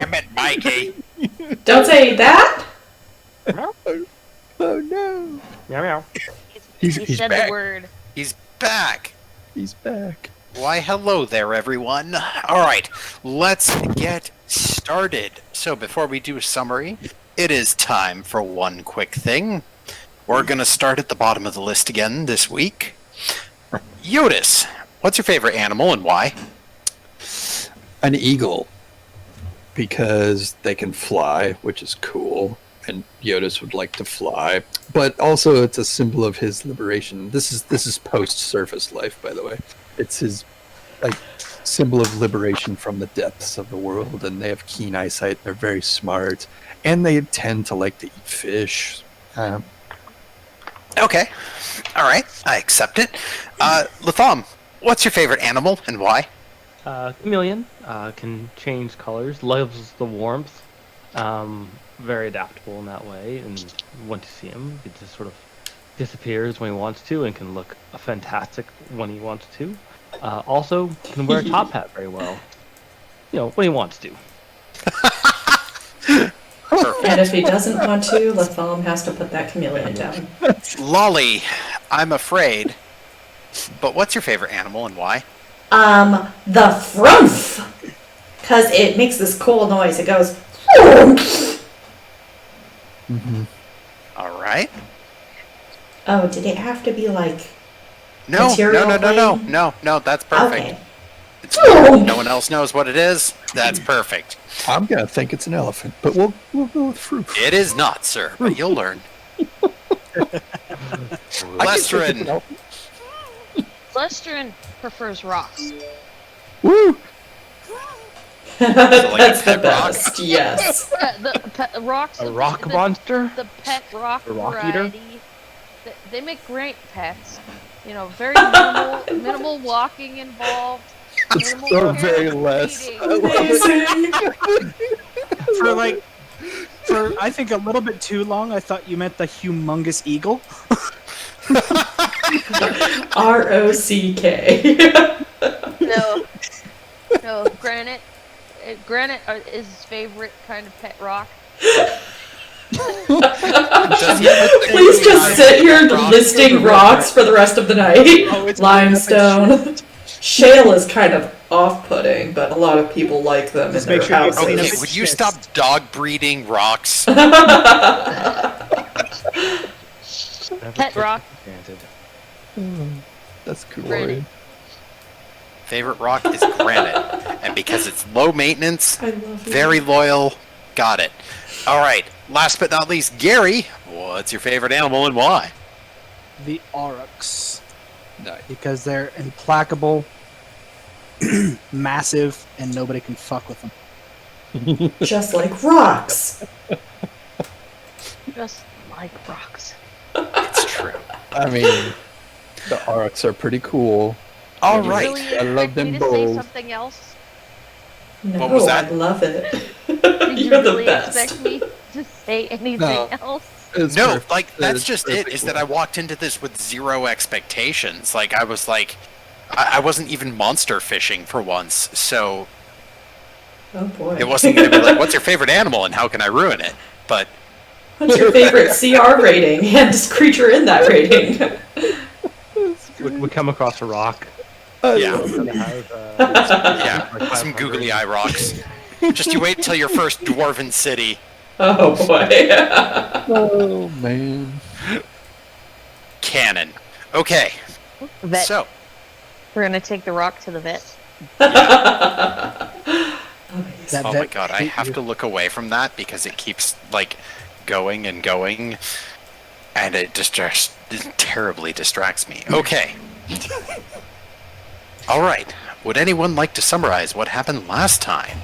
I meant Mikey. Don't say that. Oh no. Meow meow. He's said back. the word. He's back. He's back. Why, hello there, everyone. All right, let's get started. So before we do a summary, it is time for one quick thing. We're going to start at the bottom of the list again this week. Jyotis, what's your favorite animal and why? An eagle. Because they can fly, which is cool. And Jyotis would like to fly. But also it's a symbol of his liberation. This is post-surface life, by the way. It's his symbol of liberation from the depths of the world, and they have keen eyesight. They're very smart, and they tend to like to eat fish. Okay, all right, I accept it. Latham, what's your favorite animal and why? Chameleon can change colors, loves the warmth, very adaptable in that way, and once you see him, it just sort of disappears when he wants to and can look fantastic when he wants to. Also, can wear a top hat very well, when he wants to. And if he doesn't want to, Latham has to put that chameleon down. Lolly, I'm afraid, but what's your favorite animal and why? The frumph! Because it makes this cool noise. It goes, frumph! Mm-hmm. All right. Oh, did it have to be like No, material no, that's perfect. Okay. It's, no one else knows what it is. That's perfect. I'm gonna think it's an elephant, but we'll go with fruit. It is not, sir, but you'll learn. Lestrin, Lestrin prefers rocks. Woo! That's the pet rock? best, yes. The rocks. A rock monster? The pet rock A rock eater? variety. They make great pets. Very minimal walking involved. It's Minimal so care very of less. feeding. Amazing. For I think a little bit too long, I thought you meant the humongous eagle. ROCK. No, granite. Granite is his favorite kind of pet rock. Please just sit here listing rocks for the rest of the night. Limestone. Shale is kind of off-putting, but a lot of people like them Just in their make sure you houses. clean okay, up would you stop dog breeding rocks? Pet rock. That's cool. Granite. Favorite rock is granite, and because it's low maintenance, I love you. very loyal, got it. All right, last but not least, Gary, what's your favorite animal and why? The aurochs. Nice. Because they're implacable, massive, and nobody can fuck with them. Just like rocks. Just like rocks. It's true. I mean, the aurochs are pretty cool. All Did you right. really I love expect them me to say both. something else? No, What was that? I love it. Did you You're the really best. expect me to say anything No. else? It's No, perfect. like, that's It's just it, perfect is that I walked into this with zero expectations. Like, I was like, I wasn't even monster fishing for once, so Oh boy. it wasn't going to be like, what's your favorite animal and how can I ruin it? But, What's your favorite CR rating and creature in that rating? We come across a rock. yeah, that has, yeah, like some 500. googly eye rocks. Just you wait till your first dwarven city. Oh boy. Oh man. Canon. Okay, Vet. so, We're gonna take the rock to the vet. That oh my vet god, I hate have you. to look away from that because it keeps, like, going and going, and it terribly distracts me. Okay. Alright, would anyone like to summarize what happened last time?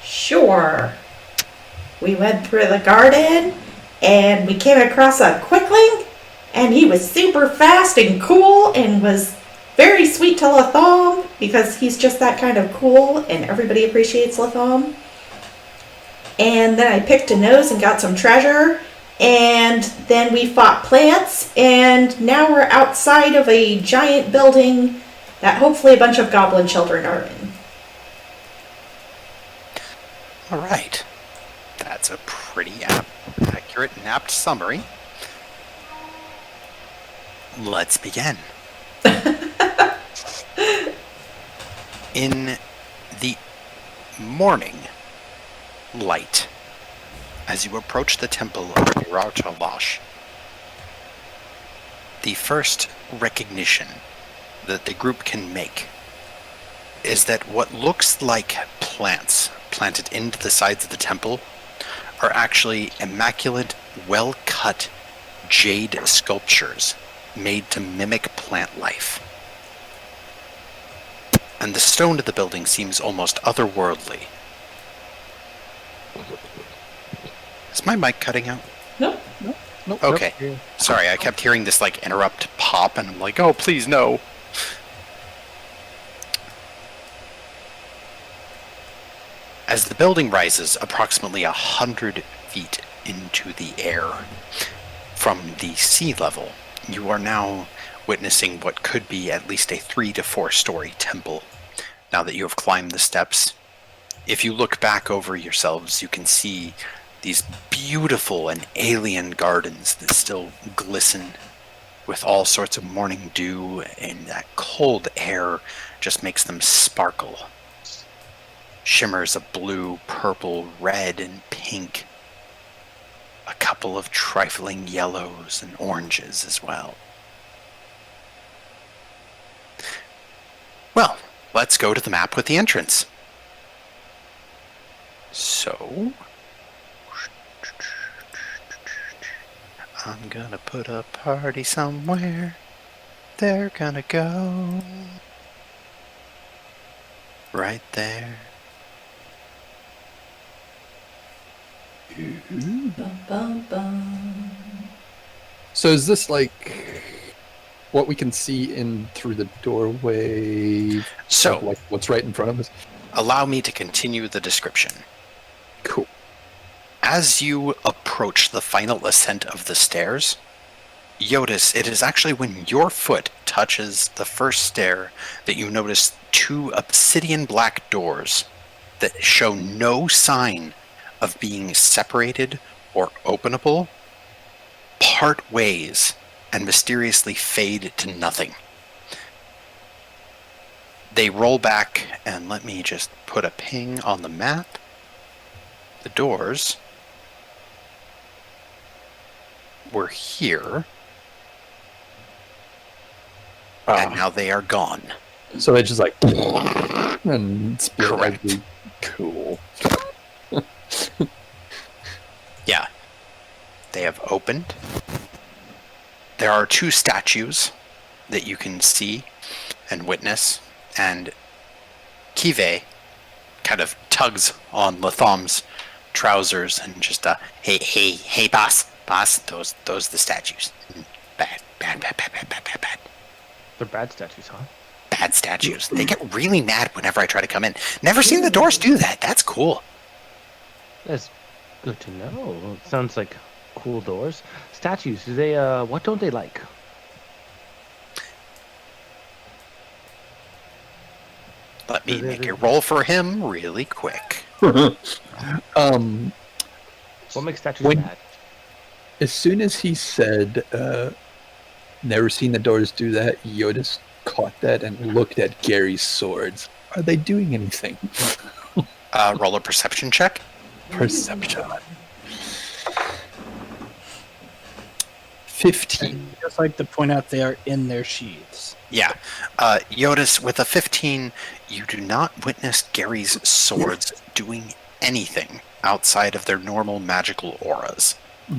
Sure. We went through the garden, and we came across a quickling, and he was super fast and cool, and was very sweet to Latham, because he's just that kind of cool, and everybody appreciates Latham. And then I picked a nose and got some treasure, and then we fought plants, and now we're outside of a giant building that hopefully a bunch of goblin children are in. All right. That's a pretty accurate and apt summary. Let's begin. In the morning light, as you approach the temple of Mirachalash, the first recognition that the group can make is that what looks like plants planted into the sides of the temple are actually immaculate, well-cut jade sculptures made to mimic plant life. And the stone of the building seems almost otherworldly. Is my mic cutting out? Nope. Nope. Okay. Nope. Sorry, I kept hearing this like interrupt pop, and I'm like, oh, please no. As the building rises approximately 100 feet into the air from the sea level, you are now witnessing what could be at least a 3 to 4 story temple. Now that you have climbed the steps, if you look back over yourselves, you can see these beautiful and alien gardens that still glisten with all sorts of morning dew, and that cold air just makes them sparkle. Shimmers of blue, purple, red, and pink. A couple of trifling yellows and oranges as well. Well, let's go to the map with the entrance. So, I'm gonna put a party somewhere. They're gonna go right there. Bum, bum, bum. So is this like what we can see in through the doorway? So, Like what's right in front of us? allow me to continue the description. Cool. As you approach the final ascent of the stairs, Jyotis, it is actually when your foot touches the first stair that you notice 2 obsidian black doors that show no sign of being separated or openable, part ways and mysteriously fade to nothing. They roll back, and let me just put a ping on the map. The doors were here, and now they are gone. So they just like and split. Correct. Every... Cool. Yeah. They have opened. There are 2 statues that you can see and witness, and Kive kind of tugs on Latham's trousers and just hey boss, those the statues. Bad. They're bad statues, huh? Bad statues. They get really mad whenever I try to come in. Never seen the doors do that. That's cool. That's good to know. Sounds like cool doors. Statues, do they what don't they like? Let me make a roll for him really quick. What makes statues When- bad? As soon as he said, never seen the doors do that, Jyotis caught that and looked at Gary's swords. Are they doing anything? Roll a perception check. Perception. 15. Just like to point out they are in their sheaths. Yeah. Jyotis, with a 15, you do not witness Gary's swords doing anything outside of their normal magical auras,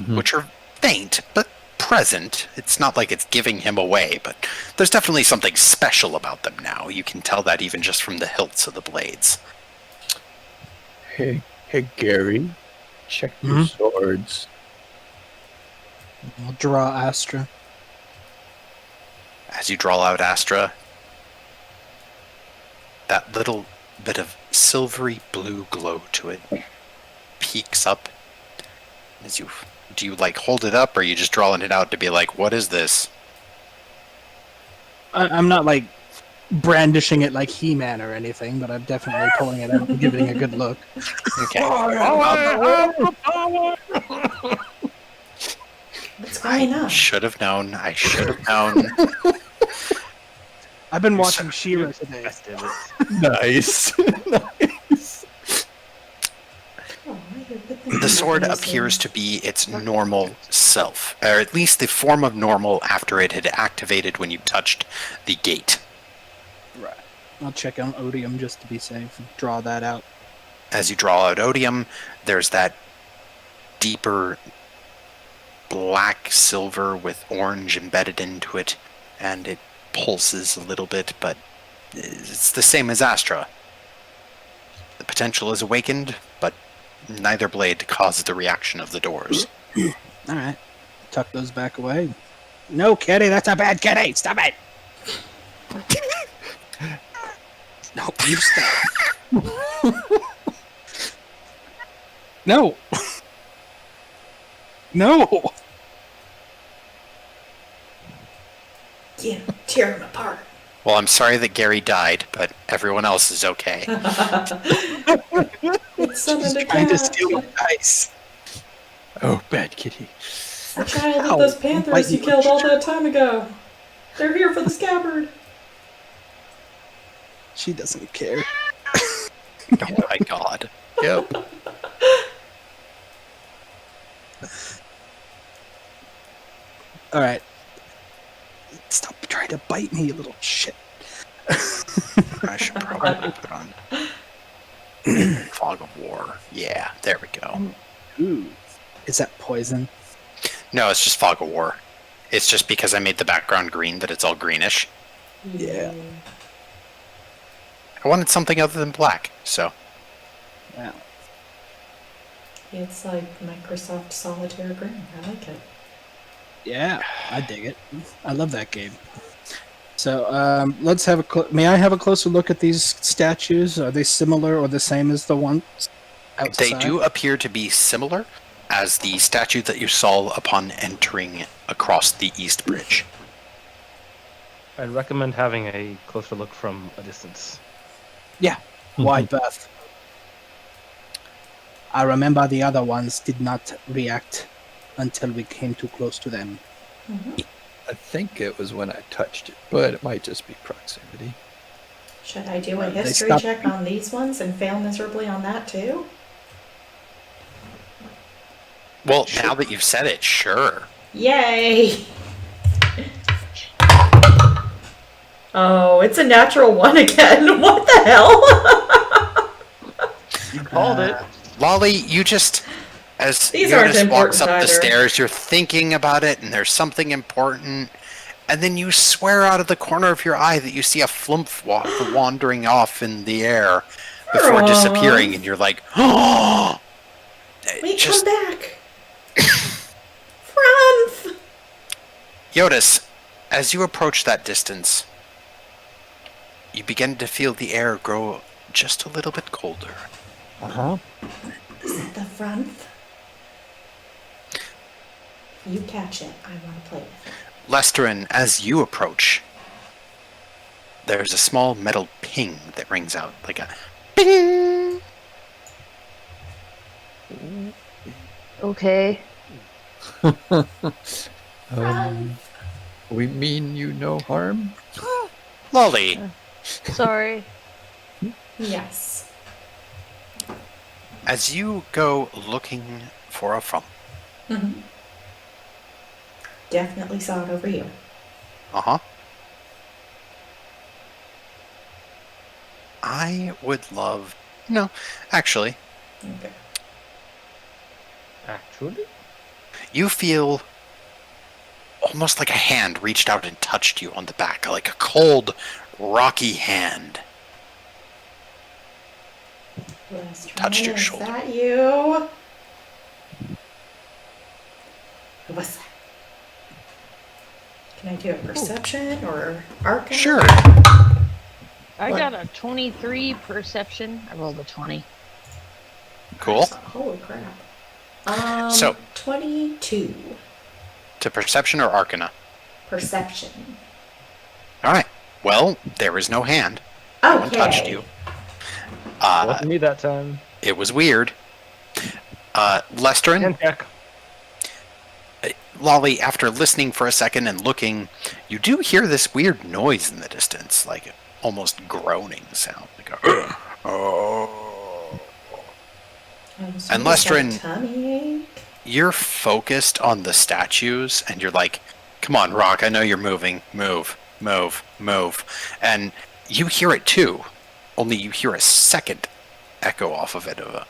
which are faint, but present. It's not like it's giving him away, but there's definitely something special about them now. You can tell that even just from the hilts of the blades. Hey, Gary, check your swords. I'll draw Astra. As you draw out Astra, that little bit of silvery blue glow to it peaks up. As you do you like hold it up, or are you just drawing it out to be like, what is this? I'm not like brandishing it like He-Man or anything, but I'm definitely pulling it out and giving it a good look. Okay. What's going on? Should have known. I should have known. I've been watching She-Ra today. Nice. Nice. Oh, you're with them. The sword appears to be its normal self, or at least the form of normal after it had activated when you touched the gate. Right. I'll check on Odium just to be safe and draw that out. As you draw out Odium, there's that deeper black silver with orange embedded into it, and it pulses a little bit, but it's the same as Astra. The potential is awakened, but neither blade causes the reaction of the doors. Alright. Tuck those back away. No, kitty, that's a bad kitty! Stop it! No, you stop. No! No! Yeah, tear him apart. Well, I'm sorry that Gary died, but everyone else is okay. It's summoned a Trying to cat. steal my dice. Oh, bad kitty. The child Ow. of those panthers Bite you you. killed all that time ago. They're here for the scabbard. She doesn't care. Oh my god. Yep. Alright. Stop trying to bite me, you little shit. I should probably put on Fog of War. Yeah, there we go. Ooh. Is that poison? No, it's just Fog of War. It's just because I made the background green that it's all greenish. Yeah. I wanted something other than black, so. Wow. It's like Microsoft Solitaire Green. I like it. Yeah, I dig it. I love that game. So, let's have may I have a closer look at these statues? Are they similar or the same as the ones outside? They do appear to be similar as the statue that you saw upon entering across the East Bridge. I'd recommend having a closer look from a distance. Yeah, wide berth. I remember the other ones did not react until we came too close to them. Mm-hmm. I think it was when I touched it, but it might just be proximity. Should I do a They history stopped- check on these ones and fail miserably on that too? Well, now that you've said it, sure. Yay! Oh, it's a natural one again. What the hell? You called it. Lolly, you just, as These aren't Jyotis walks important up the either. stairs, you're thinking about it, and there's something important, and then you swear out of the corner of your eye that you see a flump wandering off in the air before Aw. disappearing, and you're like, oh! Wait, Just, come back! Franz! Jyotis, as you approach that distance, you begin to feel the air grow just a little bit colder. Uh-huh. Is that the Franz? You catch it. I want to play with it. Lesterin, as you approach, there's a small metal ping that rings out, like a ping! Okay. We mean you no harm? Lolly, Sorry. Yes. as you go looking for a phone. Mm-hmm. Definitely saw it over here. Uh-huh. I would love... No, actually, Okay. Actually? you feel almost like a hand reached out and touched you on the back, like a cold, rocky hand. Touched your shoulder. Is that you? What's that? Can I do a perception or arcana? Sure. I What? got a 23 perception. I rolled a 20. Cool. Holy crap. So- 22. To perception or arcana? Perception. All right. Well, there is no hand. No one touched Okay. you. Wasn't me that time. It was weird. Lestrin, And check. Lolly, after listening for a second and looking, you do hear this weird noise in the distance, like almost groaning sound. Like a, oh. And Lestrin, Tummy ache. you're focused on the statues, and you're like, come on, Rock, I know you're moving. Move, move, move. And you hear it too, only you hear a second echo off of it of a...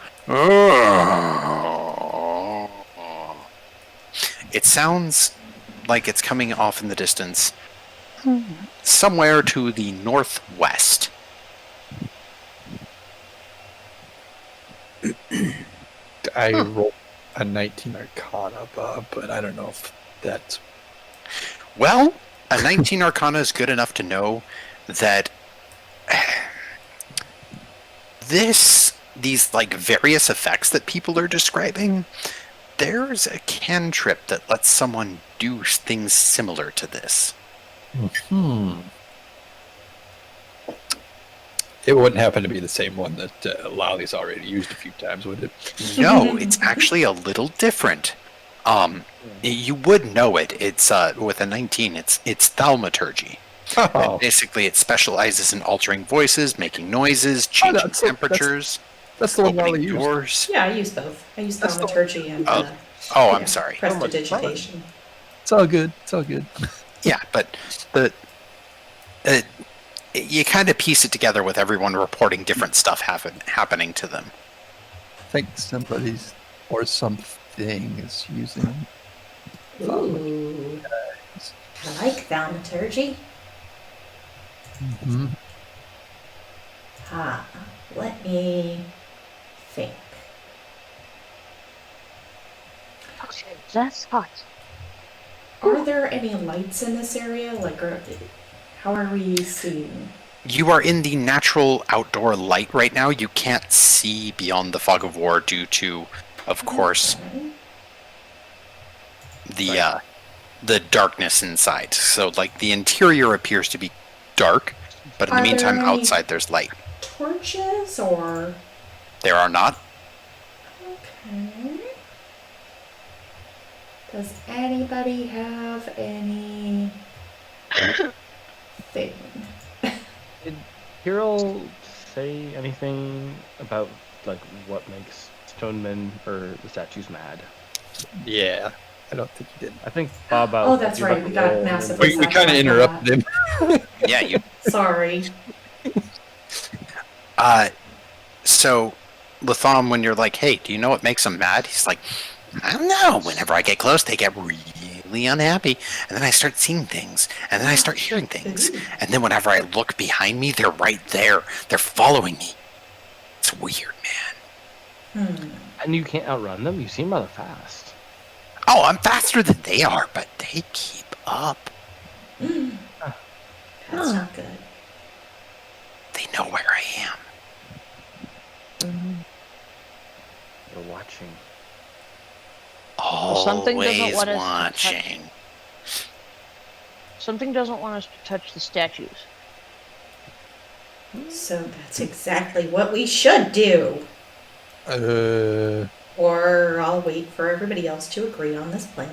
It sounds like it's coming off in the distance, somewhere to the northwest. I rolled a 19 Arcana, Bob, but I don't know if that's... Well, a 19 Arcana is good enough to know that these like various effects that people are describing, there's a cantrip that lets someone do things similar to this. It wouldn't happen to be the same one that Lolly's already used a few times, would it? No, it's actually a little different. You would know it. It's with a 19. It's thaumaturgy. Oh, Basically, it specializes in altering voices, making noises, changing that's- temperatures, that's the one Lolly opening used. doors. Yeah, I use both. I use That's the- thaumaturgy and Oh, I'm sorry. prestidigitation. It's all good. It's all good. Yeah, but you kind of piece it together with everyone reporting different stuff happening to them. I think somebody's or something is using. Ooh. I like thaumaturgy. Mm-hmm. Let me think. Okay, that's hot. Are there any lights in this area? Like, how are we seeing? You are in the natural outdoor light right now. You can't see beyond the fog of war due to, of course, Okay. the darkness inside. So, like, the interior appears to be dark, but in the Are there meantime, any- outside there's light. Torches or? There are not. Okay. Does anybody have any thing? Did Hero say anything about like what makes stonemen or the statues mad? Yeah, I don't think he did. I think Bob. Oh, that's right. We got massively. We kind of interrupted him. Yeah, you. Sorry. So, Latham, when you're like, hey, do you know what makes them mad? He's like, I don't know. Whenever I get close, they get really unhappy. And then I start seeing things. And then I start hearing things. And then whenever I look behind me, they're right there. They're following me. It's weird, man. And you can't outrun them. You seem rather fast. Oh, I'm faster than they are, but they keep up. That's not good. They know where I am. You're watching. something doesn't Always want us to watching. Something doesn't want us to touch the statues. So that's exactly what we should do. Or I'll wait for everybody else to agree on this plan.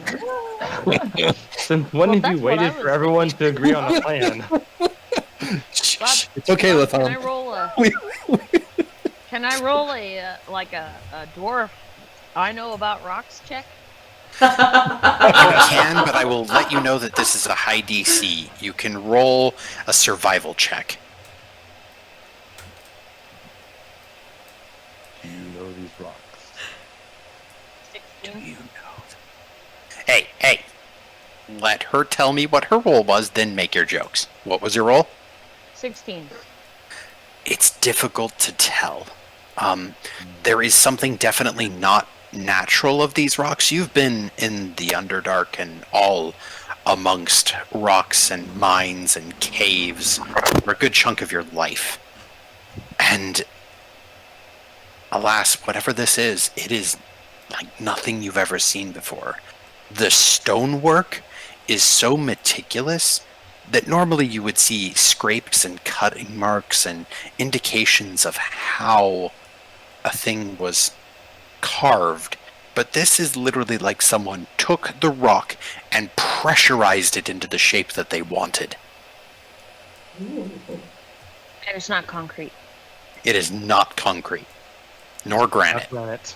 Since when Well, have you that's what I waited for was- everyone to agree on a plan? Bob, It's okay, Bob, Can I Latham. roll a? Can I roll a like a dwarf? I know about rocks check. You can, but I will let you know that this is a high DC. You can roll a survival check. Do you know these rocks? 16. You know. Hey. Let her tell me what her roll was, then make your jokes. What was your roll? 16. It's difficult to tell. There is something definitely not natural of these rocks. You've been in the Underdark and all amongst rocks and mines and caves for a good chunk of your life. And alas, whatever this is, it is like nothing you've ever seen before. The stonework is so meticulous that normally you would see scrapes and cutting marks and indications of how a thing was carved. But this is literally like someone took the rock and pressurized it into the shape that they wanted. Ooh. And it's not concrete. It is not concrete, nor granite. Granite.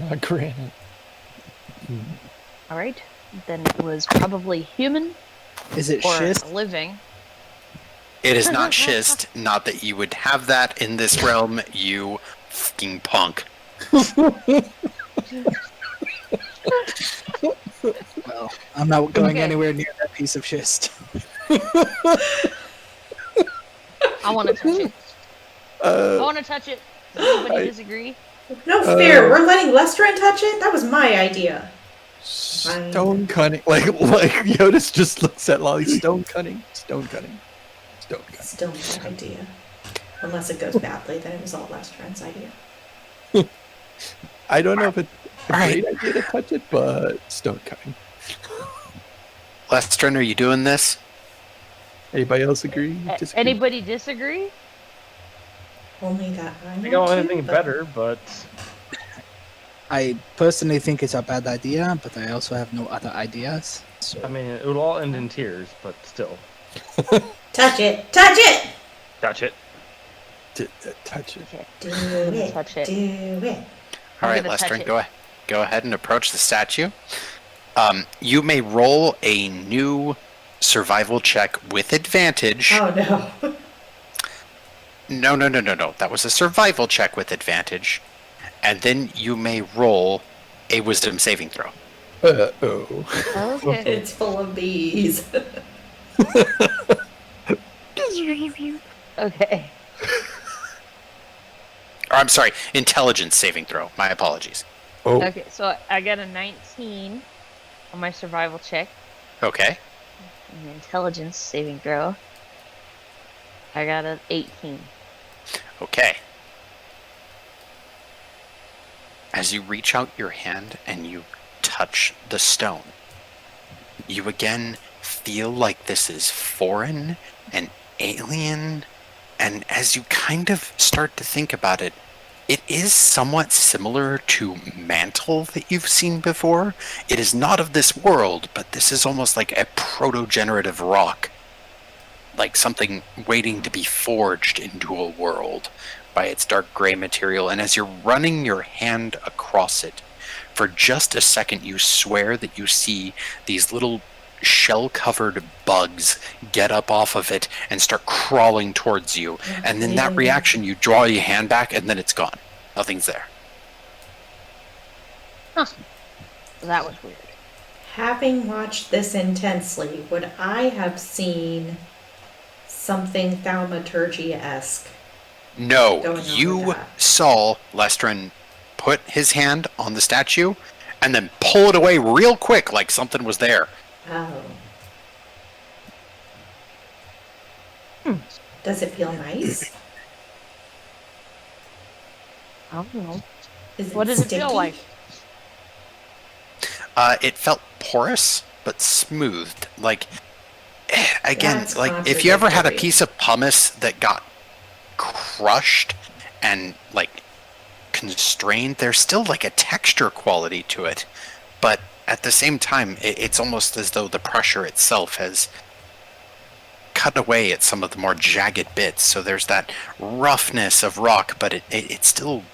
Not granite. All right. Then it was probably human Is it or schist? living. It is not schist. Not that you would have that in this realm, you fucking punk. Well, I'm not going Okay. anywhere near that piece of schist. I want to touch it. I want to touch it. Does anybody disagree? No fear, we're letting Lestrin touch it? That was my idea. Stone cutting. Like Jyotis just looks at Lolly. Stone cutting. Stone cutting. Stone cutting. Still not an idea. Unless it goes badly, then it was all Lestrin's idea. I don't know if it's a Alright. great idea to touch it, but stone cutting. Lestrin, are you doing this? Anybody else agree? Disagree? Anybody disagree? Only that I I want don't to, know anything but- better, but I personally think it's a bad idea, but I also have no other ideas. So I mean, it would all end in tears, but still. Touch it! Touch it! Touch it. Touch it. Okay. Do it. Touch it. Do it. All right, I'm gonna touch Lestrin, it. go ahead and approach the statue. You may roll a new survival check with advantage. Oh no. No. That was a survival check with advantage. And then you may roll a wisdom saving throw. Oh. Okay. It's full of bees. Okay. Or I'm sorry, intelligence saving throw. My apologies. Oh. Okay, so I got a 19 on my survival check. Okay. An intelligence saving throw. I got an 18. Okay. As you reach out your hand and you touch the stone, you again feel like this is foreign and alien. And as you kind of start to think about it, it is somewhat similar to mantle that you've seen before. It is not of this world, but this is almost like a proto-generative rock. Like something waiting to be forged into a world by its dark gray material. And as you're running your hand across it, for just a second you swear that you see these little shell-covered bugs get up off of it and start crawling towards you. And then that reaction, you draw your hand back and then it's gone. Nothing's there. That was weird. Having watched this intensely, would I have seen something thaumaturgy-esque? No, Going on with you that. saw Lestrin put his hand on the statue and then pull it away real quick like something was there. Oh. Does it feel nice? I don't know. Is it What does it sticky? feel like? It felt porous but smoothed. Like, again, That's like if you ever had a contradictory. piece of pumice that got crushed and like constrained, there's still like a texture quality to it. But at the same time, it's almost as though the pressure itself has cut away at some of the more jagged bits. So there's that roughness of rock, but it still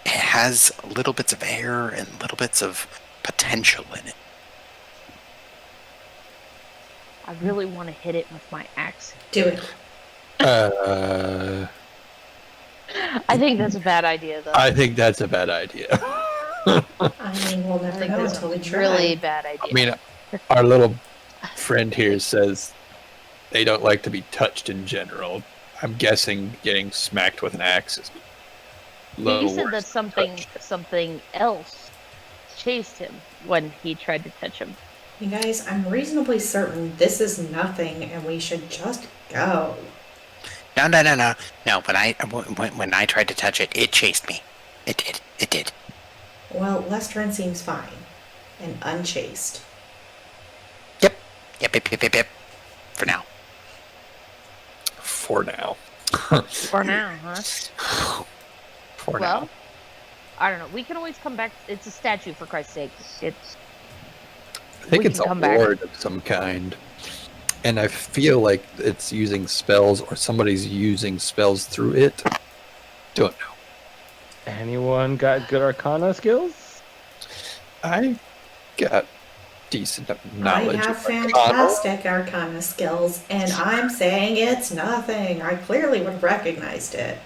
has little bits of air and little bits of potential in it. I really want to hit it with my axe. Do it. I think that's a bad idea, though. I think that's a bad idea. I mean, we'll I never think know that's until we a try. really bad idea. I mean, our little friend here says they don't like to be touched in general. I'm guessing getting smacked with an axe is low. He said that worse than touch. something else chased him when he tried to touch him. You guys, I'm reasonably certain this is nothing and we should just go. No. No, when I tried to touch it, it chased me. It did. Well, Lestrin seems fine and unchased. Yep. For now. For now. For now, huh? For Well, now. I don't know. We can always come back. It's a statue, for Christ's sake. I think we it's can a come back. ward of some kind. And I feel like it's using spells or somebody's using spells through it. Don't know. Anyone got good Arcana skills? I got decent knowledge I have of Arcana. fantastic Arcana skills, and I'm saying it's nothing. I clearly would have recognized it.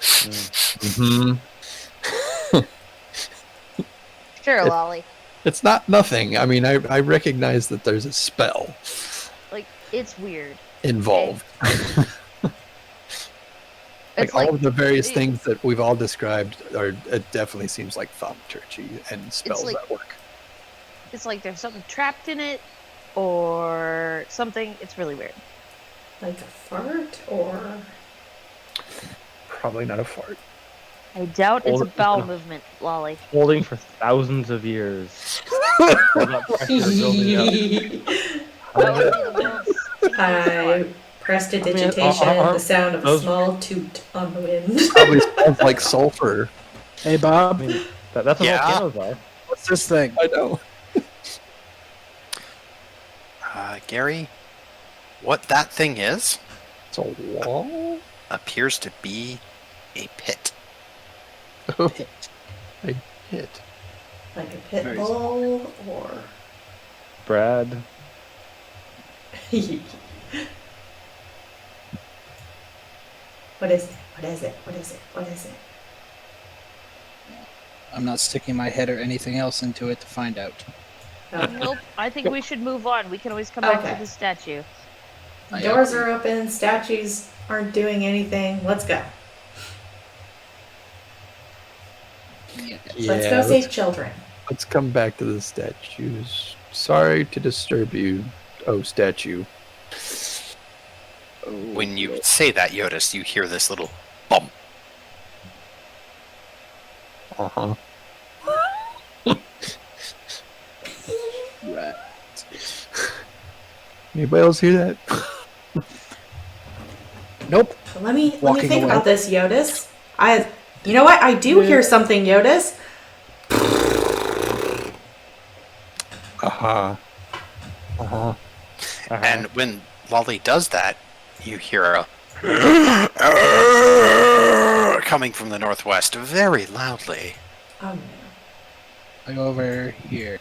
Mm-hmm. Sure, Lolly. It's not nothing. I mean, I recognize that there's a spell Like, it's weird. involved. It's Like all like of the various things that we've all described are. It definitely seems like thaumaturgy and spells like- that work. it's like there's something trapped in it, or something. It's really weird. Like a fart, or Probably not a fart. I doubt it's a Or- bowel movement, Lolly. Holding for thousands of years. All that pressure building up. That would be the world's I prestidigitation, are the sound of a those- small toot on the wind. Probably smells like sulfur. Hey, I Bob. mean, that's what Yeah. volcanoes are. What's this thing? I know. Gary, what that thing is It's a wall. appears to be a pit. Pit. A hit. Like a pit Very bull, or Brad. what is it? What is it? What is it? What is it? I'm not sticking my head or anything else into it to find out. Okay. Nope. I think we should move on. We can always come back Okay. to the statue. Doors are open, statues aren't doing anything. Let's go. Yeah. Let's go save children. Let's come back to the statues. Sorry to disturb you, oh statue. When you say that, Jyotis, you hear this little bump. Uh-huh. Right. Anybody else hear that? Nope. Let me Walking think away. about this, Jyotis. You know what? I do hear something, Jyotis. Uh-huh. Uh-huh. And when Lolly does that, you hear a coming from the northwest very loudly. Oh no. I go over here.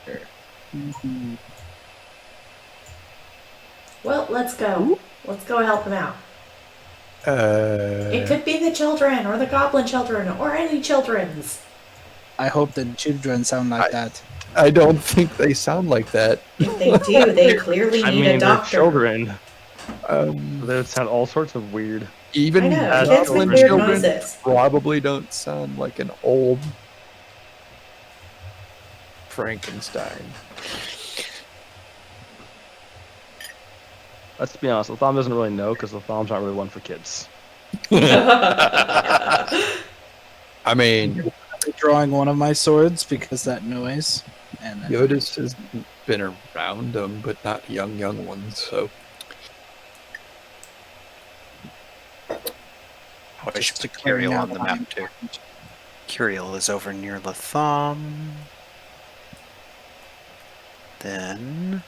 Well, let's go. Let's go help him out. It Uh, could be the children, or the goblin children, or any children's. I hope the children sound like that. I don't think they sound like that. If they do, they clearly I need mean, a they're doctor. children. Um, They would sound all sorts of weird. even I know, As kids with children weird children noises. probably don't sound like an old Frankenstein. Let's be honest, Latham doesn't really know because Latham's not really one for kids. I mean, Drawing one of my swords because that noise. And then Jyotis has been around them, but not young ones, so. I wish Just to put clear Curiel out on the why map I'm too. important. Curiel is over near Latham. Then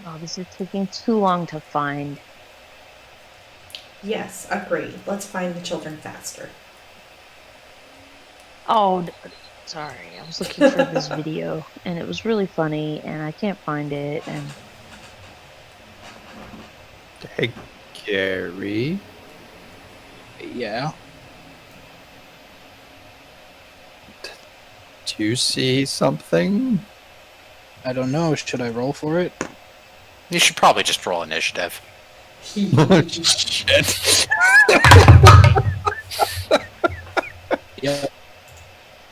Oh, this is taking too long to find. Yes, agreed. Let's find the children faster. Oh, sorry. I was looking for this video, and it was really funny, and I can't find it. And Hey, Gary. Yeah. Do you see something? I don't know. Should I roll for it? you should probably just roll initiative. Shit. Yeah.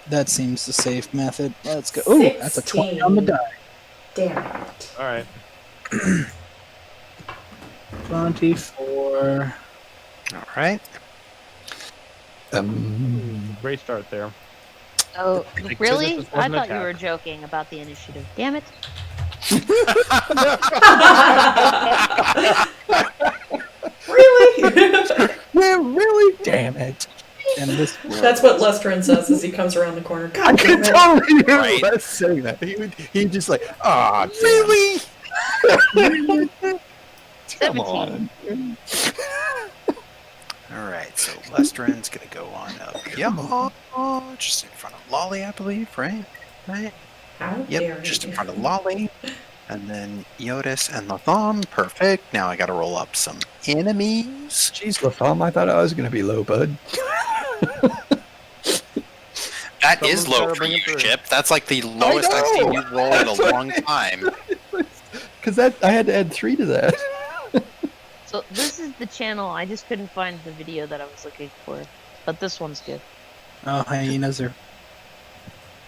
That seems the safe method. Let's go. Ooh, that's a 20 on the 16. die. Damn it. All right. 24. All right. Um, Great start there. Oh, Like, really? this I wasn't thought you attack. were joking about the initiative. Damn it. Really? Well, really? Damn it. And this That's what Lestrin says as he comes around the corner. I God could damn it. totally hear Right. Les saying that. He'd just like, ah, Really? really? Come 17. on. Alright, so Lestrin's gonna go on up. Yeah, just in front of Lolly, I believe, right? Right? How dare Yep, just in you. front of Lolly. And then Jyotis and Latham. Perfect. Now I gotta roll up some enemies. Jeez, Latham, I thought I was going to be low, bud. That is Someone's low gotta for bring you, it through. Chip. That's like the lowest I've seen you roll in a long time. Because I had to add 3 to that. So this is the channel. I just couldn't find the video that I was looking for. But this one's good. Oh, hyenas are.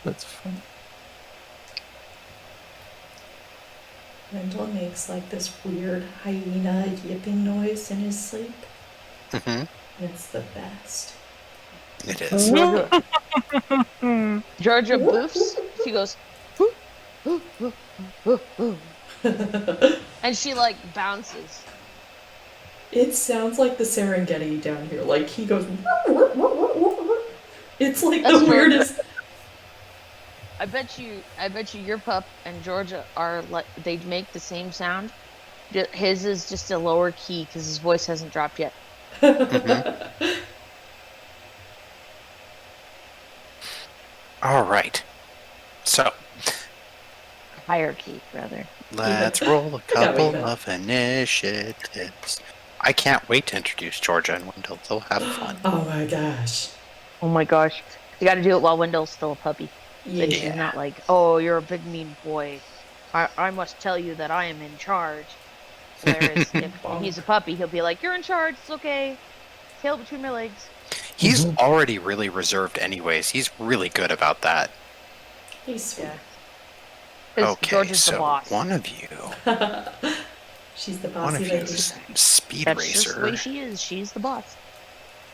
That's fun. Wendell makes like this weird hyena yipping noise in his sleep. Hmm. It's the best. It is. Georgia boofs. She goes, and she like bounces. It sounds like the Serengeti down here. Like he goes. It's like That's the true. weirdest. I bet you your pup and Georgia are like they make the same sound. His is just a lower key because his voice hasn't dropped yet. All right. So Higher key, rather. let's roll a I got what couple you meant. of initiatives. I can't wait to introduce Georgia and Wendell. They'll have fun. Oh my gosh. Oh my gosh. You gotta do it while Wendell's still a puppy. So Yeah. she's not like, oh, you're a big mean boy. I must tell you that I am in charge. Whereas if he's a puppy, he'll be like, you're in charge, it's okay. Tail between my legs. He's already really reserved anyways. He's really good about that. He's sweet. Yeah. 'Cause Okay, George is the so boss. one of you, She's the one bossy of you lady. is Speed That's just the way Racer. she is. She's the boss.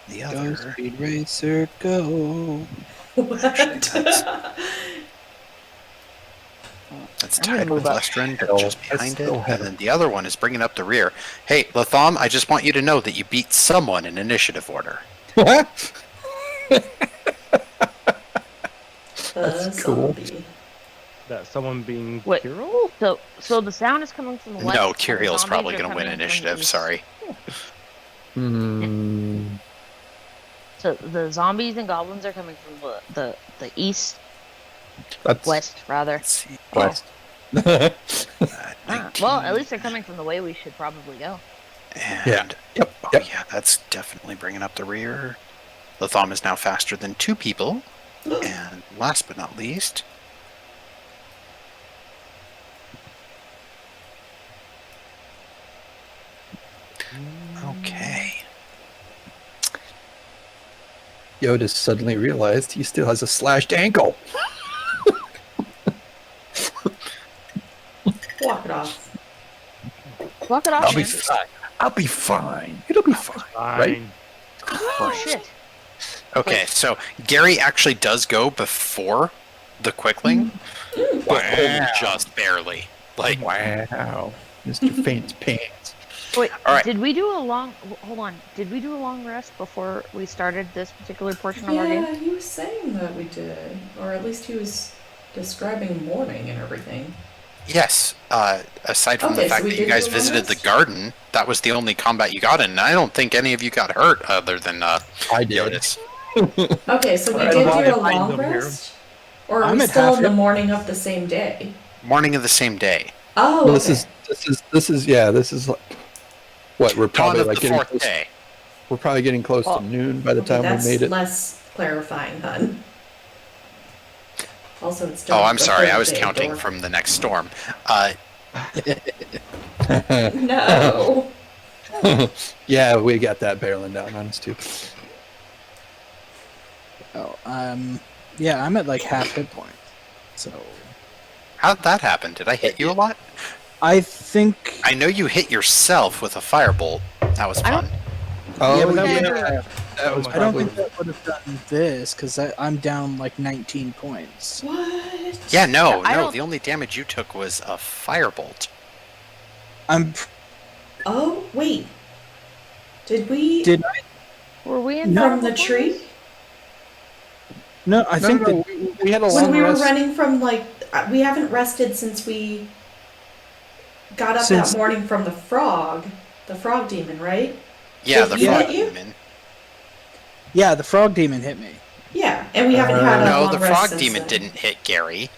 The Go, other, Speed Racer, go. What? that's I'm gonna tied with move up. Lestrin, but Oh, just I behind it. still have And then the other one is bringing up the rear. Hey, Latham, I just want you to know that you beat someone in initiative order. What? That's cool. Zombie. That someone being Wait. Kirill? So the sound is coming from the west. No, and the Kiriel's zombies probably are going to win coming from the initiative. east. Sorry. Hmm. So the zombies and goblins are coming from the east, That's west rather. Let's see. West. Well, at least they're coming from the way we should probably go. And, Yeah. Yep. Oh, Yep. yeah, that's definitely bringing up the rear. Latham is now faster than 2 people. And last but not least, okay. Jyotis suddenly realized he still has a slashed ankle. Walk it off. Walk it off, I'll be man. fine. I'll be fine. It'll be fine. Right? Fine. Oh shit. Okay, so Gary actually does go before the Quickling, but only just barely. Like, Wow. Mr. Faint's pants. Wait, All right. did we do a long? Hold on. Did we do a long rest before we started this particular portion of our game? Yeah, he was saying that we did. Or at least he was describing morning and everything. yes, aside from Okay, the so fact we that you did guys do a long visited the rest? garden, that was the only combat you got in, and I don't think any of you got hurt other than I did. Jyotis. Okay, so we Alright, did well, do a I'm long over here. rest? Or are I'm we at still half in the hit. morning of the same day? Morning of the same day. Oh, Well, okay. this is like what we're Dawn probably of like the getting 4th close, day. we're probably getting close Oh. to noon by the Okay, time that's we made it. less clarifying, hun. Also, it's Oh, dawn I'm of the sorry, I third was day, counting Dwarf. from the next storm. No. Yeah, we got that barreling down on us too. Oh, yeah, I'm at like half hit point. So How'd that happen? Did I hit you a lot? I think I know you hit yourself with a firebolt. That was I don't- fun. Oh, Yeah, but that was- yeah. That was I don't probably think that would have done this because I'm down like 19 points. What? Yeah, no, I no. don't- The only damage you took was a firebolt. I'm Oh, wait. Did we did I? Were we in from the battle tree? before No, I think no, we had a When long we were rest. running from we haven't rested since we got up Since- that morning from the frog demon, right? Yeah, Did the he frog hit you? demon. Yeah, the frog demon hit me. Yeah, and we haven't had a No, long the rest frog since demon then. didn't hit Gary.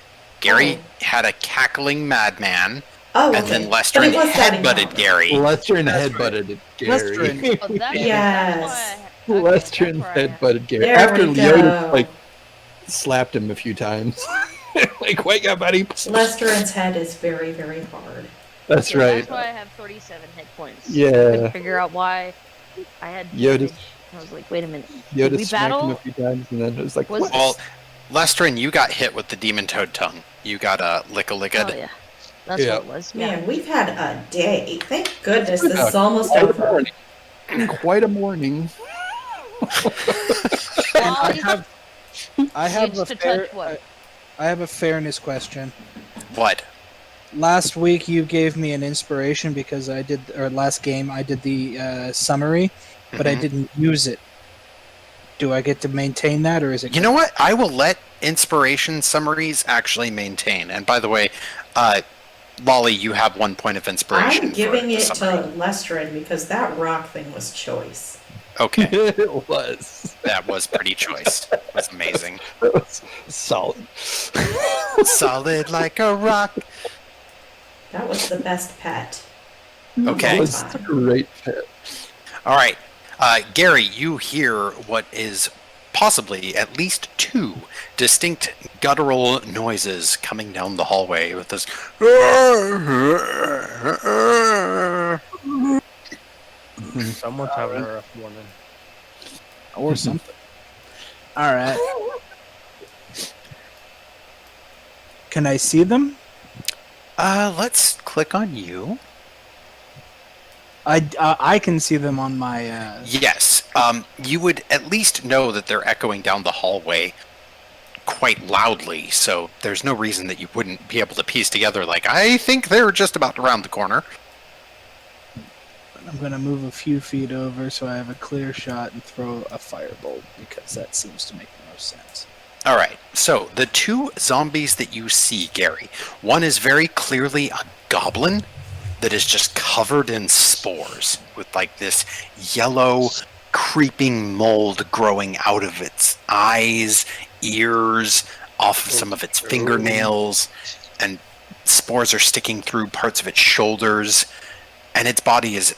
Gary had a cackling madman, Oh, okay. and then But Lester it was that headbutted encounter. Gary. Lester and That's headbutted at Lester Gary. and- Oh, that's, Yes. that's why I, Lester okay, and that's where I- headbutted Gary. There After we Leotis go. like slapped him a few times. Like, wake up, buddy. Lester's head is very, very hard. That's Yeah, right. That's why I have 37 hit points. Yeah. I couldn't figure out why I had Jyotis- damage. I was like, wait a minute. Did we Yoda smacked him battle? a few times, and then it was like, Was- what? Well, Lestrin, you got hit with the demon toad tongue. You got a lick-a-licked. Oh yeah, that's Yeah. what it was. Yeah. Man, we've had a day. Thank goodness this Yeah. is almost Quite a over. morning. Quite a morning. And Well, I have Needs a to fair, touch what? I have a fairness question. What? Last week you gave me an inspiration because last game I did the summary, but I Mhm. didn't use it. Do I get to maintain that, or is it? You know what? I will let inspiration summaries actually maintain. And by the way, Lolly, you have 1 point of inspiration. I'm giving for the it summary. to Lestrin because that rock thing was choice. Okay, It was. that was pretty choice. It was amazing. That was solid. Solid like a rock. That was the best pet. Okay. That was a great fit. All right. Gary, you hear what is possibly at least two distinct guttural noises coming down the hallway with this. Someone's having a rough morning. or something? All right. Can I see them? Let's click on you. I can see them on my. Yes. You would at least know that they're echoing down the hallway quite loudly, so there's no reason that you wouldn't be able to piece together, like, I think they're just about around the corner. I'm gonna move a few feet over so I have a clear shot and throw a firebolt because that seems to make the most sense. Alright, so the two zombies that you see, Gary, one is very clearly a goblin that is just covered in spores with like this yellow creeping mold growing out of its eyes, ears, off of some of its fingernails, and spores are sticking through parts of its shoulders, and its body is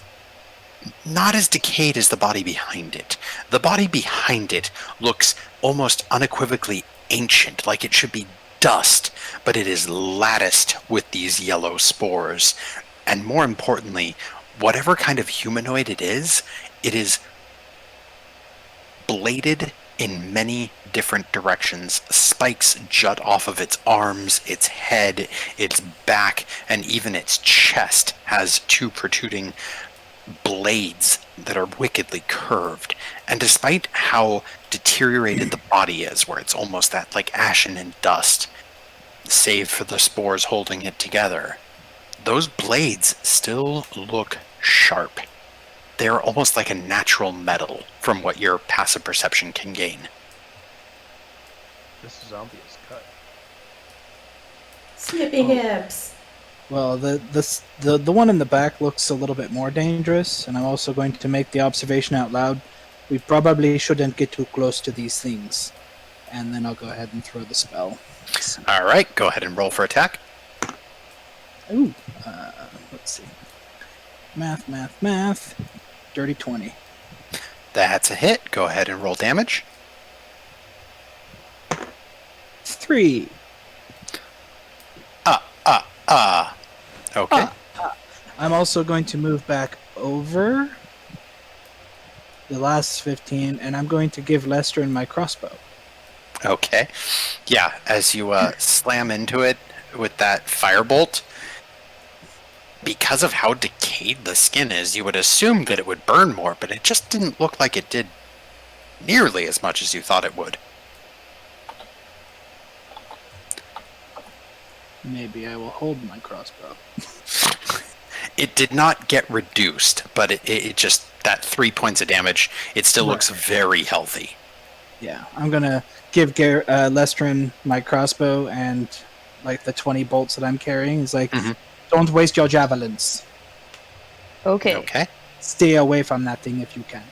not as decayed as the body behind it. The body behind it looks almost unequivocally ancient, like it should be dust, but it is latticed with these yellow spores. And more importantly, whatever kind of humanoid it is bladed in many different directions. Spikes jut off of its arms, its head, its back, and even its chest has two protruding blades that are wickedly curved. And despite how deteriorated the body is, where it's almost that like ashen and dust, save for the spores holding it together, those blades still look sharp. They're almost like a natural metal from what your passive perception can gain. This zombie is cut. Snippy nips. Well, the one in the back looks a little bit more dangerous, and I'm also going to make the observation out loud. We probably shouldn't get too close to these things. And then I'll go ahead and throw the spell. All right, go ahead and roll for attack. Ooh, let's see. Math. Dirty 20. That's a hit. Go ahead and roll damage. 3. Okay. I'm also going to move back over the last 15, and I'm going to give Lester my crossbow. Okay. Yeah, as you slam into it with that firebolt, because of how decayed the skin is, you would assume that it would burn more, but it just didn't look like it did nearly as much as you thought it would. Maybe I will hold my crossbow. It did not get reduced, but it just, that 3 points of damage, it still looks very healthy. Yeah, I'm gonna give Lestrin my crossbow and like the 20 bolts that I'm carrying. He's like, don't waste your javelins. Okay. Okay. Stay away from that thing if you can.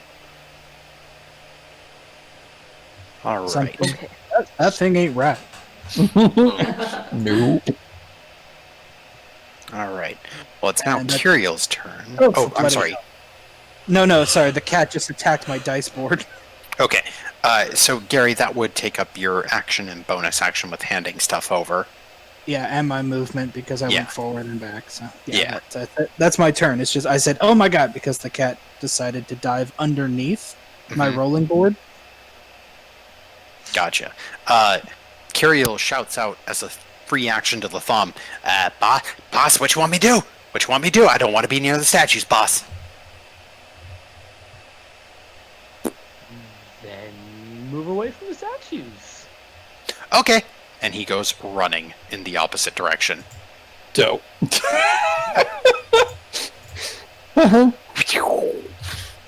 All right. Something- That thing ain't right. No. All right. Well, it's now And that- Curiel's turn. Oh, Oh, I'm bloody sorry. hell. No, sorry. The cat just attacked my dice board. Okay. So, Gary, that would take up your action and bonus action with handing stuff over. Yeah, and my movement because I Yeah. went forward and back. So Yeah. that's my turn. It's just I said, "Oh my god," because the cat decided to dive underneath my Mhm. rolling board. Gotcha. Curiel shouts out as a free action to Latham, boss, what you want me to do? What you want me to do? I don't want to be near the statues, boss. Then move away from the statues. Okay. And he goes running in the opposite direction. Dope.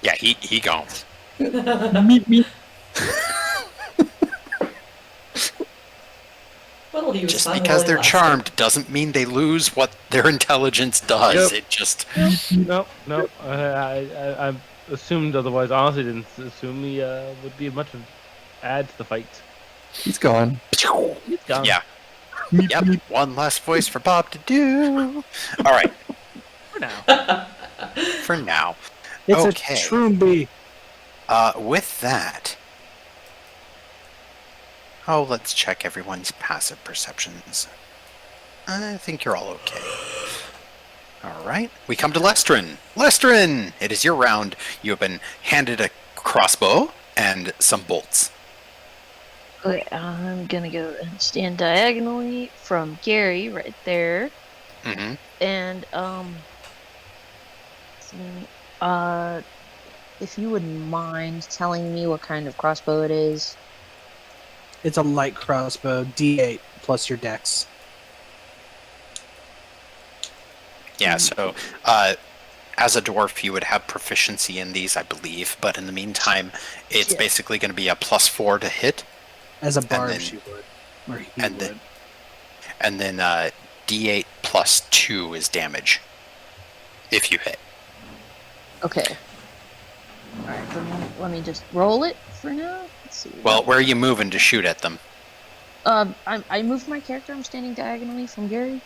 Yeah, he gone. Meet me. What'll you Just son because really they're last charmed doesn't mean they lose what their intelligence does. Yep. It just... No. I assumed otherwise. I honestly didn't assume he would be much of add to the fight. He's gone. He's gone. Yeah. Yep. One last voice for Bob to do. All right. For now. For now. It's Okay. a Shroomby. With that... Oh, let's check everyone's passive perceptions. I think you're all okay. All right. We come to Lestrin. Lestrin! It is your round. You have been handed a crossbow and some bolts. Okay, I'm gonna go and stand diagonally from Gary right there, Mm-hmm. and if you wouldn't mind telling me what kind of crossbow it is. It's a light crossbow, D8 plus your dex. Yeah, so as a dwarf, you would have proficiency in these, I believe. But in the meantime, it's Yeah. basically going to be a +4 to hit. As a bard, then- she would. Or he and would. then- And then D8 plus 2 is damage. If you hit. Okay. All right, then let me just roll it for now. Let's see. Well, where are you moving to shoot at them? I moved my character. I'm standing diagonally from Gary.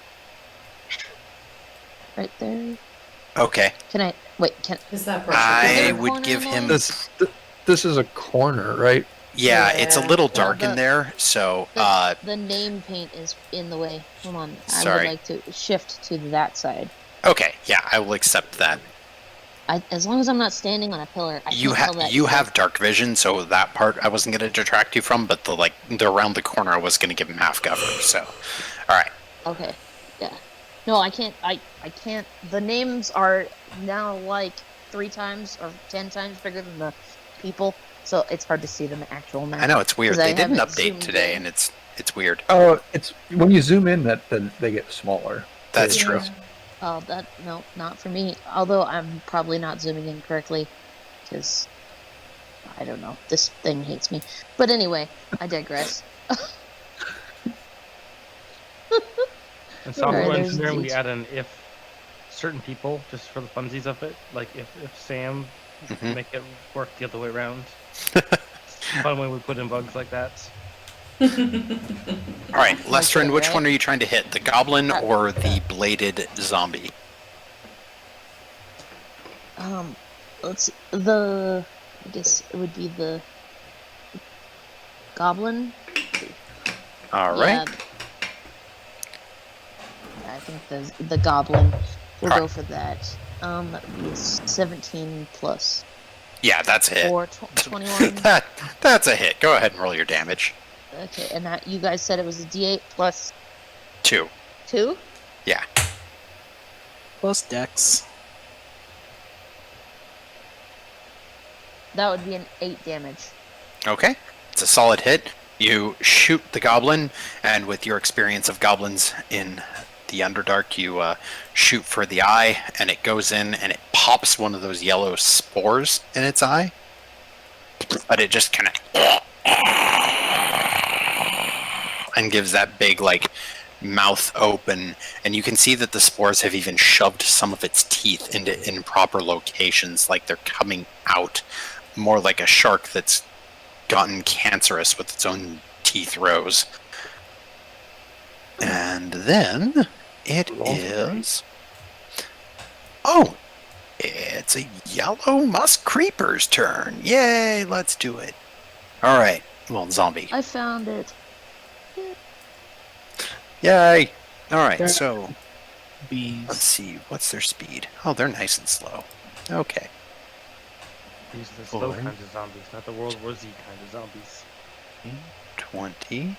Right there. Okay. Can I wait? Can Is that I there a would corner give in him... This is a corner, right? Yeah, it's a Yeah. little dark in but- there, so... the name paint is in the way? Hold on. I Sorry. would like to shift to that side. Okay, yeah, I will accept that. As long as I'm not standing on a pillar, I You can't tell that. have dark vision, so that part I wasn't going to detract you from, but the around the corner I was going to give him half cover. So, all right. Okay. Yeah. No, I can't. I can't. The names are now like 3 times or 10 times bigger than the people, so it's hard to see them actual map. I know it's weird. 'Cause I They did an haven't update zoomed today, in. and it's weird. Oh, it's when you zoom in that then they get smaller. That's Yeah. true. Oh, no, not for me. Although I'm probably not zooming in correctly, because I don't know. This thing hates me. But anyway, I digress. And software Alright, there's engineering, we these. add an if certain people, just for the funsies of it. Like if Sam, Mhm. make it work the other way around. Fun when we put in bugs like that. All right, Lestrin, which right? one are you trying to hit? The goblin or the bladed zombie? Let's I guess it would be the goblin. All right. Yeah, I think the goblin. We'll All go right. for that. That would be 17 plus Yeah, that's a hit. 21. That's a hit. Go ahead and roll your damage. Okay, and that you guys said it was a D8 plus 2. 2. Yeah. Plus dex. That would be an 8 damage. Okay, it's a solid hit. You shoot the goblin, and with your experience of goblins in the Underdark, you shoot for the eye, and it goes in, and it pops one of those yellow spores in its eye. But it just kind of... and gives that big, like, mouth open, and you can see that the spores have even shoved some of its teeth into improper locations, like they're coming out more like a shark that's gotten cancerous with its own teeth rows. And then it is... Oh! It's a yellow musk creeper's turn. Yay, let's do it. Alright, well, zombie. I found it. Yay! Alright, There- so Bees. let's see, what's their speed? Oh, they're nice and slow. Okay. These are the slow Boy. kinds of zombies, not the World War Z kind of zombies. 20,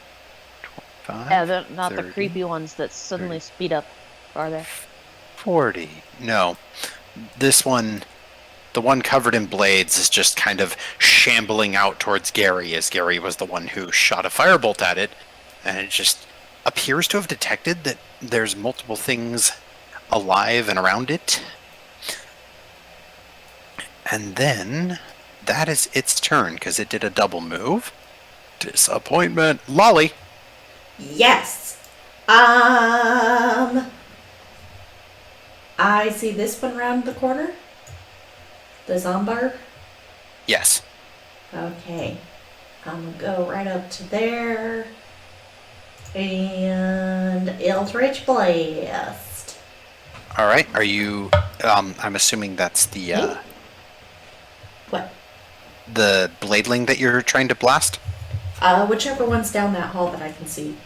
25, Yeah, they're not 30, the creepy ones that suddenly speed up, are they? 40. No. This one, the one covered in blades, is just kind of shambling out towards Gary, as Gary was the one who shot a firebolt at it, and it just appears to have detected that there's multiple things alive and around it. And then that is its turn, because it did a double move. Disappointment. Lolly. Yes. I see this one round the corner. The Zombar. Yes. Okay. I'm gonna go right up to there. And Eldritch Blast. All right. Are you? I'm assuming that's the What? the bladeling that you're trying to blast. Whichever one's down that hall that I can see.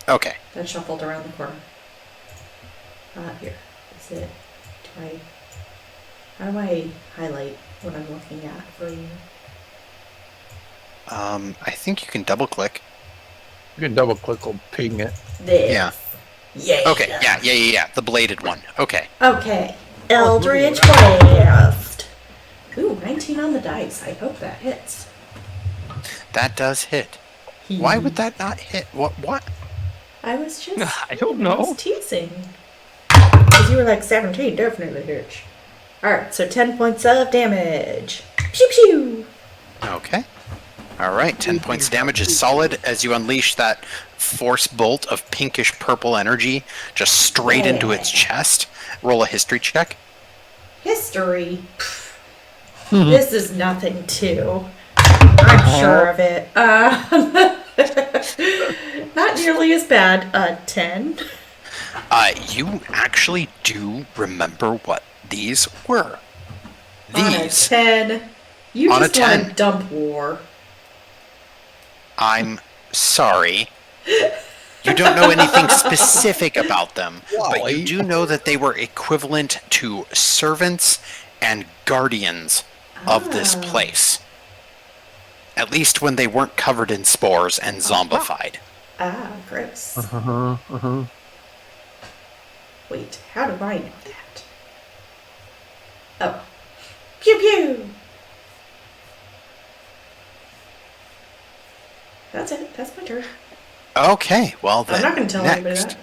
Okay. That shuffled around the corner. Here. Is it? How do I highlight what I'm looking at for you? I think you can double click. You can double click or ping it. This. Yeah. Yeah. Okay. Yeah. The bladed one. Okay. Okay. Eldritch Blast. Ooh, 19 on the dice. I hope that hits. That does hit. Why would that not hit? What? I was just. I don't I know. was teasing. Because you were like 17, definitely hurts. Alright, so 10 points of damage. Pew pew! Okay. All right. 10 points of damage is solid as you unleash that force bolt of pinkish purple energy just straight into its chest. Roll a history check. History. This is nothing, too. I'm sure of it. Not nearly as bad. 10. You actually do remember what these were. On a These. 10. You On a just want 10. to dump war. I'm sorry. You don't know anything specific about them, but you do know that they were equivalent to servants and guardians of this place. At least when they weren't covered in spores and zombified. Gross. Uh-huh. Wait, how do I know that? Oh. Pew pew! That's it. That's my turn. Okay, well then. I'm not going to tell anybody next,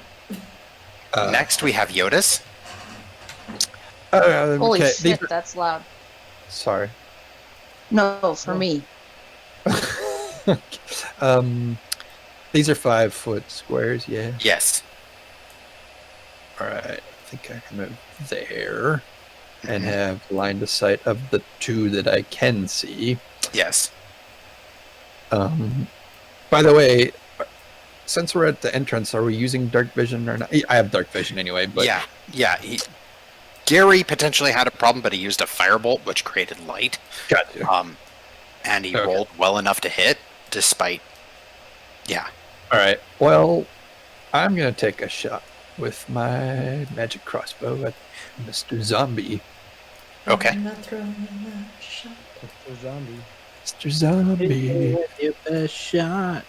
that. next we have Jyotis. Holy okay, shit, that's loud. Sorry. No, for me. These are 5-foot squares, yeah. Yes. Alright, I think I can move there and have line of sight of the two that I can see. Yes. By the way, since we're at the entrance, are we using dark vision or not? I have dark vision anyway, but Yeah. Gary potentially had a problem, but he used a firebolt, which created light. gotcha. And he Okay. rolled well enough to hit, despite. Yeah. Alright, well, I'm gonna take a shot with my magic crossbow at Mr. Zombie. Okay. I'm not throwing in the shot. It's a zombie. Mr. Zombie. Your best shot.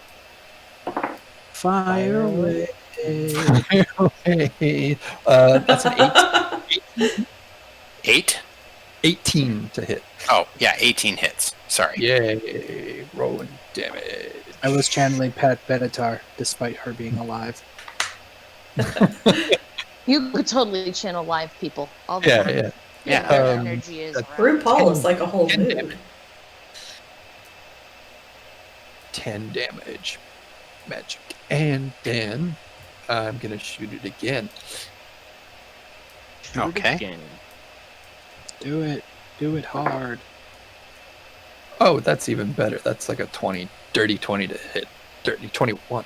Fire away. Hey, that's an 8. 8. 18 to hit. Oh, yeah, 18 hits. Sorry. Yay, rolling damage. I was channeling Pat Benatar, despite her being alive. You could totally channel live people all the Yeah, time. yeah. Yeah. Their Um, energy is that's around. RuPaul is like a whole 10 mood. damage. 10 damage. Magic. And then I'm going to shoot it again. Shoot it Okay. again. Do it. Do it hard. Oh, that's even better. That's like a 20, dirty 20 to hit. Dirty 21.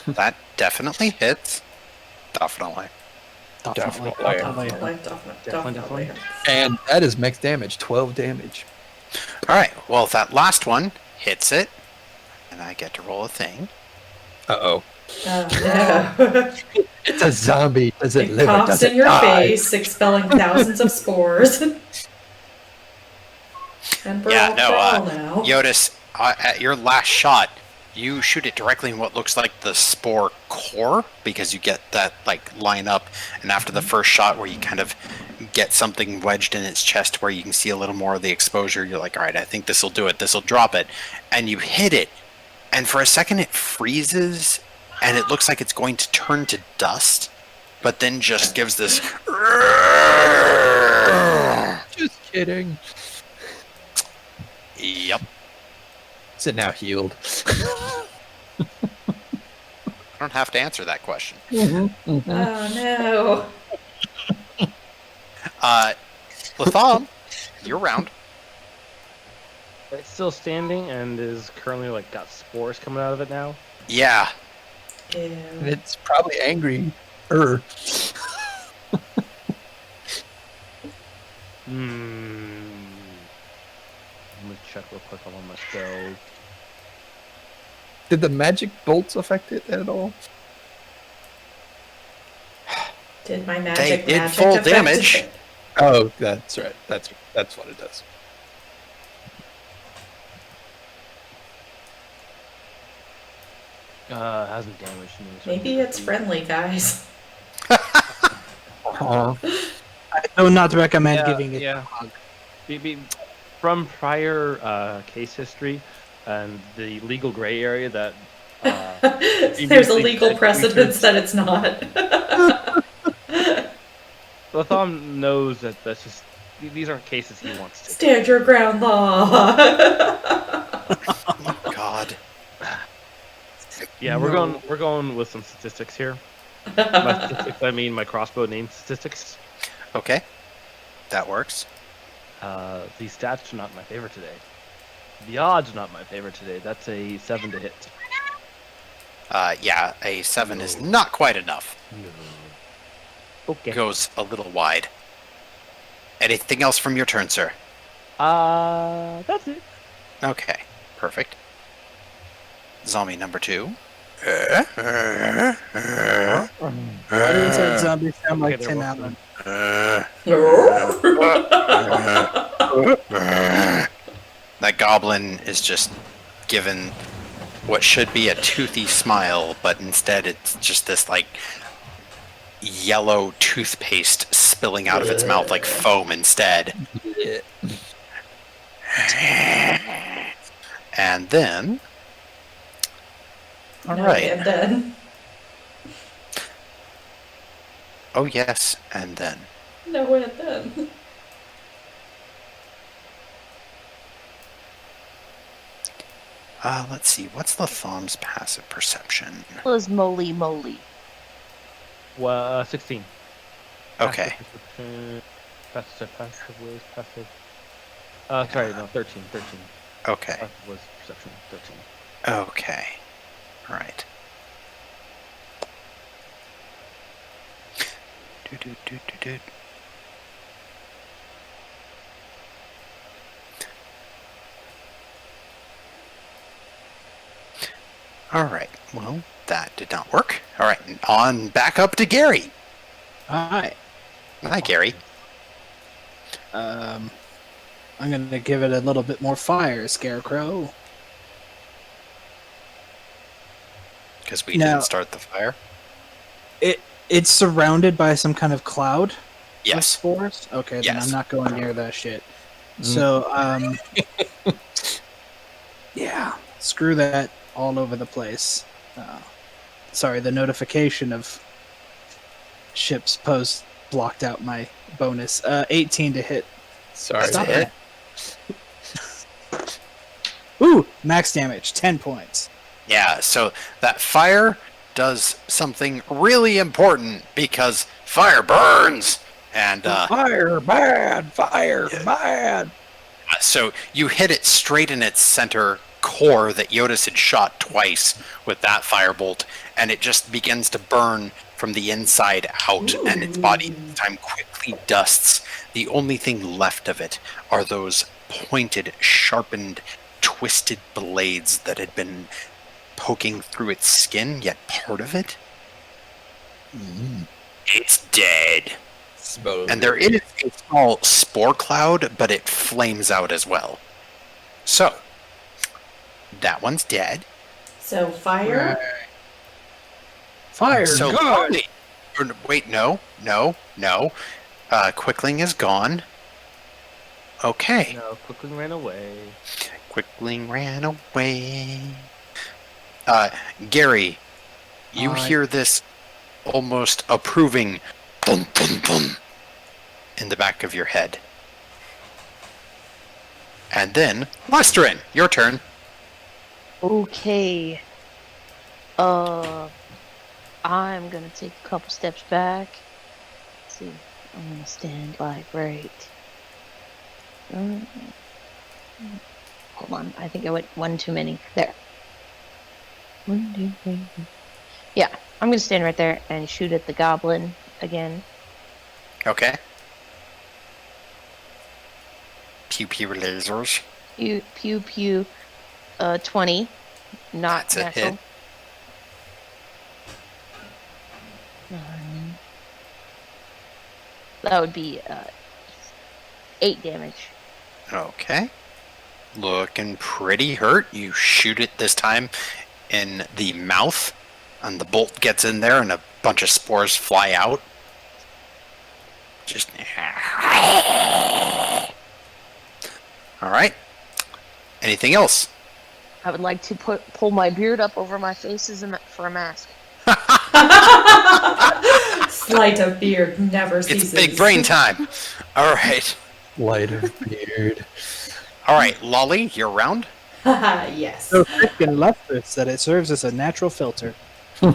That definitely hits. Definitely. Definitely. Definitely. And that is max damage, 12 damage. All right. Well, that last one hits it, and I get to roll a thing. Uh-oh. Oh, no. It's a zombie. Does it It live or coughs does in it your die? face, expelling thousands of spores. And we're Yeah, all no, foul now. Jyotis, at your last shot, you shoot it directly in what looks like the spore core, because you get that like line up, and after the first shot where you kind of get something wedged in its chest where you can see a little more of the exposure, you're like, all right, I think this will do it, this will drop it, and you hit it, and for a second it freezes, and it looks like it's going to turn to dust, but then just gives this Just kidding. Yep. Is it now healed? I don't have to answer that question. Oh no. Latham, you're round. It's still standing and is currently like got spores coming out of it now. Yeah. Ew. And it's probably angry. Let me check real quick on my spells. Did the magic bolts affect it at all? Did my They magic did magic full affect damage. it? Oh, that's right. That's what it does. Hasn't damaged me. so Maybe it's friendly, guys. Uh-huh. I do not recommend Yeah, giving it yeah. a hug. From prior case history and the legal gray area that There's a legal precedence that it's not. Latham knows that that's just these aren't cases he wants to. Stand your ground, law. God. Yeah, we're going with some statistics here. By statistics, I mean my crossbow name statistics. Okay. That works. The stats are not my favorite today. The odds are not my favorite today. That's a 7 to hit. Yeah, a 7 is not quite enough. Okay. Goes a little wide. Anything else from your turn, sir? That's it. Okay. Perfect. Zombie number 2. Why does that zombie sound like Okay, Tim they're Allen? That goblin is just given what should be a toothy smile, but instead it's just this like yellow toothpaste spilling out of its mouth like foam instead. Yeah. And then, all right. And then. Oh yes, and then. No, and then. Let's see. What's Latham's passive perception? Was moly moly. Well, 16. Okay. Passive was passive. Sorry, no, 13. Okay. Passive was perception, 13. Okay. All right. Do. All right. Well, that did not work. All right. On back up to Gary. Hi. Hi, Gary. I'm gonna give it a little bit more fire, Scarecrow. Because we Now- didn't start the fire. It's surrounded by some kind of cloud, Yes. spores? Okay, then Yes. I'm not going near that shit. So, yeah, screw that all over the place. Sorry, the notification of ships post blocked out my bonus. 18 to hit. Sorry. That's a hit. Ooh, max damage, 10 points. Yeah, so that fire does something really important because fire burns. And Fire bad, fire bad. so you hit it straight in its center core that Jyotis had shot twice with that firebolt, and it just begins to burn from the inside out, and its body this time quickly dusts. The only thing left of it are those pointed, sharpened, twisted blades that had been poking through its skin, yet part of it, it's dead. And there is a small spore cloud, but it flames out as well. So, that one's dead. So fire. Fire, So, good. Lolly- or, wait, no. Quickling is gone. Okay. No, quickly ran away. Quickling ran away. Gary, you hear this almost approving dun dun dun in the back of your head. And then, Lestrin, your turn. Okay. I'm gonna take a couple steps back. Let's see. I'm gonna stand like right. Hold on. I think I went one too many. There. 1, 2, 3. Yeah, I'm gonna stand right there and shoot at the goblin again. Okay. Pew pew lasers. Pew pew pew. 20. Not That's a natural. hit. 9. That would be 8 damage. Okay. Looking pretty hurt. You shoot it this time in the mouth, and the bolt gets in there, and a bunch of spores fly out. Just. Alright. Anything else? I would like to pull my beard up over my face for a mask. Sleight of beard never ceases. It's big brain time. Alright. Light of beard. Alright, Lolly, you're round. Yes. So thick and lustrous that it serves as a natural filter. Oh,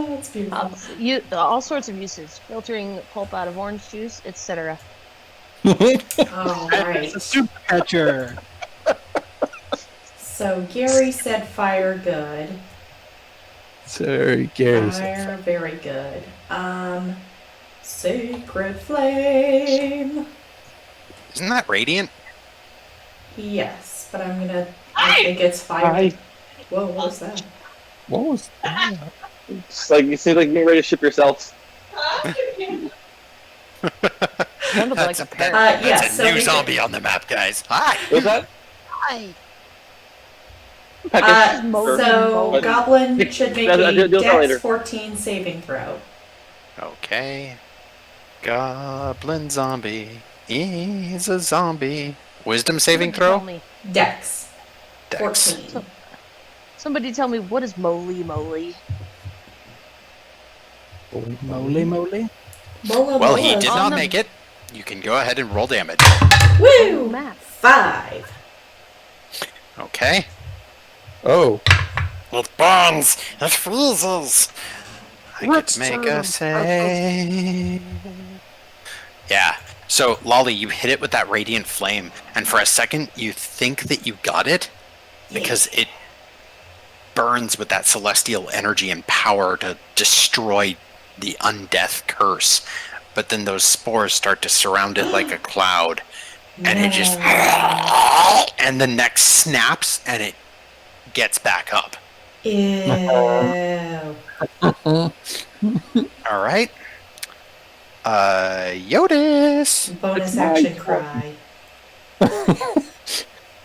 that's beautiful. All sorts of uses. Filtering pulp out of orange juice, etc. All right. It's a super catcher. So Gary said fire good. Sorry, Gary. Fire very good. Sacred flame. Isn't that radiant? Yes, but I think it's fire. Whoa, what was that? What was that? It's like you seem like you're ready to ship yourselves. Sounded like a parrot. That's yes, a so new we- zombie on the map, guys. Hi. What's that? Hi. So Goblin should make I'll a do that later. Dex 14 saving throw. Okay. Goblin zombie. He's a zombie. Wisdom saving Somebody tell throw? me- Dex Dex. 14. Somebody tell me, what is moly moly? Moly moly. Mola Well, he mola. did On not the- make it. You can go ahead and roll damage. Woo! Map. 5. Okay. Oh, It burns. It freezes. I could make a save. Yeah. So, Lolly, you hit it with that radiant flame, and for a second, you think that you got it because it burns with that celestial energy and power to destroy the undeath curse. But then those spores start to surround it like a cloud, and it just and the neck snaps and it gets back up. Ew. All right. Jyotis. Bonus action cry.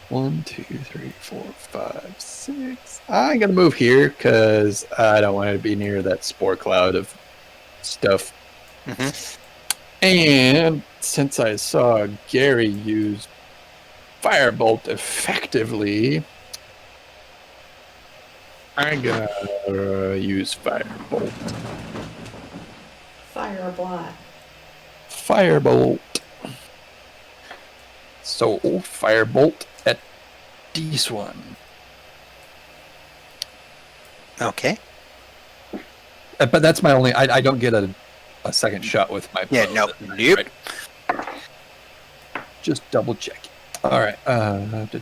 1, 2, 3, 4, 5, 6. I'm gonna move here because I don't want to be near that spore cloud of stuff And since I saw Gary use Firebolt effectively, I'm gonna use Firebolt. Fire or black? Firebolt. So, Firebolt at D1. Okay. But that's my only... I don't get a second shot with my bow. Nope. Right. Just double check. All right. What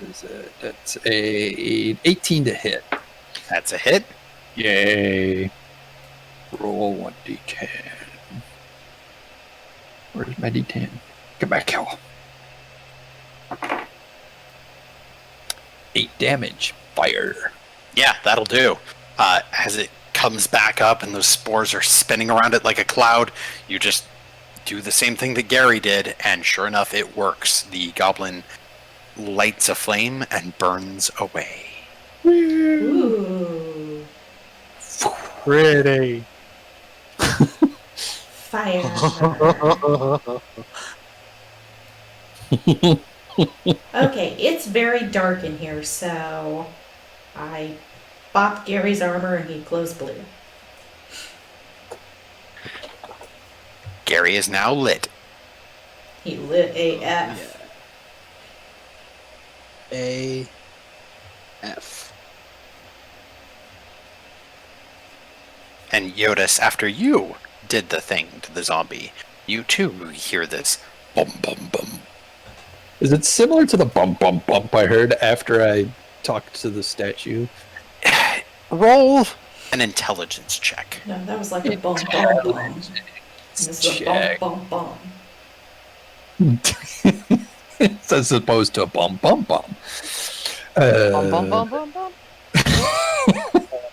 is it? That's a 18 to hit. That's a hit. Yay. Roll 1d10. Where's my d10? Come back here. 8 damage. Fire. Yeah, that'll do. As it comes back up and those spores are spinning around it like a cloud, you just do the same thing that Gary did, and sure enough, it works. The goblin lights a flame and burns away. Ooh. Pretty. Fire. Okay, it's very dark in here, so I bopped Gary's armor and he glows blue. Gary is now lit. He lit AF. AF. And Jyotis, after you did the thing to the zombie, you too hear this bum bum bum. Is it similar to the bump bump bump I heard after I talked to the statue? Roll an intelligence check. No, that was like a bum bum bum. This is a bum bum bum. As opposed to a bum bum bum. Bum, bum, bum, bum, bum.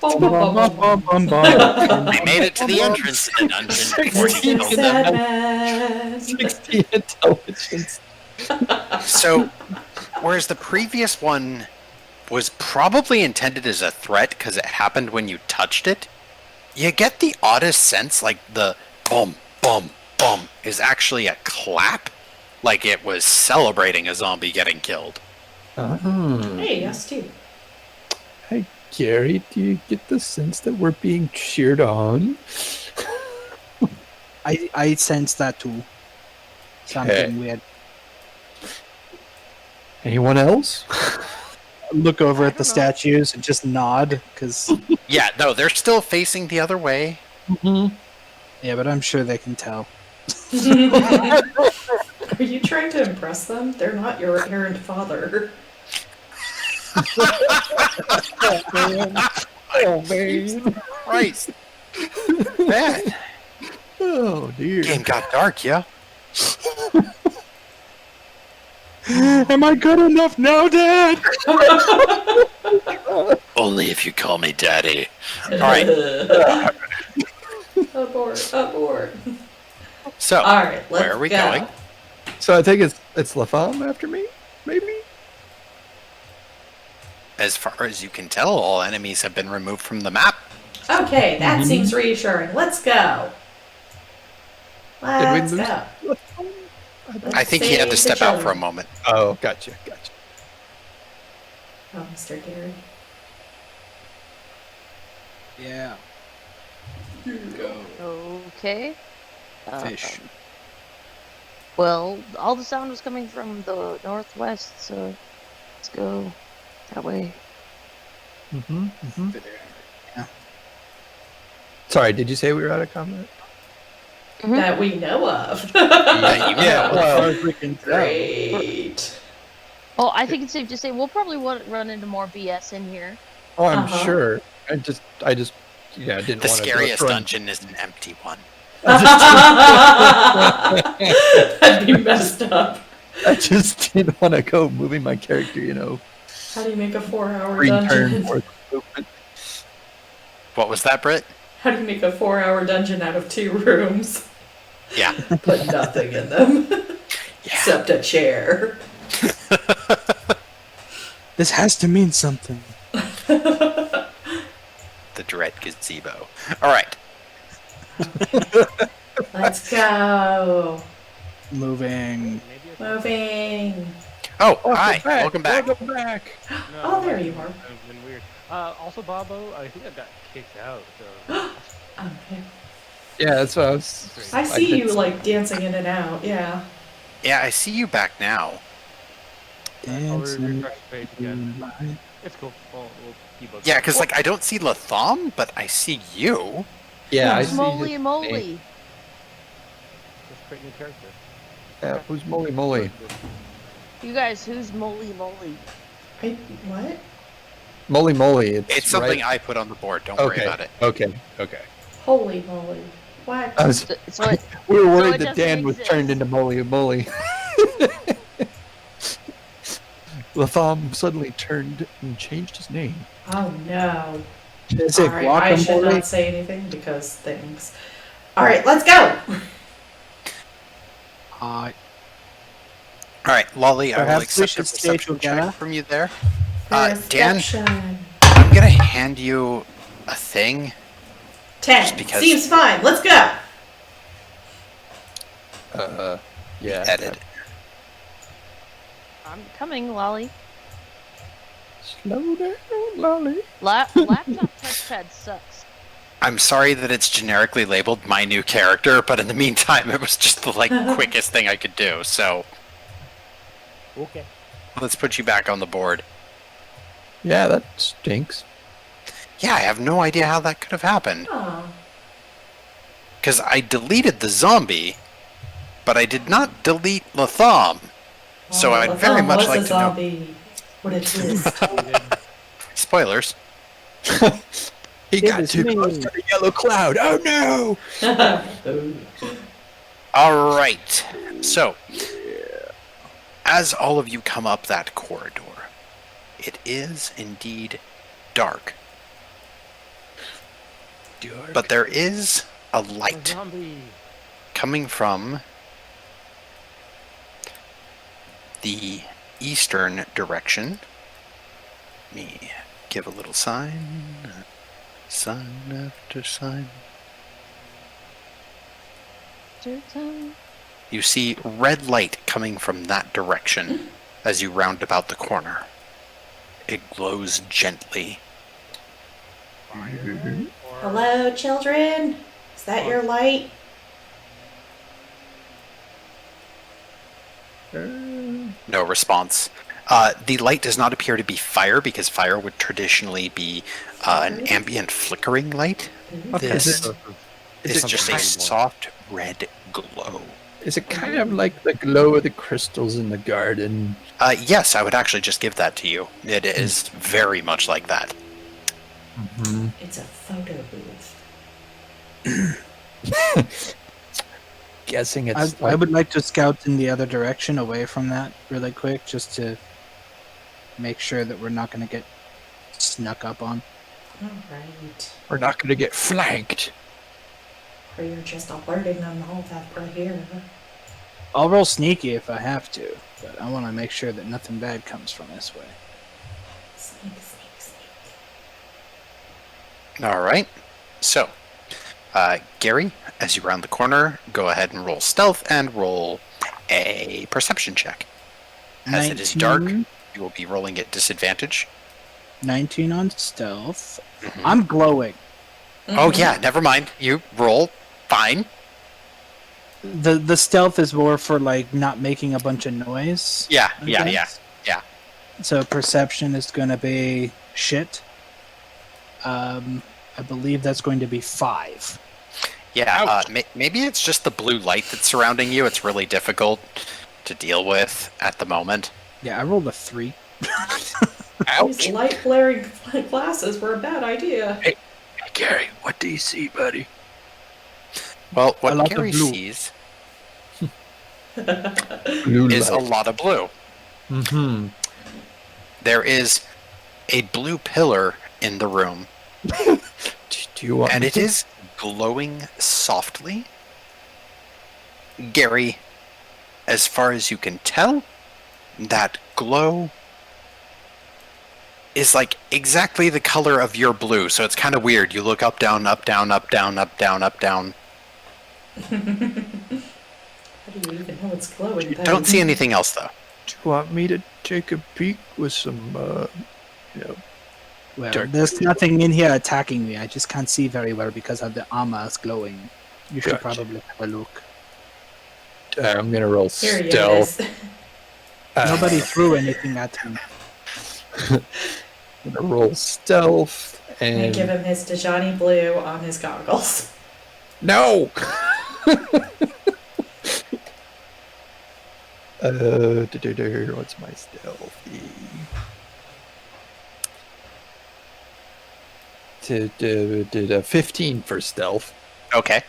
Bum bum bum bum bum. They made it to the entrance to the dungeon before he killed them. Sad man. 60 intelligence. So, whereas the previous one was probably intended as a threat because it happened when you touched it, you get the oddest sense like the bum, bum, bum is actually a clap, like it was celebrating a zombie getting killed. Hey, us too. Hey, Gary, do you get the sense that we're being cheered on? I sense that too. Something weird. Anyone else? Look over at the statues and just nod, because... Yeah, no, they're still facing the other way. Yeah, but I'm sure they can tell. Are you trying to impress them? They're not your errant father. Oh, man. Christ. Bad. Oh, dear. Game got dark, yeah? Am I good enough now, Dad? Only if you call me Daddy. Alright, Abort, abort. so, Alright, let's where are we go. going? So I think it's Latham after me, maybe? As far as you can tell, all enemies have been removed from the map. Okay, that seems reassuring. Let's go. Let's lose go. I think he had to step out for a moment. Oh, gotcha. Oh, Mr. Gary. Yeah. Okay. Fish. Well, all the sound was coming from the northwest, so let's go that way. Yeah. Sorry, did you say we were out of combat? That we know of. Yeah, well, Great. Oh, I think it's safe to say we'll probably run into more BS in here. oh, I'm Uh-huh. sure. I just, didn't the want to. scariest dungeon is an empty one. That'd be messed up. I just didn't want to go moving my character, How do you make a 4-hour free turn dungeon? for movement. What was that, Brit? How do you make a 4-hour dungeon out of 2 rooms? Yeah. Put nothing in them. Yeah. Except a chair. This has to mean something. The dread gazebo. Alright. Let's go. Moving. Maybe it's Moving. Oh, hi. Welcome back. Welcome back. No, Oh, it there might you be- are. It's been weird. Also, Bobo, I think I got kicked out. So Okay. Yeah, that's what I was. I see did you like dancing in and out. Yeah. Yeah, I see you back now. I'll Dancing refresh the page again. line. It's cool. We'll keep up. Yeah, because like I don't see Latham, but I see you. Yeah, I Who's see. Moly his moly. name. Let's create a new character. Yeah, who's Moly Moly? You guys, who's moly moly? What? Moly Moly. It's something right. I put on the board. Don't worry Okay. about it. Okay. Okay. Holy moly. What? I was, So it, we were So worried it that doesn't Dan was exist. turned into Moly Moly. Latham suddenly turned and changed his name. Oh no. Is it Alright, I should guacamole? not say anything because things. Alright, let's go! Uh, All right, Lolly, I will Perhaps we accept a should stay perception check together. from you there. Dan, Perception. I'm gonna hand you a thing. 10. because- Seems fine. Let's go! Yeah. Edit. I'm coming, Lolly. Slow down, Lolly. Laptop touchpad sucks. I'm sorry that it's generically labeled my new character, but in the meantime, it was just the like quickest thing I could do. So Okay. let's put you back on the board. Yeah, that stinks. Yeah, I have no idea how that could have happened. Oh. Because I deleted the zombie, but I did not delete Latham. So I'd very much like to know. zombie. What it is. Spoilers. He It got was too me. close to the yellow cloud. Oh no! All right. So, as all of you come up that corridor, it is indeed dark. But there is a light Zombie. coming from the eastern direction. Let me give a little sign. Sign after sign. You see red light coming from that direction as you round about the corner. It glows gently. Hello, children? Is that your light? No response. The light does not appear to be fire because fire would traditionally be an ambient flickering light. This is just a soft red glow. Is it kind of like the glow of the crystals in the garden? Yes, I would actually just give that to you. It is very much like that. Mm-hmm. It's a photo booth. Guessing it's. I would like to scout in the other direction away from that really quick just to make sure that we're not going to get snuck up on. Alright. We're not going to get flanked. Or you're just alerting them all that we're here. I'll roll sneaky if I have to, but I want to make sure that nothing bad comes from this way. Sneak, sneak, sneak. All right. So, Gary, as you round the corner, go ahead and roll stealth and roll a perception check. As it is dark, 19 you will be rolling at disadvantage. 19 on stealth. Mhm. I'm glowing. Oh yeah, never mind. You roll fine. The stealth is more for like not making a bunch of noise. Yeah, I yeah. guess. yeah. So perception is going to be I believe that's going to be 5. Yeah, maybe it's just the blue light that's surrounding you. It's really difficult to deal with at the moment. Yeah, I rolled a 3. These light flaring glasses were a bad idea. Hey, Gary, what do you see, buddy? Well, A lot what of Gary blue. sees Blue is a light. lot of blue. Mm-hmm. There is a blue pillar in the room, Do you want and me it to- is glowing softly. Gary, as far as you can tell, that glow is like exactly the color of your blue, so it's kind of weird. You look up, down, up, down, up, down, up, down, up, down. How do you even know it's glowing? Don't see anything else though. Do you want me to take a peek with some, Well, Dark there's nothing in here attacking me. I just can't see very well because of the armor is glowing. You should Gotcha. probably have a look. I'm gonna roll Here he stealth. is. Nobody threw anything at him. I'm gonna roll stealth And give and him his Dajani blue on his goggles. no. What's my stealthy? Did a 15 for stealth, Okay.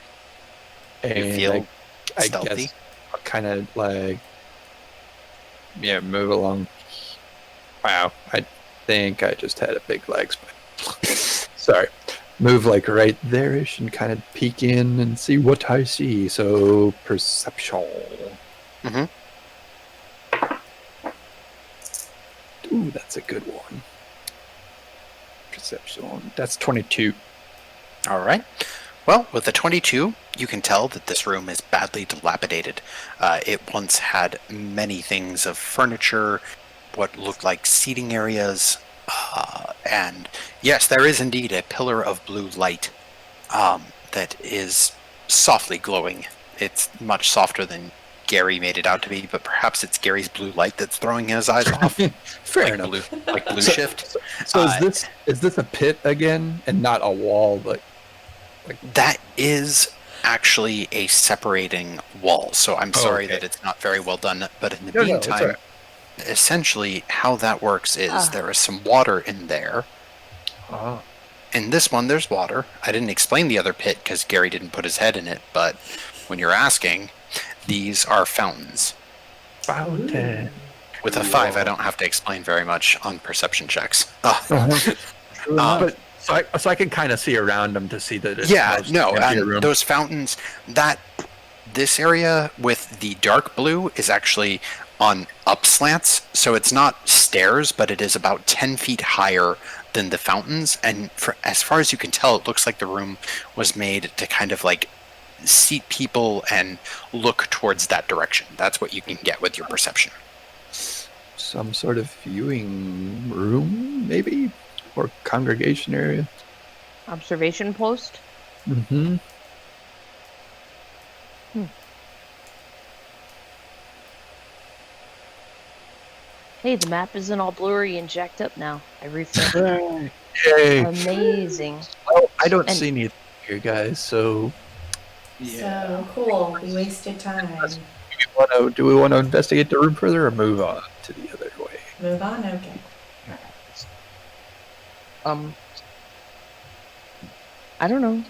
and feel I stealthy? guess I'll kind of like move along. Wow, I think I just had a big leg spike. Sorry, move like right there-ish and kind of peek in and see what I see. So perception. Mm-hmm. Ooh, that's a good one. Perception. That's 22. All right. Well, with the 22, you can tell that this room is badly dilapidated. It once had many things of furniture, what looked like seating areas, and yes, there is indeed a pillar of blue light that is softly glowing. It's much softer than Gary made it out to be, but perhaps it's Gary's blue light that's throwing his eyes off. Fair like enough. Like blue So- shift. So is this a pit again and not a wall? But That is actually a separating wall, so I'm sorry okay. that it's not very well done. But in the No, it's meantime, all right. essentially how that works is there is some water in there. Oh. In this one, there's water. I didn't explain the other pit because Gary didn't put his head in it, but when you're asking, these are fountains. Fountain. With a 5, I don't have to explain very much on perception checks. But so I can kind of see around them to see that it's Yeah, mostly no, empty and room. those fountains, this area with the dark blue is actually on upslants, so it's not stairs, but it is about 10 feet higher than the fountains, and as far as you can tell, it looks like the room was made to kind of like seat people and look towards that direction. That's what you can get with your perception. Some sort of viewing room, maybe, or congregation area. Observation post. Mm-hmm. Hey, the map isn't all blurry and jacked up now. I refreshed. Yay! Amazing. Well, I don't And- see anything here, guys. So So cool. We wasted time. do we want to investigate the room further or move on to the other way? Move on? Okay. I don't know.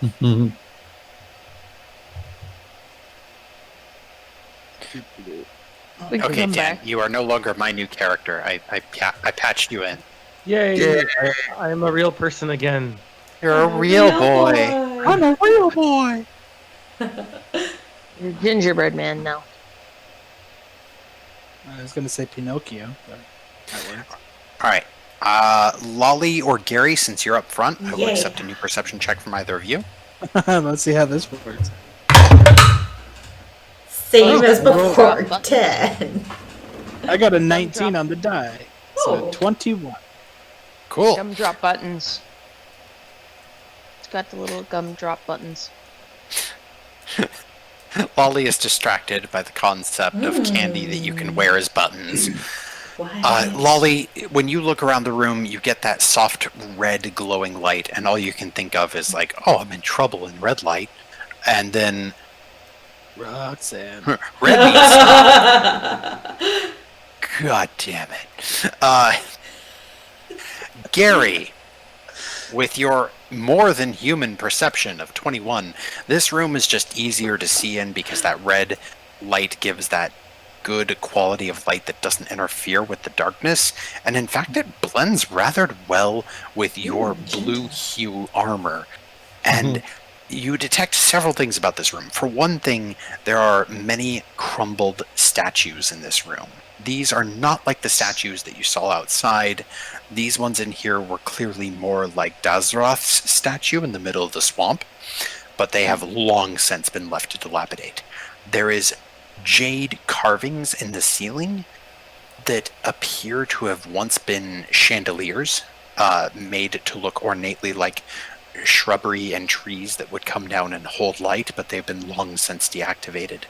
Mm-hmm. We can Okay, come Dan, back. you are no longer my new character. I patched you in. Yay! Yay. I am a real person again. You're a real boy. I'm a real boy. You're gingerbread man now. I was gonna say Pinocchio, but that works. All right. Lolly or Gary, since you're up front, I will Yay. accept a new perception check from either of you. Let's see how this works. Same as roll. before. 10. I got a 19 on the die, Oh. so 21. Cool. Gumdrop buttons. It's got the little gumdrop buttons. Lolly is distracted by the concept of candy that you can wear as buttons. What? Lolly, when you look around the room, you get that soft red glowing light, and all you can think of is like, oh, I'm in trouble in red light. And then Roxanne. red means God damn it. Gary, with your more than human perception of 21, this room is just easier to see in because that red light gives that good quality of light that doesn't interfere with the darkness. And in fact, it blends rather well with your blue hue armor. And you detect several things about this room. For one thing, there are many crumbled statues in this room. These are not like the statues that you saw outside. These ones in here were clearly more like Dazroth's statue in the middle of the swamp. but they have long since been left to dilapidate. There is jade carvings in the ceiling that appear to have once been chandeliers, made to look ornately like shrubbery and trees that would come down and hold light, but they've been long since deactivated.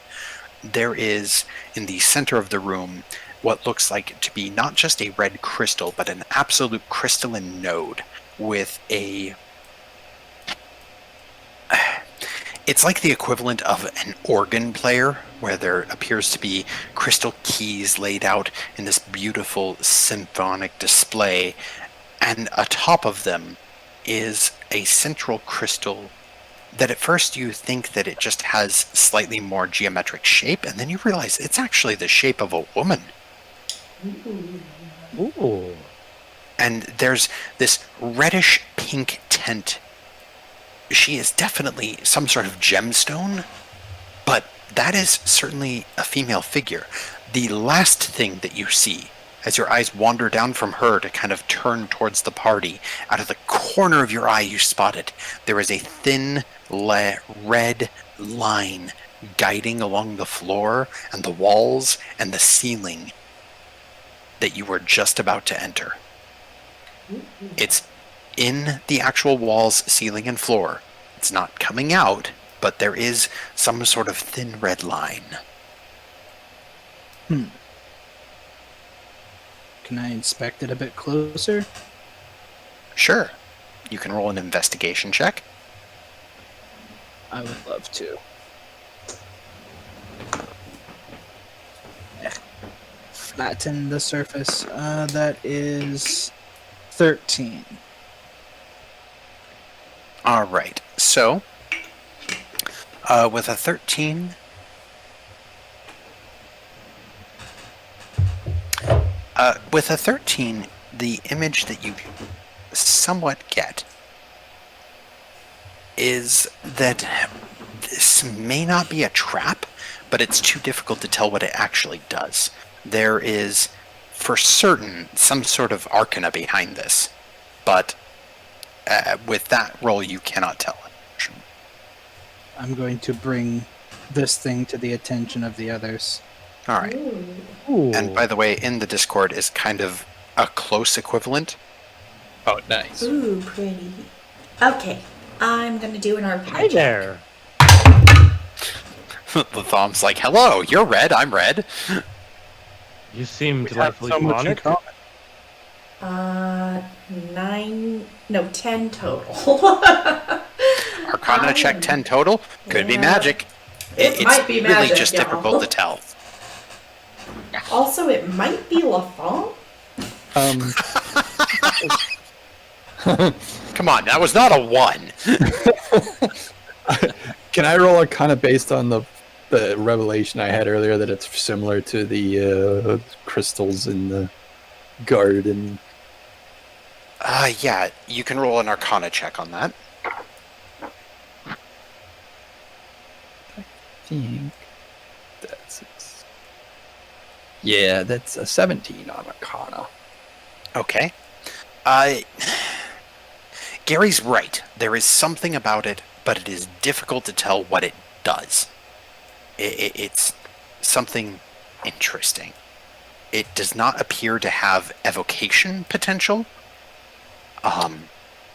There is, in the center of the room, what looks like to be not just a red crystal, but an absolute crystalline node with a... It's like the equivalent of an organ player, where there appears to be crystal keys laid out in this beautiful symphonic display, and atop of them is a central crystal that at first you think that it just has slightly more geometric shape, and then you realize it's actually the shape of a woman. Ooh. And there's this reddish pink tint. She is definitely some sort of gemstone, but that is certainly a female figure. The last thing that you see, as your eyes wander down from her to kind of turn towards the party, out of the corner of your eye you spot it. There is a thin red line guiding along the floor and the walls and the ceiling that you were just about to enter. It's in the actual walls, ceiling, and floor. It's not coming out, but there is some sort of thin red line. Can I inspect it a bit closer? Sure. You can roll an investigation check. I would love to. Flatten the surface. That is 13. All right. So, with a 13, the image that you somewhat get is that this may not be a trap, but it's too difficult to tell what it actually does. There is, for certain, some sort of arcana behind this, but with that roll, you cannot tell. I'm going to bring this thing to the attention of the others. All right. Ooh. And by the way, in the Discord is kind of a close equivalent. Oh, nice. Ooh, pretty. Okay, I'm gonna do an arcana Hi check. there. Latham's like, hello, you're red, I'm red. You seem We have delightfully so much in demonic. common. 10 total. Arcana check 10 total. Could be Yeah. magic. It might be really magic, just y'all. difficult to tell. Also, it might be Latham. Come on, that was not a 1. Can I roll a kind of based on the revelation I had earlier that it's similar to the crystals in the garden? Yeah, you can roll an Arcana check on that. I think that's it. Yeah, that's a 17 on Arcana. Okay. Gary's right. There is something about it, but it is difficult to tell what it does. It's something interesting. It does not appear to have evocation potential.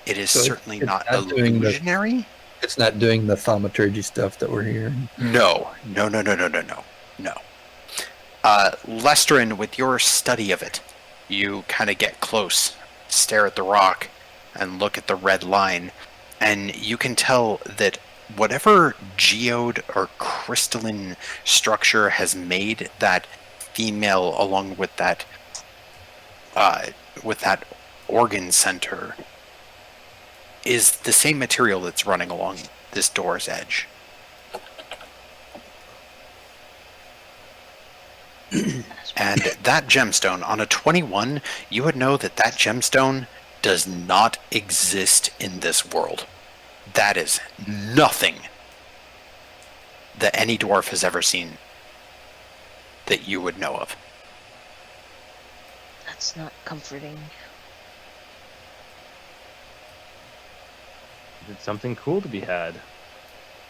It is So certainly it's not not doing the- illusionary. It's not doing the thaumaturgy stuff that we're hearing. No. Lesterin, with your study of it, you kind of get close, stare at the rock, and look at the red line, and you can tell that whatever geode or crystalline structure has made that female along with that organ center is the same material that's running along this door's edge. And that gemstone, on a 21, you would know that that gemstone does not exist in this world. That is nothing that any dwarf has ever seen that you would know of. That's not comforting. It's something cool to be had.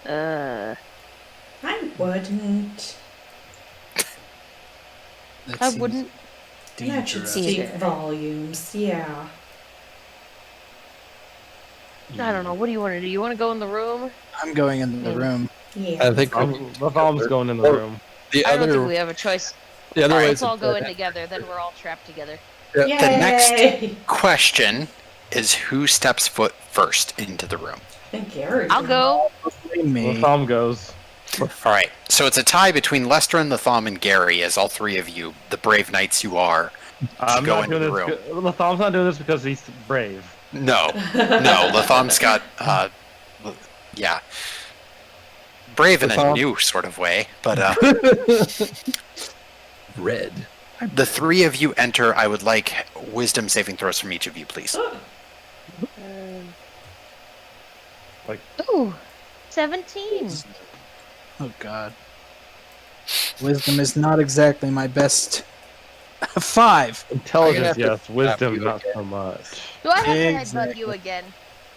Uh, I wouldn't. That I seems wouldn't. That should dangerous. speak Either. volumes. Yeah. I don't know. What do you want to do? You want to go in the room? I'm going in the room. Yeah. I think Latham's going in the room. the I don't think other we have a choice. the other way Let's to all go do in it- together. Then we're all trapped together. Yeah. Yay! The next question is who steps foot first into the room. I think Gary. I'll did. go. Me. Latham goes. All right, so it's a tie between Lester and Latham and Gary, as all three of you, the brave knights you are, I'm go not into doing the this. room. Latham's not doing this because he's brave. No, Latham's got, yeah, brave in a Latham- new sort of way, but red. the three of you enter. I would like wisdom saving throws from each of you, please. Ooh, 17. Oh god. Wisdom is not exactly my best. 5. Intelligence, have to yes. Wisdom, you not again. so much. Do I have to headbutt Exactly. you again?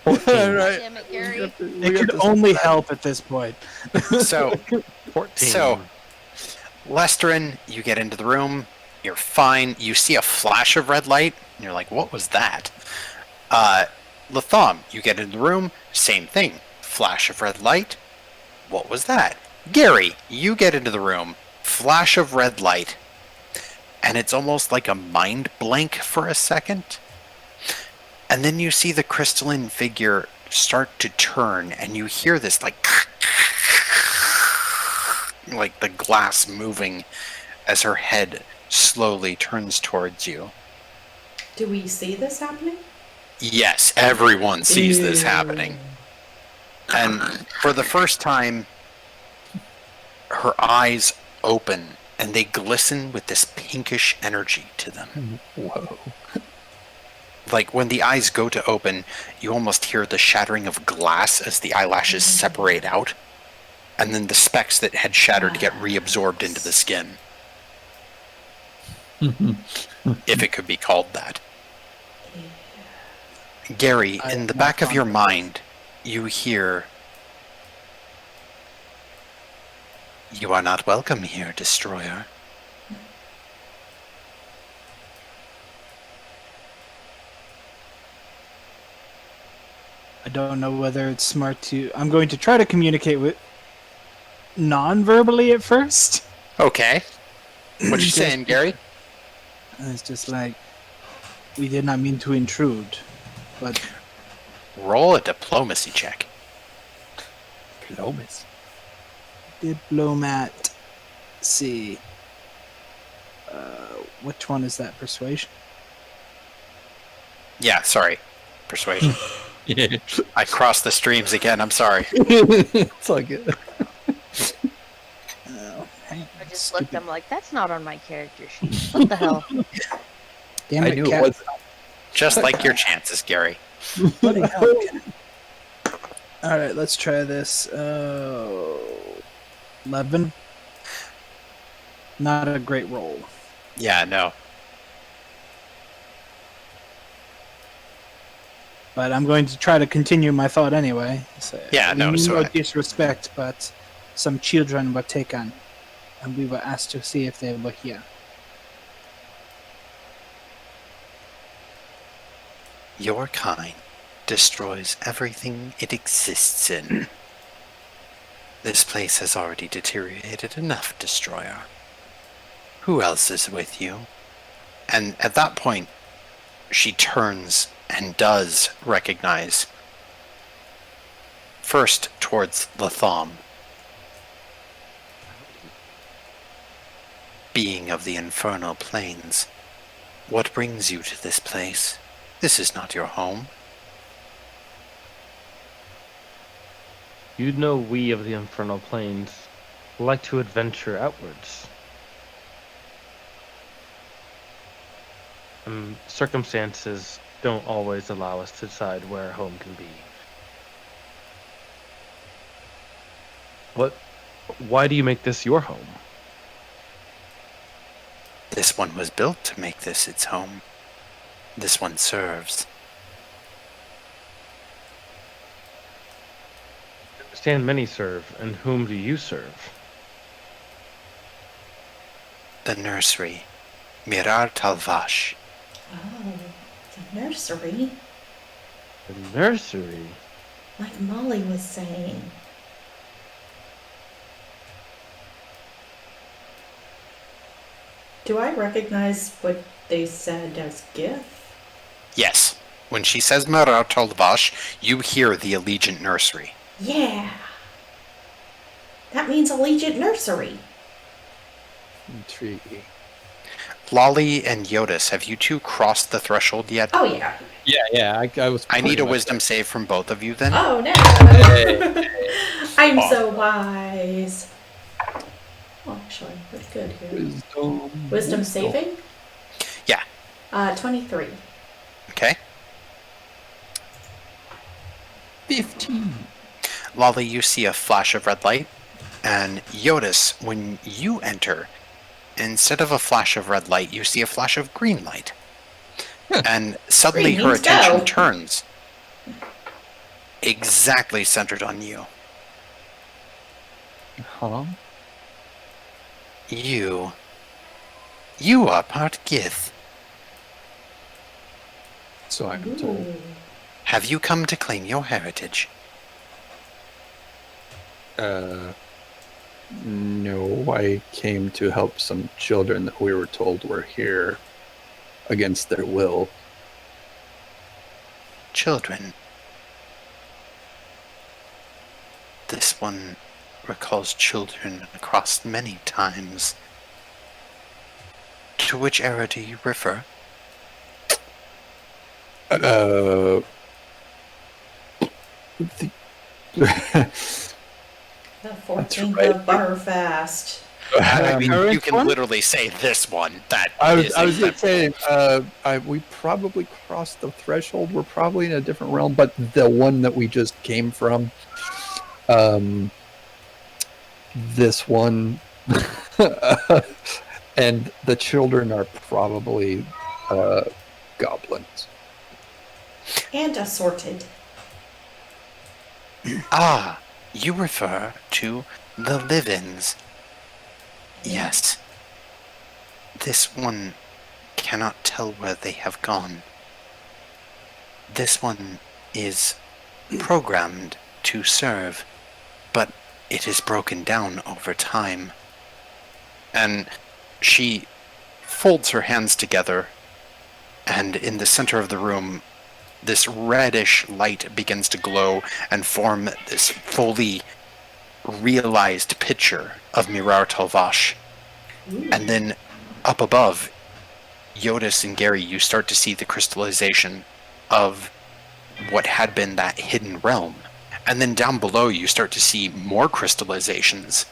Right. Damn it, Gary. It could only help at this point. So, 14. So, Lesterin, you get into the room. You're fine. You see a flash of red light, and you're like, "What was that?" Latham, you get into the room. Same thing. Flash of red light. What was that? Gary, you get into the room. Flash of red light, and it's almost like a mind blank for a second. And then you see the crystalline figure start to turn, and you hear this like the glass moving as her head slowly turns towards you. Do we see this happening? Yes, everyone sees this happening. And for the first time, her eyes open and they glisten with this pinkish energy to them. Whoa. Like when the eyes go to open, you almost hear the shattering of glass as the eyelashes separate out. And then the specks that had shattered get reabsorbed into the skin. If it could be called that. Gary, in the back of your mind, you hear, "You are not welcome here, Destroyer." I don't know whether it's smart to. I'm going to try to communicate with non-verbally at first. Okay. What you saying, Gary? And it's just like, we did not mean to intrude, but Roll a diplomacy check. Diplomacy. diplomat. See, which one is that? Persuasion. Yeah, sorry. Persuasion. Yeah. I crossed the streams again, I'm sorry. It's all good. Oh, hang I on, just stupid- looked. I'm like, that's not on my character sheet. What the hell? Damn I it, knew cat. it was. Just like your chances, Gary. Bloody hell, cat. All right, let's try this. 11. Not a great roll. Yeah, no. But I'm going to try to continue my thought anyway. So, Yeah, no, so I- disrespect, but some children were taken, and we were asked to see if they were here. Your kind destroys everything it exists in. This place has already deteriorated enough, Destroyer. Who else is with you? And at that point, she turns and does recognize, first towards Latham. Being of the infernal plains, what brings you to this place? This is not your home. You'd know we of the Infernal Plains like to adventure outwards. Circumstances don't always allow us to decide where home can be. Why do you make this your home? This one was built to make this its home. This one serves. understand many serve, and whom do you serve? The nursery. Mirar Talvash. Oh, the nursery, The nursery. like Molly was saying. Do I recognize what they said as Gith? Yes. When she says Mirar Talvash, you hear the Allegiant Nursery. Yeah. That means Allegiant Nursery. Intriguing. Lolly and Jyotis, have you two crossed the threshold yet? Oh, yeah. Yeah, I was. I need pretty a much wisdom save from both of you then. Oh, no. I'm so wise. Well, actually, pretty good here. Wisdom saving? Yeah. 23. Okay. 15. Lolly, you see a flash of red light. And Jyotis, when you enter, instead of a flash of red light, you see a flash of green light. And suddenly Green her means attention go. turns exactly centered on you. Huh? You are part Gith. So I'm told. Ooh. Have you come to claim your heritage? No, I came to help some children that we were told were here against their will. Children. This one recalls children across many times. To which era do you refer? The The 14th right. of Butterfast. I mean, current you can one? literally say this one. That I is was just acceptable. saying, we probably crossed the threshold. We're probably in a different realm, but the one that we just came from, this one, and the children are probably goblins. And assorted. Ah, you refer to the live-ins. Yes. This one cannot tell where they have gone. This one is programmed to serve, but it is broken down over time. And she folds her hands together, and in the center of the room, this reddish light begins to glow and form this fully realized picture of Mirar Talvash. And then up above, Jyotis and Gary, you start to see the crystallization of what had been that hidden realm. And then down below, you start to see more crystallizations,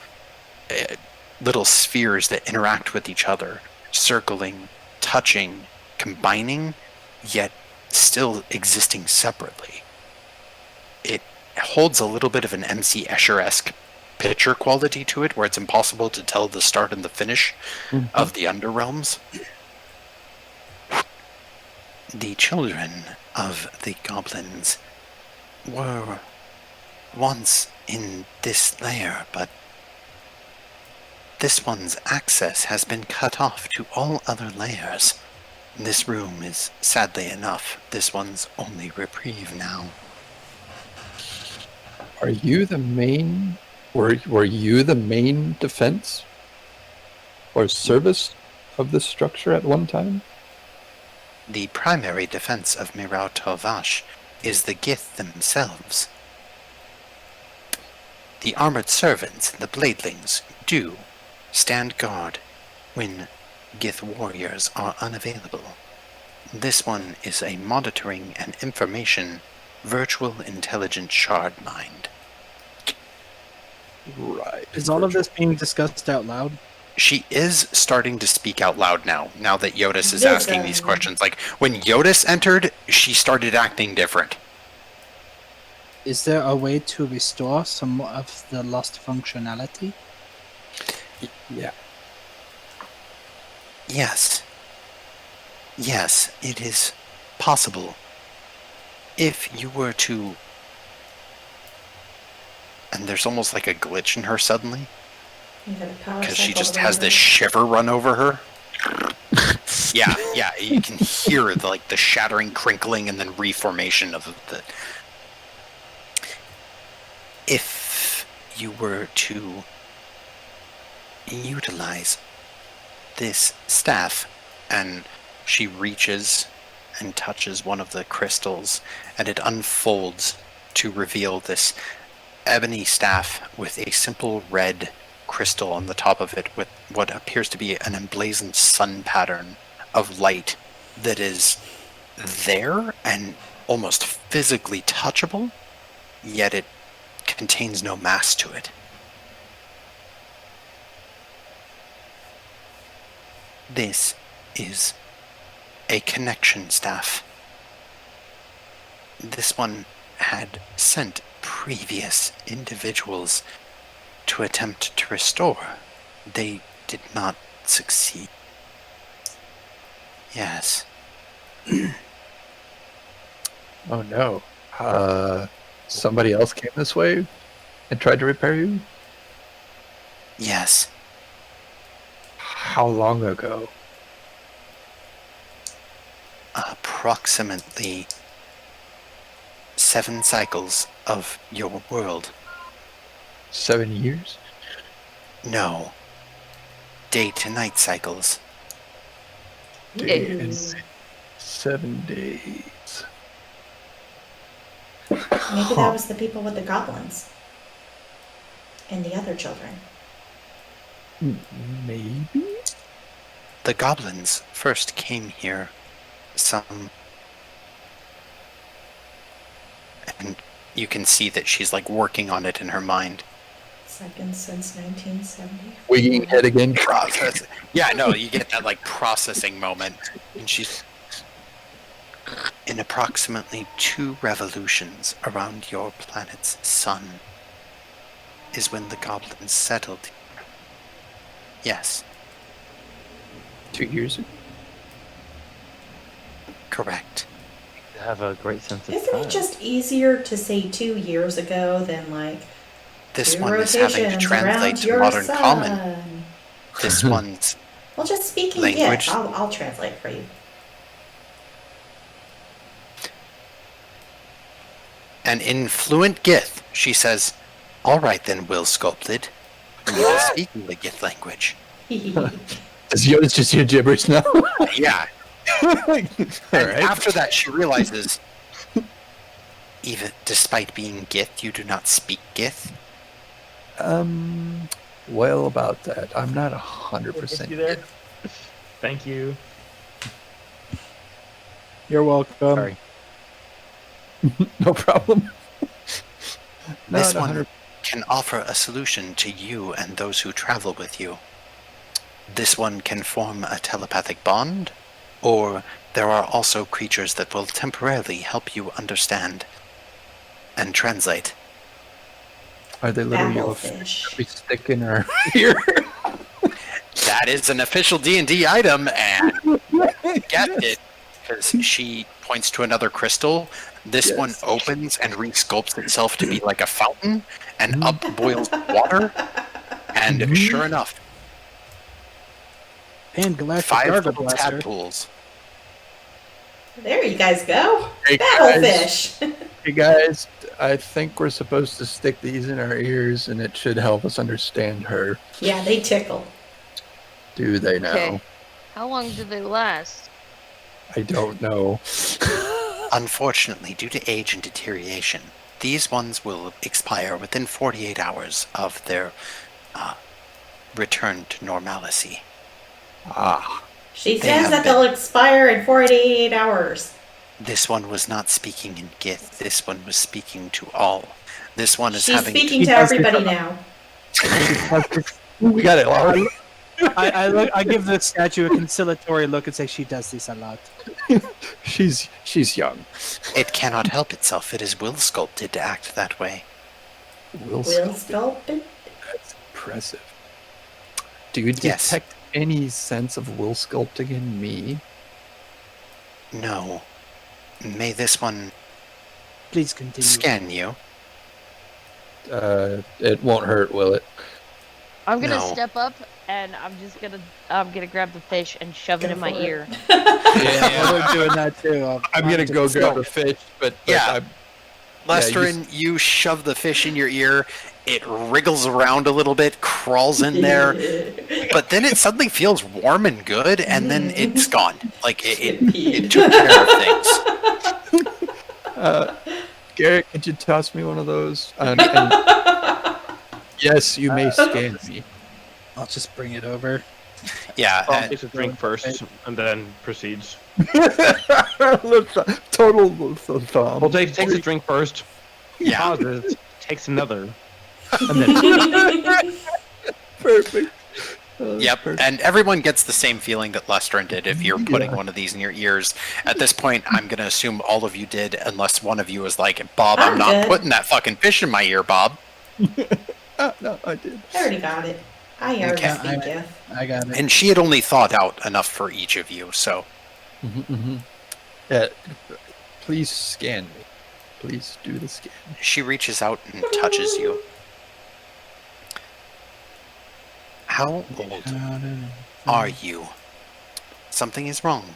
little spheres that interact with each other, circling, touching, combining, yet still existing separately. It holds a little bit of an MC Escher-esque picture quality to it, where it's impossible to tell the start and the finish of the Underrealms. The children of the goblins were once in this lair, but this one's access has been cut off to all other layers. This room is, sadly enough, this one's only reprieve now. Are you the main? Were you the main defense or service of this structure at one time? The primary defense of Mirar Talvash is the Gith themselves. The armored servants, the bladelings, do stand guard when Gith warriors are unavailable. This one is a monitoring and information virtual intelligent shard mind. Right. Is all of this being discussed out loud? She is starting to speak out loud now that Jyotis is asking these Wisdom. questions. Like, when Jyotis entered, she started acting different. Is there a way to restore some of the lost functionality? Yeah. Yes. Yes, it is possible. If you were to and there's almost like a glitch in her suddenly, You got a power because she cycle just around has her. this shiver run over her. Yeah, you can hear the shattering, crinkling, and then reformation of the... If you were to utilize this staff, and she reaches and touches one of the crystals, and it unfolds to reveal this ebony staff with a simple red crystal on the top of it with what appears to be an emblazoned sun pattern of light that is there and almost physically touchable, yet it contains no mass to it. This is a connection staff. This one had sent previous individuals to attempt to restore. They did not succeed. Yes. Oh no. Somebody else came this way and tried to repair you? Yes. How long ago? Approximately 7 cycles of your world. 7 years? No. Day to night cycles. Day and night. 7 days. Maybe that was the people with the goblins. And the other children. Maybe? The goblins first came here and you can see that she's like working on it in her mind. Second since 1970. Wigging head again. Process. Yeah, no, you get that like processing moment. And she's in approximately 2 revolutions around your planet's sun is when the goblins settled. Yes, 2 years ago. correct. You have a great sense of Isn't time. it just easier to say 2 years ago than like This 2 one is having to rotations translate around to your modern sun? common. This one's Well, just speaking Language. Gith. I'll translate for you. an influent Gith. She says, "All right then, Will Sculpted. You are speaking the Gith language." Does Jyotis just hear gibberish now? Yeah. Alright. After that, she realizes, even despite being Gith, you do not speak Gith. Well, about that. I'm not 100% You there? Gith. Thank you. You're welcome. Sorry. No problem. This Not one 100 can offer a solution to you and those who travel with you. This one can form a telepathic bond, or there are also creatures that will temporarily help you understand and translate. Are they little yellow Babblefish. fish we stick in our ear? That is an official D&D item, and get it, because she points to another crystal. This Yes. one opens and resculpts itself to be like a fountain, and up boils water, and sure enough, And Galactic 5 Gargle little Blaster. tadpoles. There you guys go. Hey, Battlefish. Hey guys, I think we're supposed to stick these in our ears and it should help us understand her. Yeah, they tickle. Do they now? Okay. How long do they last? I don't know. Unfortunately, due to age and deterioration, these ones will expire within 48 hours of their return to normalcy. Ah, She They says have that been- they'll expire in 48 hours. This one was not speaking in Gith. This one was speaking to all. This one is She's having speaking She to does everybody now. we got it, Laura. I give the statue a conciliatory look and say she does this a lot. She's young. It cannot help itself. It is will sculpted to act that way. Will Will sculpted. That's impressive. Do you Yes. detect any sense of will sculpting in me? No. May this one Please continue. scan you. It won't hurt, will it? I'm gonna No. step up and I'm gonna grab the fish and shove it Go in my for it. ear. Yeah, we're doing that too. I'm gonna go grab a fish, but Yeah. I'm, Lestrin, you shove the fish in your ear. It wriggles around a little bit, crawls in there, but then it suddenly feels warm and good, and then it's gone. Like it took care of things. Garret, could you toss me one of those? And yes, you may scan me. I'll just bring it over. Yeah, Tom takes a drink first and then proceeds. Total thumb. Well, Dave takes a drink first, yeah. pauses, takes another, and then Perfect. Yep, Perfect. and everyone gets the same feeling that Lestrin did if you're putting one of these in your ears. At this point, I'm going to assume all of you did, unless one of you was like, Bob, I'm not good. putting that fucking fish in my ear, Bob. No, I did. I already got it. I already Okay. speak it. I got it. And she had only thought out enough for each of you, so... Yeah, please scan me. Please do the scan. She reaches out and touches you. How old are you? Something is wrong.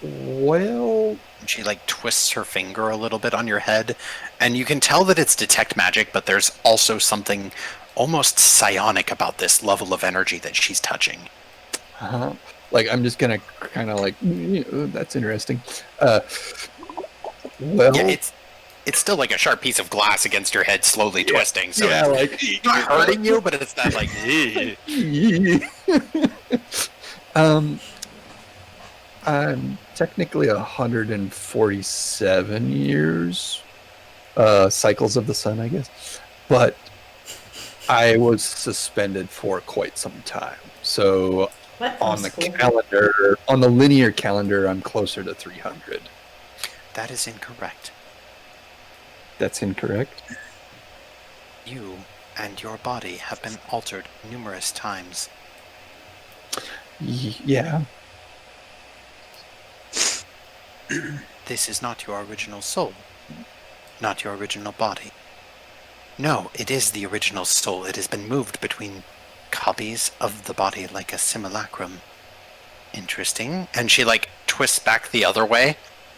Well, She like twists her finger a little bit on your head, and you can tell that it's detect magic, but there's also something almost psionic about this level of energy that she's touching. like I'm just gonna kind of like, that's interesting. Well, Yeah, it's still like a sharp piece of glass against your head, slowly twisting. So yeah, it's like not hurting you, but it's not like. I'm technically 147 years, cycles of the sun, I guess, but I was suspended for quite some time. So What? on the School? calendar, on the linear calendar, I'm closer to 300. That is incorrect. That's incorrect. You and your body have been altered numerous times. Yeah. This is not your original soul, not your original body. No, it is the original soul. It has been moved between copies of the body like a simulacrum. Interesting. And she like twists back the other way.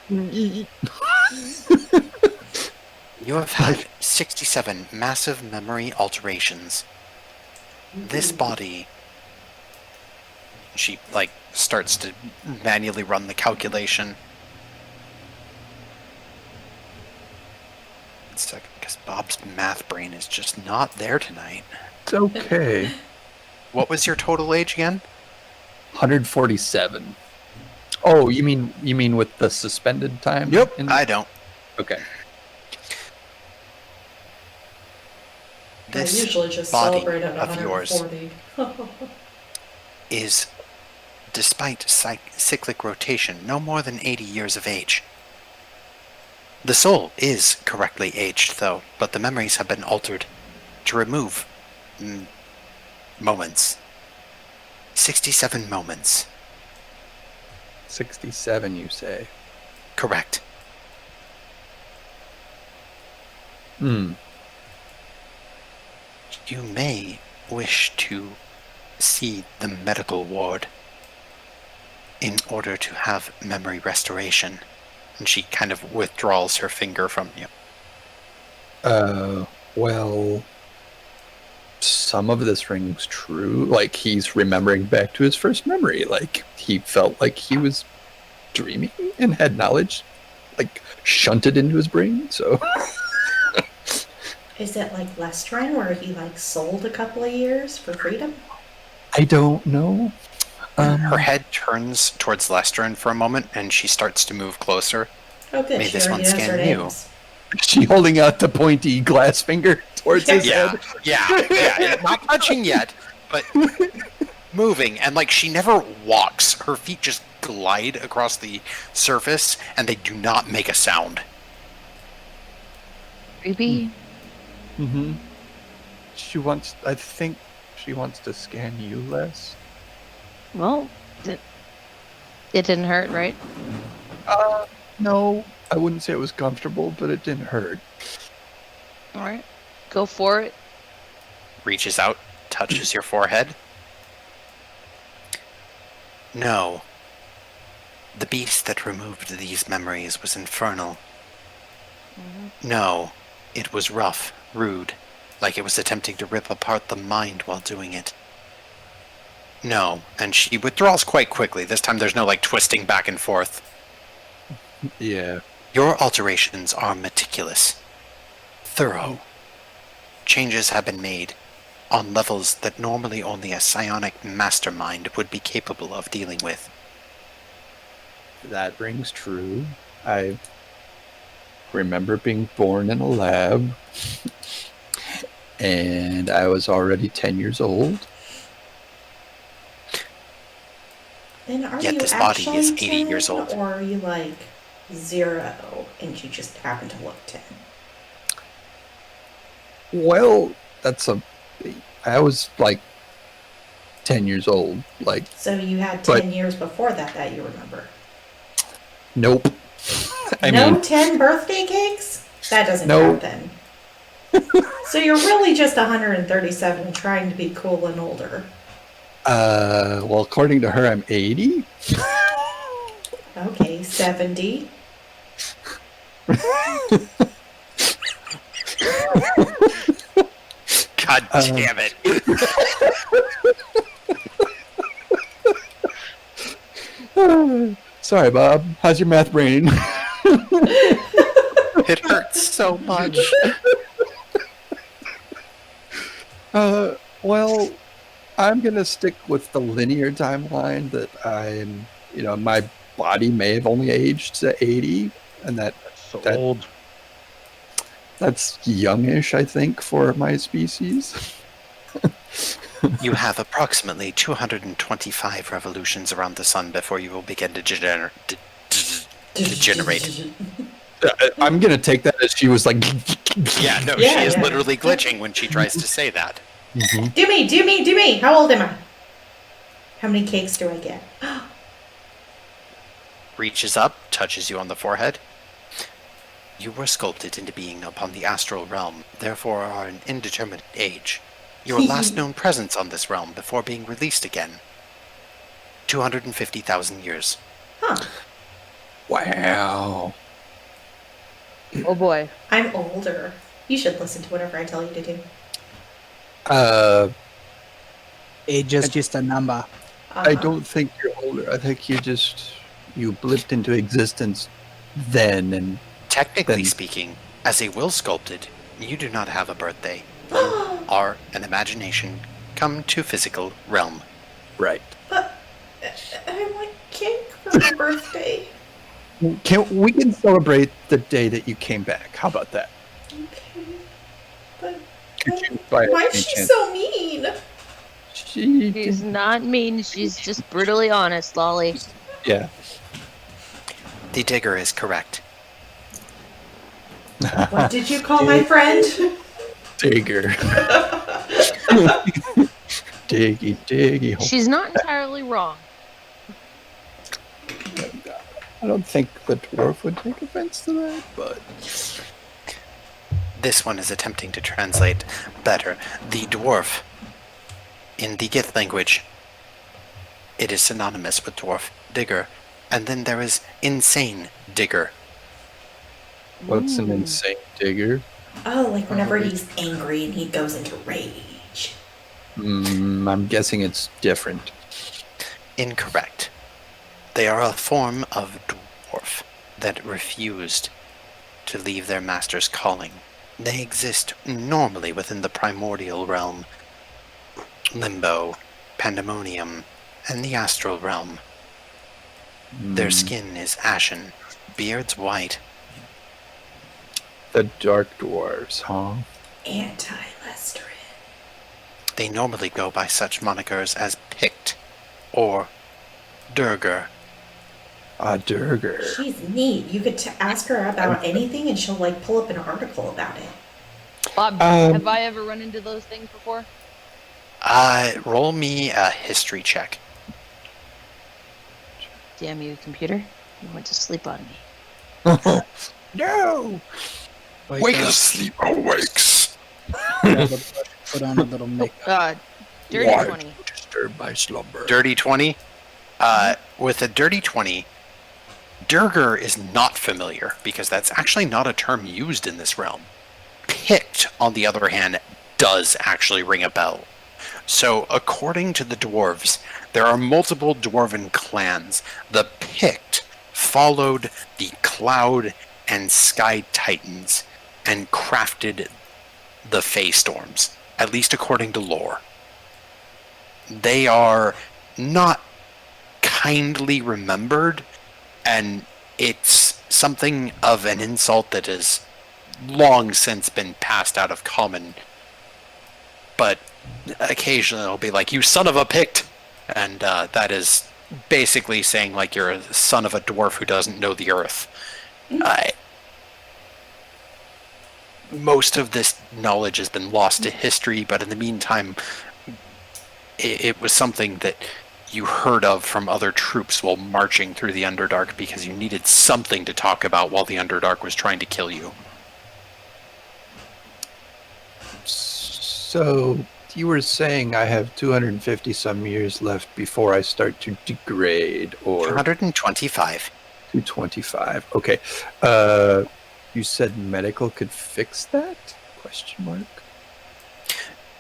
You have had 67 massive memory alterations. This body... She, like, starts to manually run the calculation. It's like, because Bob's math brain is just not there tonight. It's okay. What was your total age again? 147. Oh, you mean with the suspended time? I don't. Okay. I This usually just body celebrate at of yours 140. is, despite cyclic rotation, no more than 80 years of age. The soul is correctly aged, though, but the memories have been altered to remove moments. 67 moments. 67, you say? Correct. Hmm. You may wish to see the medical ward in order to have memory restoration. And she kind of withdraws her finger from you. Well, some of this rings true. Like, he's remembering back to his first memory. Like, he felt like he was dreaming and had knowledge, like, shunted into his brain, so... Is it like Lestrin where he like sold a couple of years for freedom? I don't know. Her head turns towards Lestrin for a moment, and she starts to move closer. Oh good, May she this already one knows scan her you. names. She holding out the pointy glass finger towards his Yeah, head. yeah. Not touching yet, but moving. And like she never walks. Her feet just glide across the surface, and they do not make a sound. Creepy. Mm-hmm. I think she wants to scan you less. Well, it didn't hurt, right? No, I wouldn't say it was comfortable, but it didn't hurt. All right. Go for it. Reaches out, touches your forehead. No. The beast that removed these memories was infernal. No. It was rough, rude, like it was attempting to rip apart the mind while doing it. No. And she withdraws quite quickly. This time there's no, like, twisting back and forth. Yeah. Your alterations are meticulous. Thorough. Changes have been made on levels that normally only a psionic mastermind would be capable of dealing with. That rings true. I remember being born in a lab, and I was already 10 years old. And are Yet you this body actually is 80 years 10, old. or are you like 0 and you just happen to look 10? Well, I was like 10 years old. Like, So you had But- 10 years before that you remember. nope. I No mean, 10 birthday cakes? That doesn't No. count then. So you're really just 137 trying to be cool and older. well, according to her, I'm 80. Okay, 70. God damn it. Sorry, Bob. How's your math brain? It hurts so much. Well, I'm gonna stick with the linear timeline that my body may have only aged to 80, and That's so That- old. that's youngish, I think, for my species. You have approximately 225 revolutions around the sun before you will begin to degenerate. I'm gonna take that as she was like, Yeah, no, Yeah, she is yeah. literally glitching when she tries to say that. Do me! How old am I? How many cakes do I get? Reaches up, touches you on the forehead. You were sculpted into being upon the astral realm, therefore are an indeterminate age. Your last known presence on this realm before being released again. 250,000 years. Huh. wow. Oh boy. I'm older. You should listen to whatever I tell you to do. Age is just a number. I don't think you're older. I think you blipped into existence then, and Technically Then- speaking, as a will sculpted, you do not have a birthday. You are an imagination come to physical realm. right. But I want cake for my birthday. We can celebrate the day that you came back. How about that? Okay. But Could you, by why any is she chance- so mean? She She's did- not mean. She's just brutally honest, Lolly. yeah. The digger is correct. What did you call my friend? Digger. diggy hole. She's not entirely wrong. I don't think the dwarf would take offense to that, but This one is attempting to translate better. The dwarf, in the Gith language, it is synonymous with dwarf digger. And then there is insane digger. what's an insane digger? Oh, like whenever he's angry and he goes into rage. I'm guessing it's different. Incorrect. They are a form of dwarf that refused to leave their master's calling. They exist normally within the primordial realm, limbo, pandemonium, and the astral realm. Their skin is ashen, beards white. The dark dwarves, huh? Anti-Lesterin. They normally go by such monikers as Pict or Durger. A Durger. She's neat. You could ask her about anything and she'll like pull up an article about it. Bob, have I ever run into those things before? Roll me a history check. Damn you, computer. You went to sleep on me. No! Wake us, sleep awakes. Yeah, put on a little makeup. Dirty Why 20. disturb my slumber? Dirty 20. With a dirty 20, Durger is not familiar because that's actually not a term used in this realm. Picked, on the other hand, does actually ring a bell. So, according to the dwarves, there are multiple dwarven clans. The Picked followed the Cloud and Sky Titans and crafted the Fey Storms, at least according to lore. They are not kindly remembered, and it's something of an insult that has long since been passed out of common. But occasionally it'll be like, you son of a Pict! And that is basically saying like you're a son of a dwarf who doesn't know the earth. Most of this knowledge has been lost to history, but in the meantime, it was something that you heard of from other troops while marching through the Underdark because you needed something to talk about while the Underdark was trying to kill you. So, you were saying I have 250 some years left before I start to degrade, or 225. 225. Okay. You said medical could fix that? Question mark.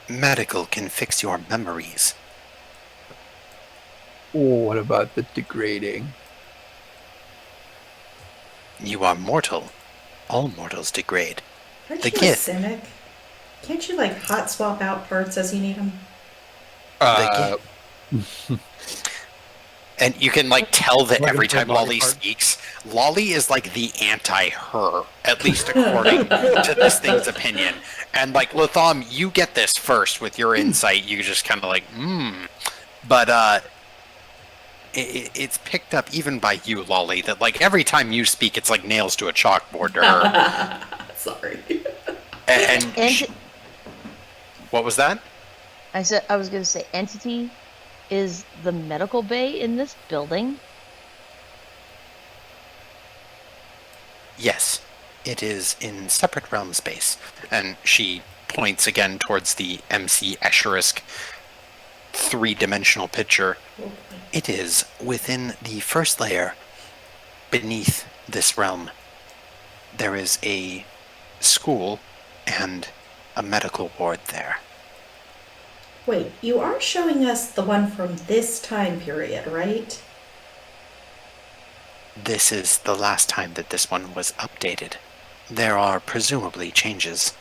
Medical can fix your memories. What about the degrading? You are mortal. All mortals degrade. Aren't The you Gith. a Simic? Can't you like hot swap out parts as you need them? And you can like tell that Like a every dead time body Lolly part. speaks, Lolly is like the anti-her, at least according to this thing's opinion. And like Latham, you get this first with your insight. You just kind of like, But it's picked up even by you, Lolly, that like every time you speak, it's like nails to a chalkboard to her. Sorry. What was that? I was going to say, entity is the medical bay in this building. Yes, it is in separate realm space. And she points again towards the MC Escherisk three-dimensional picture. It is within the first layer beneath this realm. There is a school and a medical ward there. Wait, you are showing us the one from this time period, right? This is the last time that this one was updated. There are presumably changes.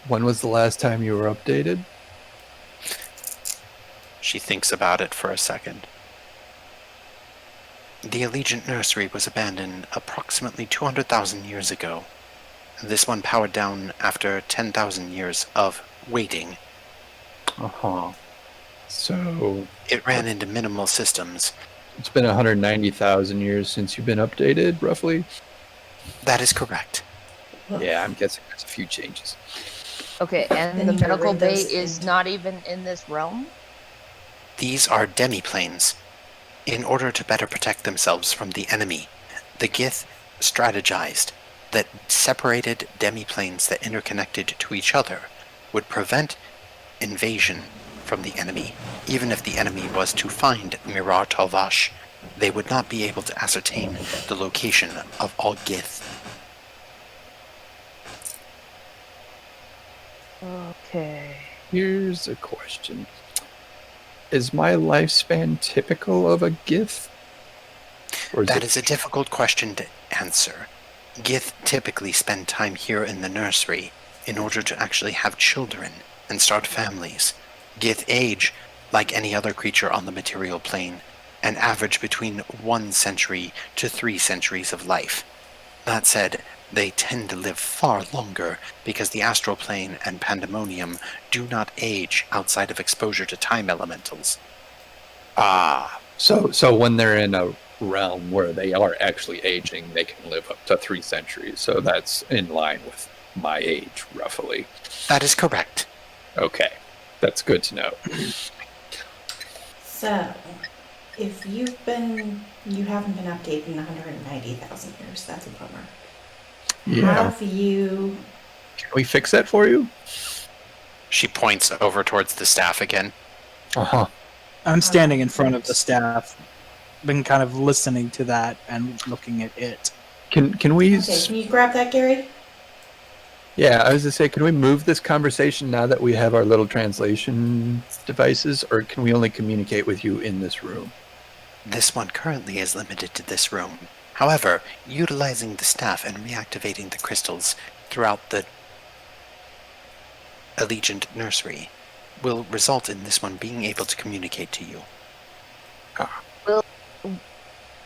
When was the last time you were updated? She thinks about it for a second. The Allegiant Nursery was abandoned approximately 200,000 years ago. This one powered down after 10,000 years of waiting. So It ran into minimal systems. it's been 190,000 years since you've been updated, roughly? That is correct. Yeah, I'm guessing there's a few changes. Okay, and Then the you gotta medical read bay those is things. not even in this realm? These are demiplanes. In order to better protect themselves from the enemy, the Gith strategized that separated demiplanes that interconnected to each other would prevent invasion from the enemy. Even if the enemy was to find Mirar Talvash, they would not be able to ascertain the location of all Gith. Okay. Here's a question. Is my lifespan typical of a Gith? Or That is a difficult question to answer. Gith typically spend time here in the nursery in order to actually have children and start families. Gith age like any other creature on the material plane, and average between 1 century to 3 centuries of life. That said, they tend to live far longer because the astral plane and pandemonium do not age outside of exposure to time elementals. So when they're in a realm where they are actually aging, they can live up to 3 centuries. So that's in line with my age, roughly. That is correct. Okay, that's good to know. So, if you haven't been updated in 190,000 years, that's a bummer. Yeah. Have you? Can we fix that for you? She points over towards the staff again. Uh-huh. I'm standing in front of the staff, been kind of listening to that and looking at it. Can we... Okay, can you grab that, Gary? Yeah, I was going to say, can we move this conversation now that we have our little translation devices, or can we only communicate with you in this room? This one currently is limited to this room. However, utilizing the staff and reactivating the crystals throughout the Allegiant Nursery will result in this one being able to communicate to you.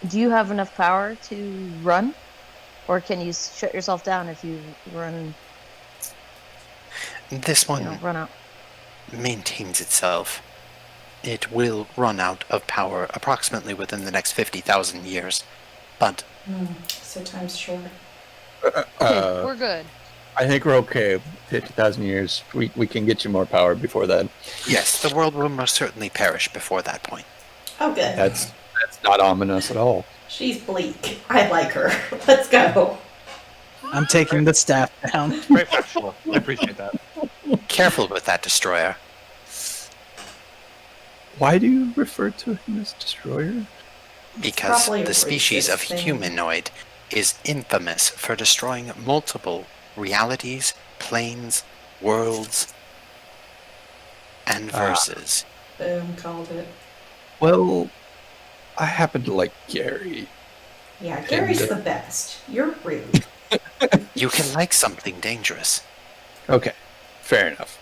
Do you have enough power to run? Or can you shut yourself down if you run, This one run out? maintains itself. It will run out of power approximately within the next 50,000 years. But So time's short. We're good. I think we're okay. 50,000 years. We can get you more power before that. yes, the world will most certainly perish before that point. Oh, good. That's not ominous at all. She's bleak. I like her. Let's go. I'm taking the staff down. Very factual. I appreciate that. Careful with that destroyer. Why do you refer to him as Destroyer? Because probably a the species racist of thing. humanoid is infamous for destroying multiple realities, planes, worlds, and verses. Boom, called it. Well, I happen to like Gary. Yeah, Gary's the best. You're rude. You can like something dangerous. Okay, fair enough.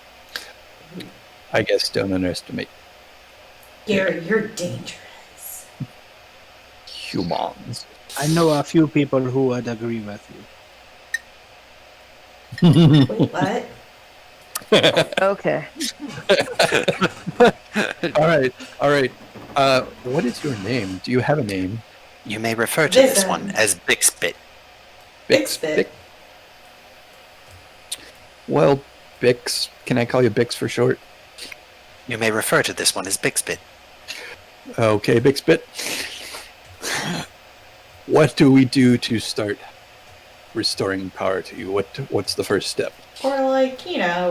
I guess don't underestimate Gary, you're dangerous. humans. I know a few people who would agree with you. Wait, what? Okay. All right. What is your name? Do you have a name? You may refer to this Vision. one as Bixbit. Bixbit. Well, Bix. Can I call you Bix for short? You may refer to this one as Bixbit. Okay, Bixbit. What do we do to start restoring power to you? What's the first step? Or like,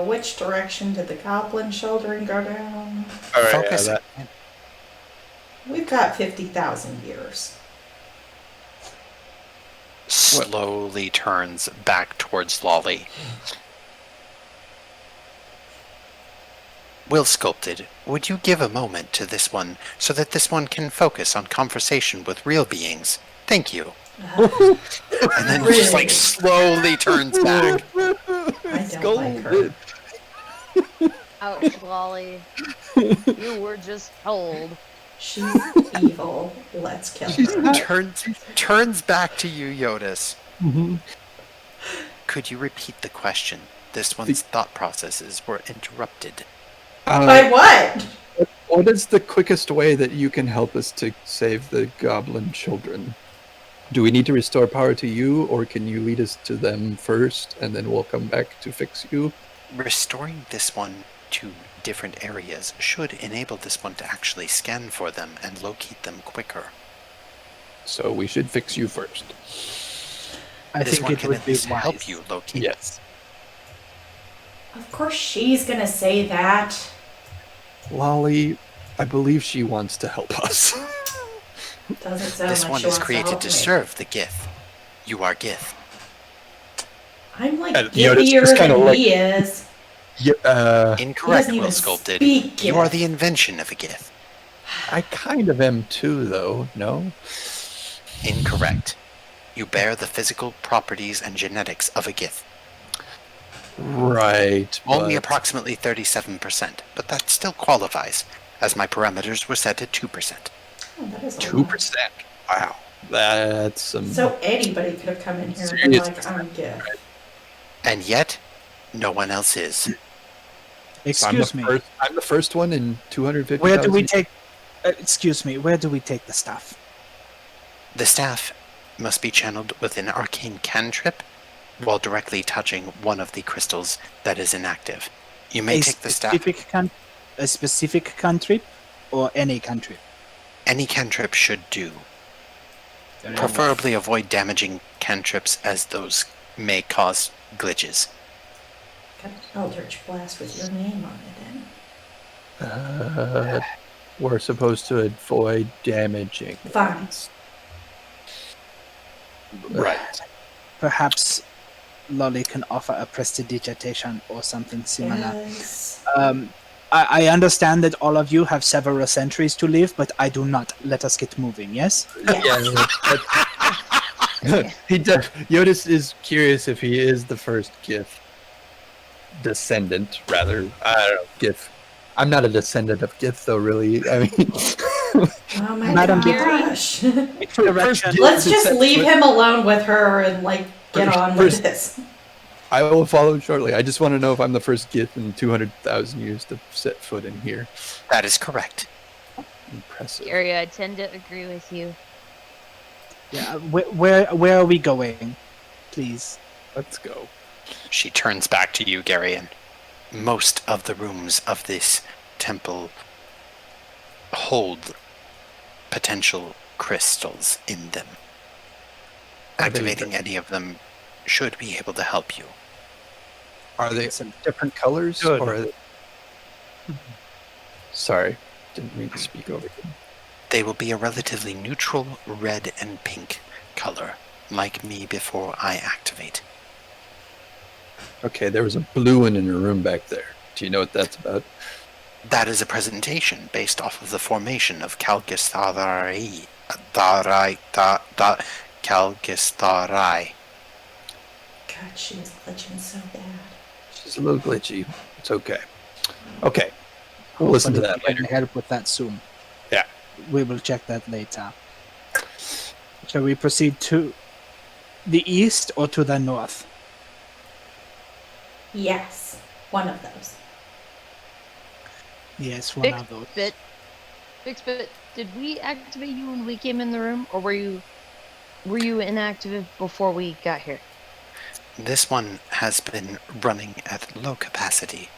which direction did the goblin children go down? All right, Focus. We've got 50,000 years. Slowly turns back towards Lolly. Will Sculpted, would you give a moment to this one so that this one can focus on conversation with real beings? Thank you. And then Really? just slowly turns back. I don't like her. Ouch, Lolly. You were just told. She's evil. Let's kill her. Turns back to you, Jyotis. Mm-hmm. Could you repeat the question? This one's thought processes were interrupted. By what? What is the quickest way that you can help us to save the goblin children? Do we need to restore power to you, or can you lead us to them first, and then we'll come back to fix you? Restoring this one to different areas should enable this one to actually scan for them and locate them quicker. So we should fix you first. I This think one it can would at be least wise. help you locate. Yes. Of course she's gonna say that. Lolly, I believe she wants to help us. Doesn't sound This like one she is wants created help to me. serve the Gith. You are Gith. I'm like And Jyotis giffier just kinda than like- he is. Yeah, He Incorrect, doesn't Will even Sculpted. speak You are Gith. the invention of a Gith. I kind of am too, though. No? Incorrect. You bear the physical properties and genetics of a Gith. Right. Only but- approximately 37%, but that still qualifies, as my parameters were set at 2%. Oh, that is a 2%. Wow. That's some... lot. So anybody could have come in here and been Serious. like, I'm Gith. And yet, no one else is. So Excuse me. I'm the first one in 250,000. Where do we take? Excuse me. Where do we take the stuff? The staff must be channeled with an arcane cantrip while directly touching one of the crystals that is inactive. You may take the staff. A specific country, or any country. Any cantrip should do. Preferably avoid damaging cantrips as those may cause glitches. Got an Eldritch Blast with your name on it in. We're supposed to avoid damaging. Fine. Right. Perhaps Lolly can offer a prestidigitation or something similar. Yes. I understand that all of you have several centuries to live, but I do not. Let us get moving, yes? Yes. He does. Jyotis is curious if he is the first Gith descendant, rather. I don't know, Gith. I'm not a descendant of Gith, though, really. I mean, Oh my Madam gosh. Direction. Let's just leave him alone with her and, like, get on with this. I will follow shortly. I just want to know if I'm the first Gith in 200,000 years to set foot in here. That is correct. Impressive. Gary, I tend to agree with you. Yeah, where are we going? Please. Let's go. She turns back to you, Garion. Most of the rooms of this temple hold potential crystals in them. Activating any of them should be able to help you. Are they some different colors? Good. Or are they... Sorry, didn't mean to speak over you. They will be a relatively neutral red and pink color, like me before I activate. Okay, there was a blue one in your room back there. Do you know what that's about? That is a presentation based off of the formation of Calgistarai. Calgistarai. God, she was glitching so bad. She's a little glitchy. It's okay. Okay, we'll listen to that We can later. help with that soon. Yeah. We will check that later. Shall we proceed to the east or to the north? Yes. One of those. Yes, one Big of those. bit. Bixbit, did we activate you when we came in the room, or were you inactive before we got here? This one has been running at low capacity.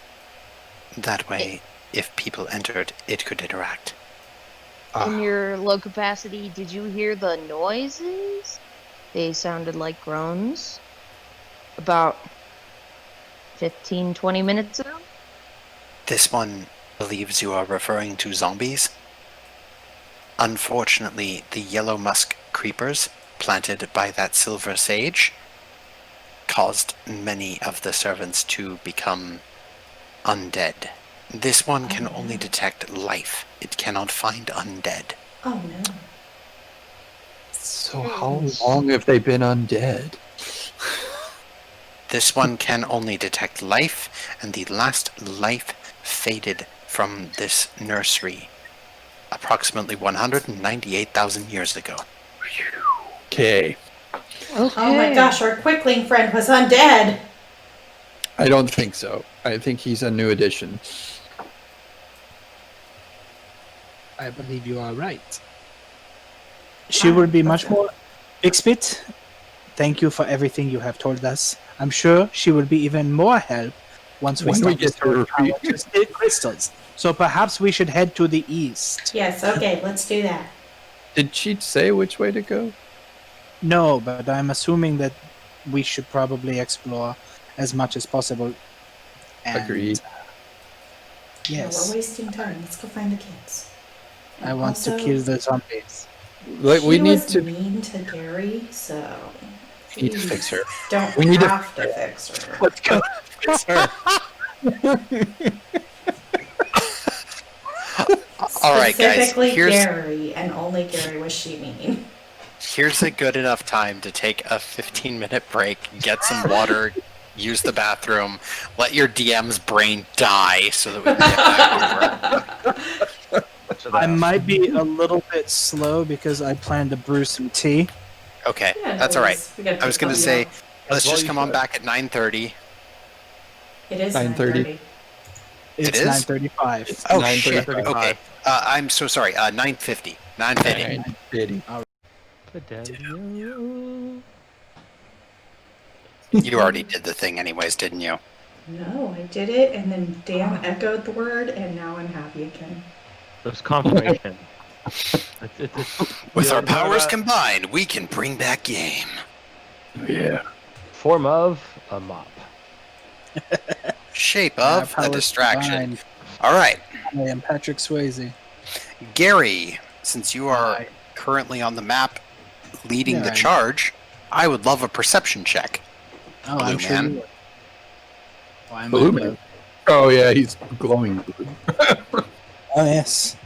That way, if people entered, it could interact. In your low capacity, did you hear the noises? They sounded like groans. About 15, 20 minutes ago? This one believes you are referring to zombies. Unfortunately, the yellow musk creepers planted by that silver sage caused many of the servants to become undead. This one can only detect life. It cannot find undead. Oh no. So how long have they been undead? This one can only detect life, and the last life faded from this nursery approximately 198,000 years ago. Okay. Oh my gosh, our quickling friend was undead. I don't think so. I think he's a new addition. I believe you are right. She will be much more... Bixbit, thank you for everything you have told us. I'm sure she will be even more help once we When start we get to her feet. to steal crystals. So perhaps we should head to the east. Yes, okay, let's do that. Did she say which way to go? No, but I'm assuming that we should probably explore as much as possible. And, Agreed. No, Yes, we're wasting time. Let's go find the kids. I And want to also, kill the zombies. Like, we she need was to. mean to Gary, so We need to fix her. don't We need to have to fix her. Let's go fix her. All right, guys. Specifically Here's Gary, and only Gary was she mean. here's a good enough time to take a 15-minute break, get some water, use the bathroom, let your DM's brain die so that we can get back over. I might be a little bit slow because I plan to brew some tea. Okay, Yeah, that's no all right. worries. We gotta I was take gonna coffee say, out. let's well just you come on should. back at 9:30. It is 9:30. 9:30. It's is? 9:35. Oh 9:35. shit! Okay, I'm so sorry. 9:50. 9:50. Diddy. You already did the thing, anyways, didn't you? No, I did it, and then Dan echoed the word, and now I'm happy again. There's confirmation. With Yeah, our no, powers no. combined, we can bring back game. Yeah. form of a mop. Shape of a Powers distraction. combined. All right, I am Patrick Swayze. Gary, since you are Hi. currently on the map leading Yeah, the right. charge, I would love a perception check. Oh, Blue I'm sure man. you would. Why am I Blue blue? man. Oh yeah, he's glowing blue. Oh, yes.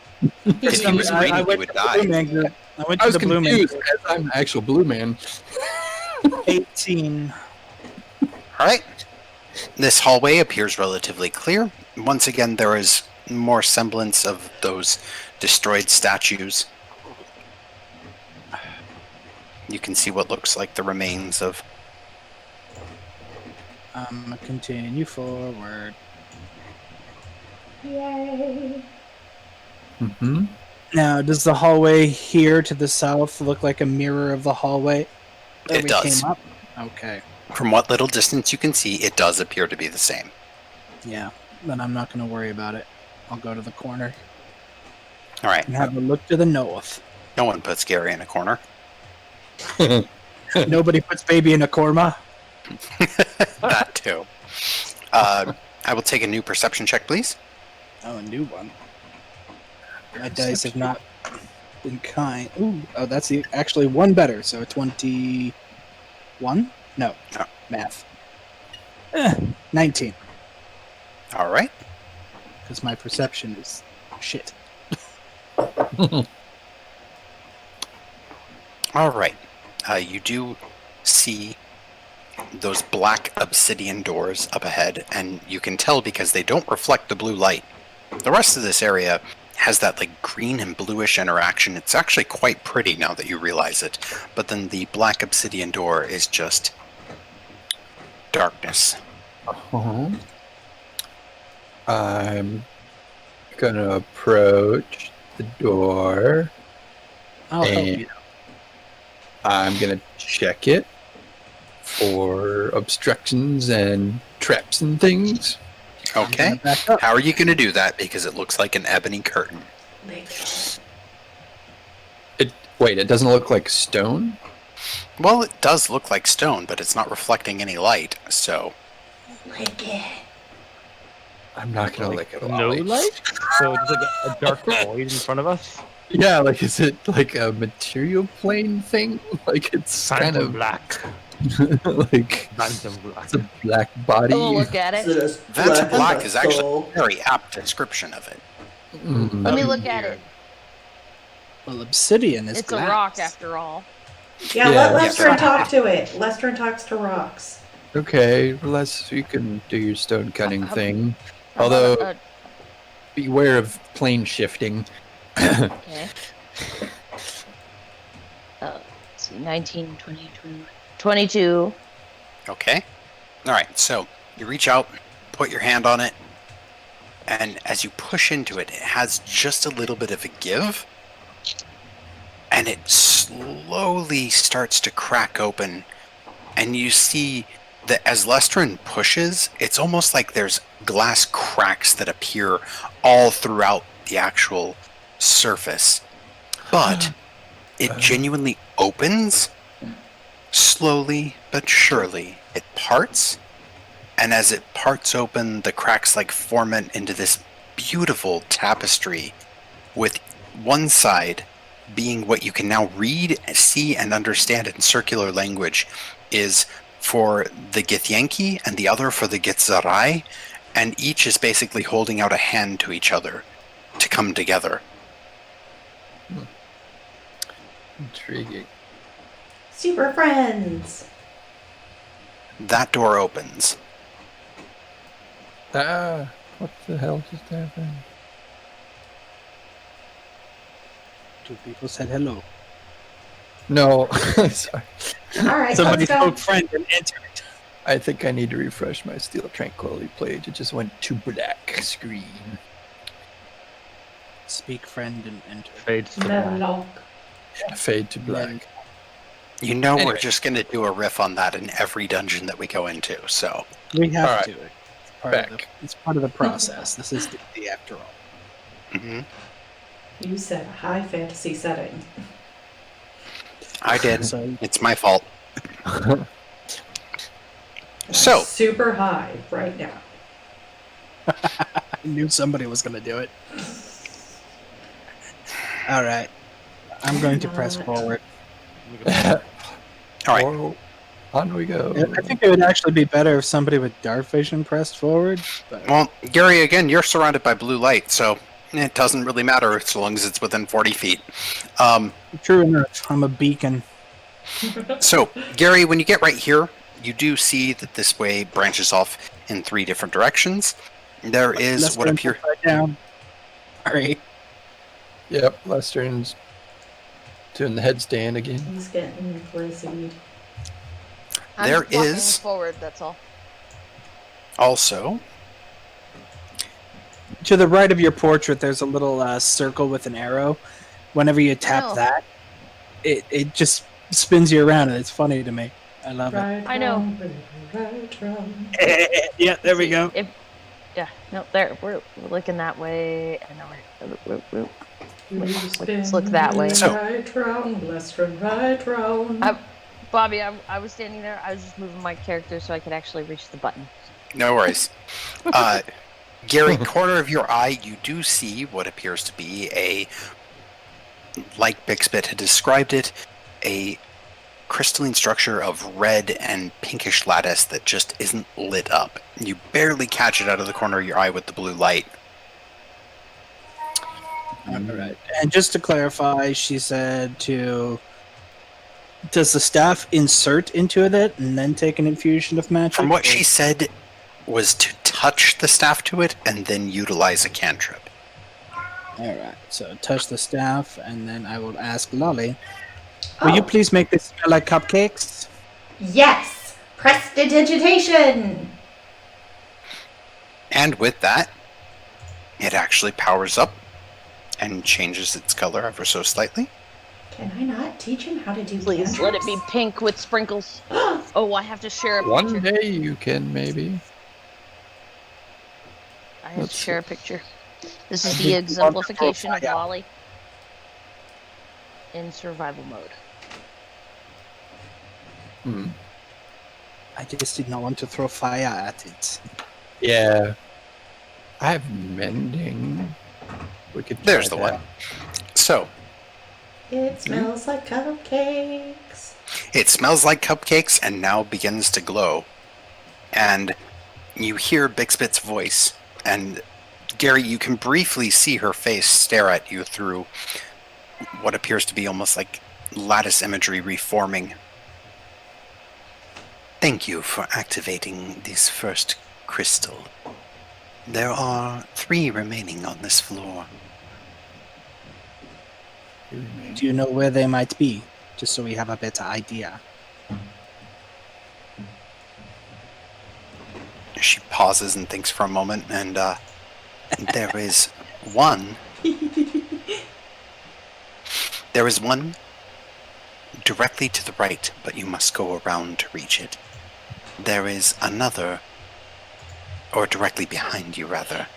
If he was green, he went would to the die. Blue Man group. I went I to was the Blue Man confused group. as I'm the actual blue man. 18. All right. This hallway appears relatively clear. Once again, there is more semblance of those destroyed statues. You can see what looks like the remains of... Continue forward. Yay. Mm-hmm. Now, does the hallway here to the south look like a mirror of the hallway that It we does. came up? Okay. From what little distance you can see, it does appear to be the same. Yeah. Then I'm not going to worry about it. I'll go to the corner All right. and have a look to the north. No one puts Gary in a corner. Nobody puts baby in a korma. That too. I will take a new perception check, please. Oh, a new one. My dice have not been kind. Ooh, oh, that's actually one better. So 21? No. Oh. Math. 19. All right. Because my perception is shit. All right. You do see those black obsidian doors up ahead, and you can tell because they don't reflect the blue light. The rest of this area has that like green and bluish interaction. It's actually quite pretty now that you realize it. But then the black obsidian door is just darkness. Uh-huh. I'm gonna approach the door. I'll help And- you. I'm gonna check it for obstructions and traps and things. Okay. Back up. How are you going to do that? Because it looks like an ebony curtain. Wait, it doesn't look like stone? Well, it does look like stone, but it's not reflecting any light, so... Lick it. I'm not gonna lick it. No Ollie. light? So it's like a dark void in front of us? Yeah, like is it like a material plane thing? Like it's kind Phantom of black. like Phantom black. it's a black body. We'll look at it. Vanta Black is actually a very apt description of it. Mm. Let me look at it. Well, obsidian is It's glass. a rock after all. Yeah, Yeah. let Lestern talk to it. Lestern talks to rocks. Okay, well, you can do your stone cutting thing. How Although about, beware of plane shifting. okay. Let's see, 19, 20, 22. Okay? Alright, so you reach out, put your hand on it, and as you push into it, it has just a little bit of a give, and it slowly starts to crack open, and you see that as Lestrin pushes, it's almost like there's glass cracks that appear all throughout the actual surface. But it genuinely opens, slowly but surely. It parts, and as it parts open, the cracks like forment into this beautiful tapestry, with one side being what you can now read, see, and understand in circular language is for the Githyanki and the other for the Githzerai, and each is basically holding out a hand to each other to come together. Intriguing. Super friends. That door opens. Ah, what the hell just happened? Two people said hello. No, sorry. All right, Somebody let's go. spoke friend and entered. I think I need to refresh my Steel Tranquility page. It just went to black screen. Speak friend and enter. Fades to black. No. Fade to black. You know we're Anyway. just going to do a riff on that in every dungeon that we go into, so... We have Alright. to. It's part of the process. This is D&D after all. Mhm. You said a high fantasy setting. I did. So It's my fault. So, super high right now. I knew somebody was going to do it. All right. I'm going to press forward. all right. Or on we go. I think it would actually be better if somebody with dark vision pressed forward. But Well, Gary, again, you're surrounded by blue light, so it doesn't really matter as long as it's within 40 feet. true enough, I'm a beacon. So, Gary, when you get right here, you do see that this way branches off in 3 different directions. There is Let's what go appears... upside down. All right. Yep, Lester's doing the headstand again. He's getting glizzied. I'm There just walking is- forward. That's all. Also, To the right of your portrait, there's a little circle with an arrow. Whenever you tap Oh. that, it just spins you around, and it's funny to me. I love Right, I know. wrong. it. Yeah, there we go. No, there. We're looking that way, and now we're Let's let's look that way. So- Right round, left and right round. Bobby, I was standing there. I was just moving my character so I could actually reach the button. no worries. Gary, corner of your eye, you do see what appears to be like Bixbit had described it, a crystalline structure of red and pinkish lattice that just isn't lit up. You barely catch it out of the corner of your eye with the blue light. All right. And just to clarify, she said does the staff insert into it and then take an infusion of magic? From what she said was to touch the staff to it and then utilize a cantrip. All right. So touch the staff, and then I will ask Lolly. Will you please make this smell like cupcakes? Yes! Prestidigitation! And with that, it actually powers up and changes its color ever so slightly. Can I not teach him how to do Please let it be pink with sprinkles. Oh, I have to share a picture. One day you can, maybe. I have to Let's share a picture. This is I the think exemplification of wonderful, yeah. Lolly in survival mode. I just did not want to throw fire at it. Yeah. I have mending. We could try There's the that. one. So, It smells like cupcakes. it smells like cupcakes and now begins to glow. And you hear Bixbit's voice. And Gary, you can briefly see her face stare at you through what appears to be almost like lattice imagery reforming. Thank you for activating this first crystal. There are 3 remaining on this floor. Do you know where they might be? Just so we have a better idea. She pauses and thinks for a moment, and there is one. There is one directly to the right, but you must go around to reach it. There is another, or directly behind you, rather.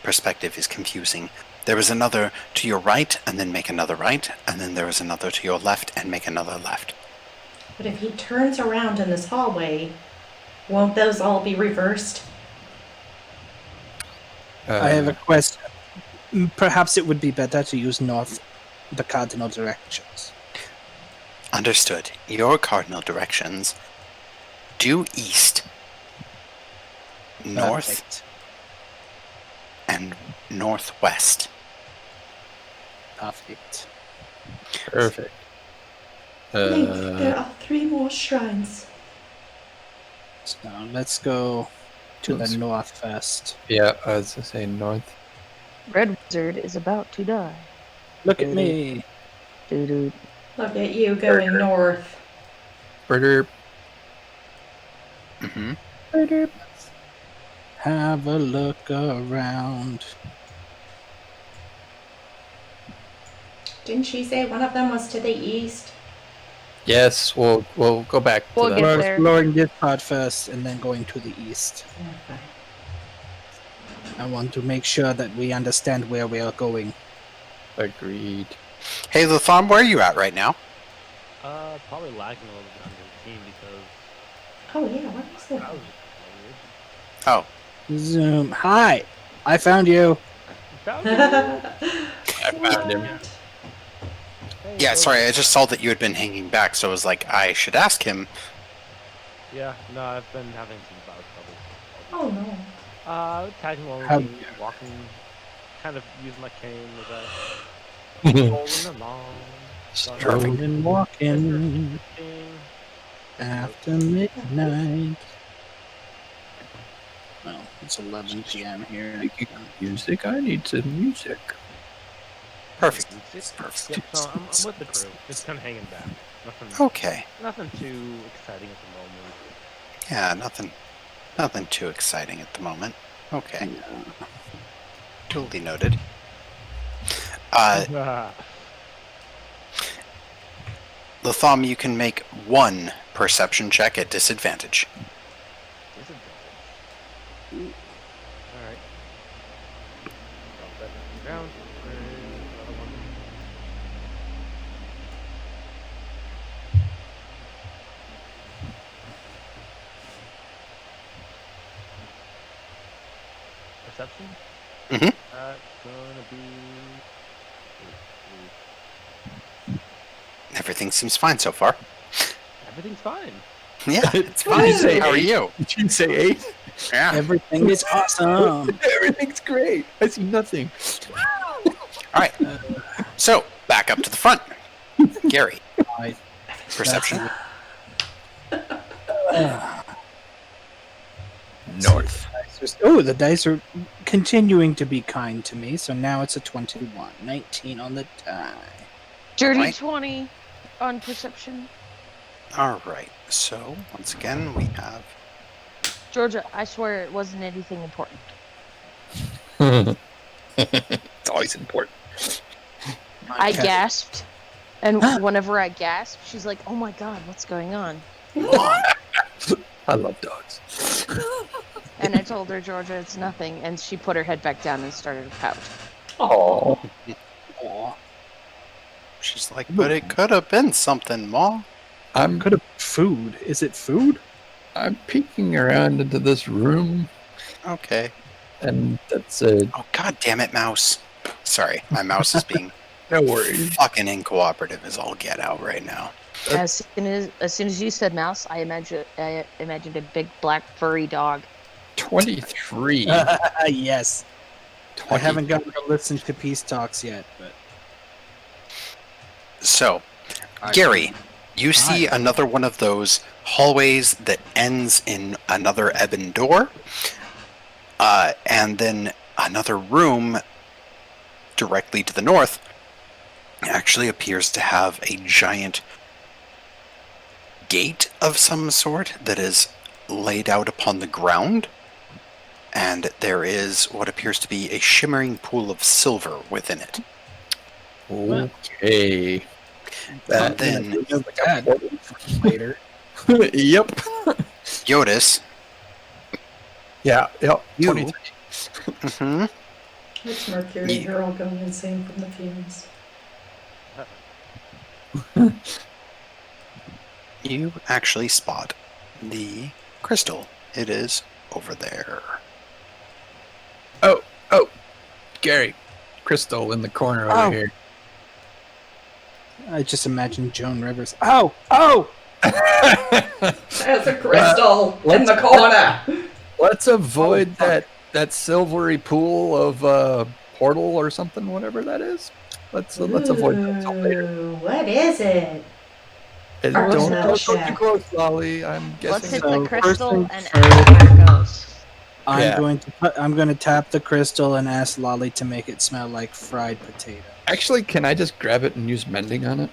Perspective is confusing. There is another to your right, and then make another right, and then there is another to your left, and make another left. But if he turns around in this hallway, won't those all be reversed? I have a question. Perhaps it would be better to use the cardinal directions. Understood. Your cardinal directions: due east, north, Perfect. and northwest. Perfect. Perfect. Link, there are 3 more shrines. So let's go to Let's- the north first. Yeah, I was gonna say north. Red Wizard is about to die. Look at me. Doo-doo. Look at you going north. Burger. Mm-hmm. Have a look around. Didn't she say one of them was to the east? Yes, we'll go back to We'll that. get We're there. exploring this part first and then going to the east. Okay. I want to make sure that we understand where we are going. Agreed. Hey, Latham, where are you at right now? Probably lagging a little bit on the team because Oh yeah, what is That that? was Oh, Zoom. Hi. I found you. weird. Found you. I found him. Hey, yeah, so- sorry, I just saw that you had been hanging back, so I was like, I should ask him. Yeah, no, I've been having some bad trouble. Oh no. Tagging along How- with you, walking, kind of using my cane as I rolling along. Strolling, walking Drifting. after midnight. Well, it's 11 p.m. here. Making music. I need some music. Perfect. Yep, so I'm with the crew, just kind of hanging back. Okay. Nothing too exciting at the moment. Yeah, nothing too exciting at the moment. Okay. Duly noted. Latham, you can make one perception check at disadvantage. Disadvantage. Alright. Drop that down to the ground. And another one. Perception? Mhm. That's gonna be... Everything seems fine so far. Everything's fine. Yeah, it's Did you fine. say How are 8? you? Did you say 8? Yeah. Everything is awesome. Everything's great. I see nothing. All right. So back up to the front. Gary, I- perception. North. Oh, the dice are continuing to be kind to me, so now it's a 21. 19 on the die. Dirty Right. 20 on perception. All right. So once again, we have. Georgia, I swear it wasn't anything important. It's always important. I gasped, and whenever I gasped, she's like, "Oh my god, what's going on?" I love dogs. And I told her, "Georgia, it's nothing," and she put her head back down and started to pout. Oh. Aw. She's like, but it could have been something, Ma. Could have food. Is it food? I'm peeking around into this room, Okay. and that's a Oh, god damn it, mouse. Sorry, my mouse is being no worries. fucking incooperative as all get out right now. As soon as you said mouse, I imagined a big black furry dog. 23. Yes. I haven't gotten to listen to peace talks yet, but So, Gary, you see another one of those hallways that ends in another ebon door, and then another room directly to the north actually appears to have a giant gate of some sort that is laid out upon the ground, and there is what appears to be a shimmering pool of silver within it. Okay. And then later. Yep. Jyotis, Yeah. Yep. You- 23. mhm, It's Mercury. Yeah. You're all going insane from the fumes. you actually spot the crystal. It is over there. Oh, Gary. Crystal in the corner over Oh. here. I just imagine Joan Rivers. Oh! There's a crystal in the corner. Let's avoid that silvery pool of portal or something, whatever that is. Let's avoid that until later. Ooh, what is it? And Artificer don't go check. too close, Lolly. I'm Let's guessing. hit So, the crystal first and things ask how it goes. Yeah. I'm going to tap the crystal and ask Lolly to make it smell like fried potato. Actually, can I just grab it and use mending on it?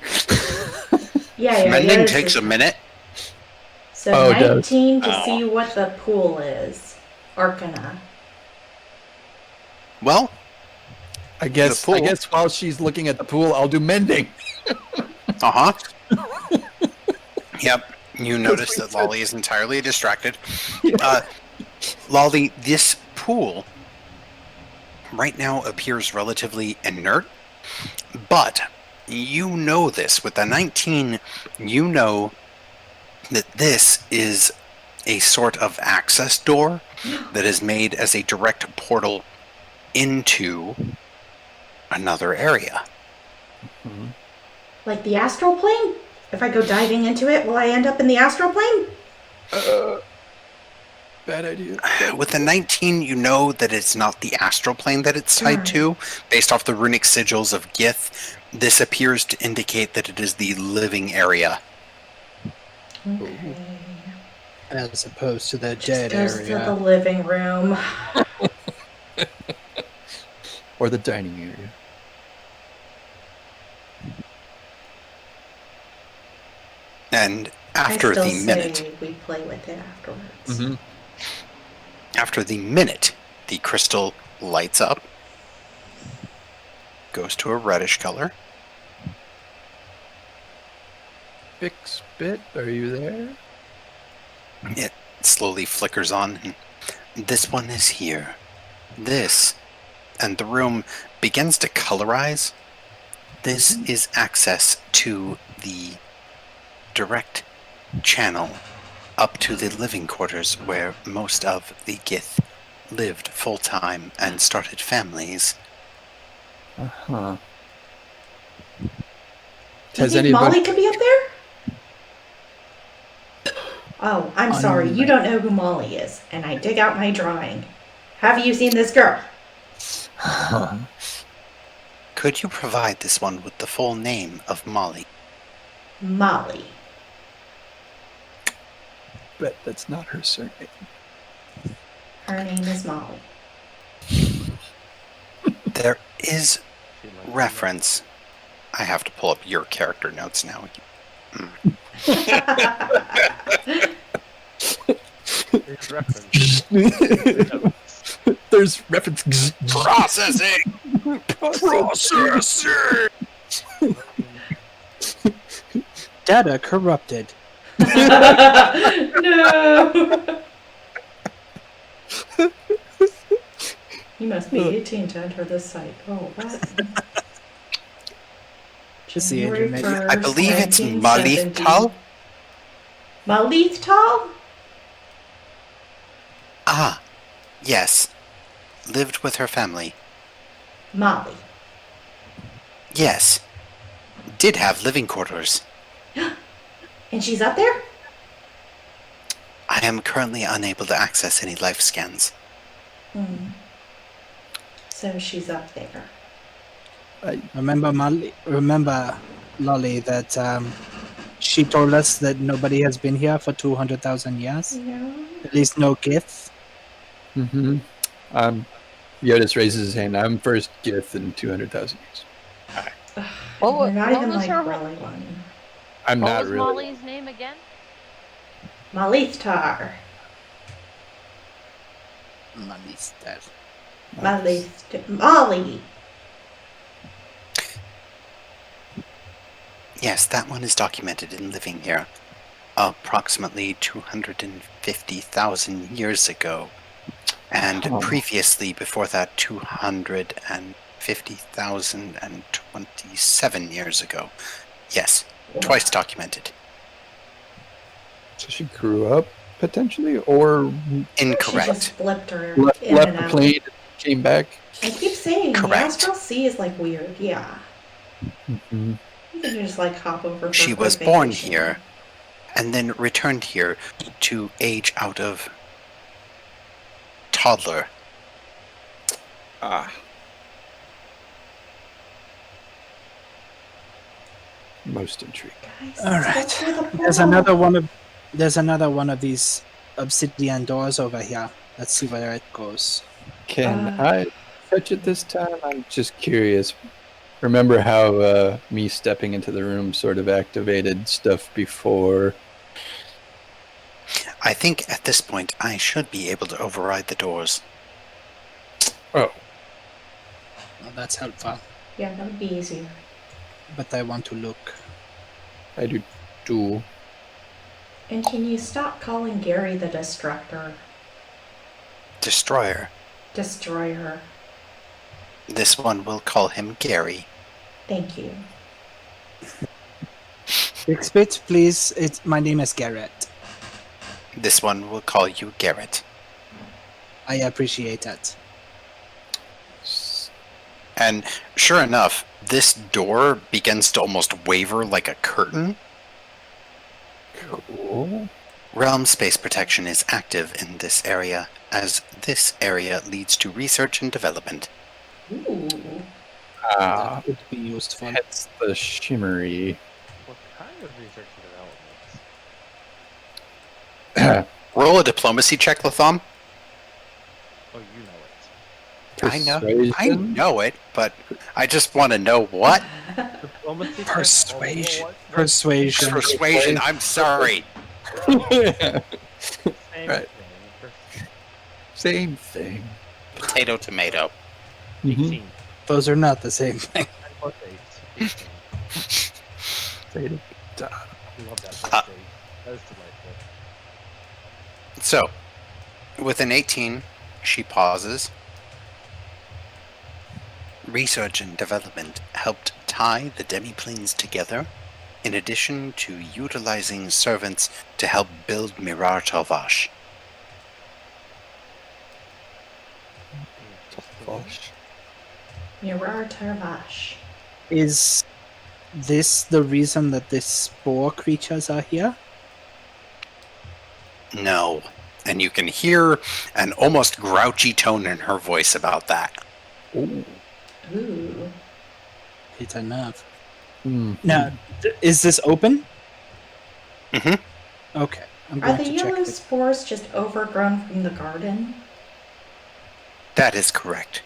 Yeah, Mending yeah. takes a minute. So Oh, it does. 19 to Oh. see what the pool is. Arcana. Well, I guess. The pool. I guess while she's looking at the pool, I'll do mending. uh-huh. Yep. You notice that Lolly is entirely distracted. Lolly, this pool right now appears relatively inert, but you know this. With the 19, you know that this is a sort of access door that is made as a direct portal into another area. Mhm. Like the astral plane? If I go diving into it, will I end up in the astral plane? Bad idea. With the 19, you know that it's not the astral plane that it's tied to. Based off the runic sigils of Gith, this appears to indicate that it is the living area. Okay. As opposed to the Just dead goes to the area. living room. Or the dining area. And after I still the minute, say we play with it afterwards. Mm-hmm. after the minute, the crystal lights up, goes to a reddish color. Fix Bit, are you there? It slowly flickers on, and this one is here. This, and the room begins to colorize. This is access to the direct channel up to the living quarters where most of the Gith lived full-time and started families. Uh-huh. Do you Has think anybody... Molly could be up there? Oh, I'm sorry. You don't know who Molly is. And I dig out my drawing. Have you seen this girl? Could you provide this one with the full name of Molly? Molly. Bet that's not her surname. Her name is Molly. There is reference. I have to pull up your character notes now. There's reference. There's reference. Processing! Processing! Data corrupted. No! You must be 18 to enter this site. Oh, what? Just the January internet. 1st, I believe it's 1970. Malithal. Malithal? Ah, yes. Lived with her family. Molly. Yes. Did have living quarters. And she's up there? I am currently unable to access any life scans. So she's up there. Remember, Lolly, that she told us that nobody has been here for 200,000 years? Yeah. At least no Gith. Mm-hmm. Jyotis raises his hand. I'm first Gith in 200,000 years. We're not what even was like her- really one. I'm What not was really. Molly's name again? Malithtar. Molly. Yes, that one is documented in living here. Approximately 250,000 years ago. And previously, before that, 250,027 years ago. Yes, twice documented. So she grew up, potentially? Or She Incorrect. just flipped her left in and the out. plane and came back? I keep saying the Correct. astral sea is like weird. Yeah. Mm-hmm. You can just like hop over. For She a was quick born vacation. here, and then returned here to age out of toddler. Ah. Most intriguing. Guys, All let's go right. through the There's portal. another one of these obsidian doors over here. Let's see where it goes. Can I touch it this time? I'm just curious. Remember how me stepping into the room sort of activated stuff before? I think at this point I should be able to override the doors. Oh. Well, that's helpful. Yeah, that would be easier. But I want to look. I do too. And can you stop calling Gary the Destructor? Destroyer. Destroyer. This one will call him Gary. Thank you. Fix Bit, please. My name is Garret. This one will call you Garret. I appreciate that. And sure enough, this door begins to almost waver like a curtain. Cool. Realm space protection is active in this area, as this area leads to research and development. Ooh. That would be useful. That's the shimmery. What kind of research and development? Roll a diplomacy check, Latham. Oh, you know it. I know it, but I just want to know what. Diplomacy. Persuasion. What? Persuasion. Persuasion, I'm sorry. Yeah. Same Right. thing. Same thing. Potato, tomato. Mhm. 18. Those are not the same thing. 10 plus 8. 18. Potato. I love that plus 8. That is delightful. So, with an 18, she pauses. Research and development helped tie the demiplanes together, in addition to utilizing servants to help build Mirar Talvash. Mirar Tarvash. Is this the reason that these spore creatures are here? No. And you can hear an almost grouchy tone in her voice about that. Ooh. Ooh. It's a nerve. Mm. Now, is this open? Mhm. Okay, I'm Are going the to check yellow it. spores just overgrown from the garden? That is correct.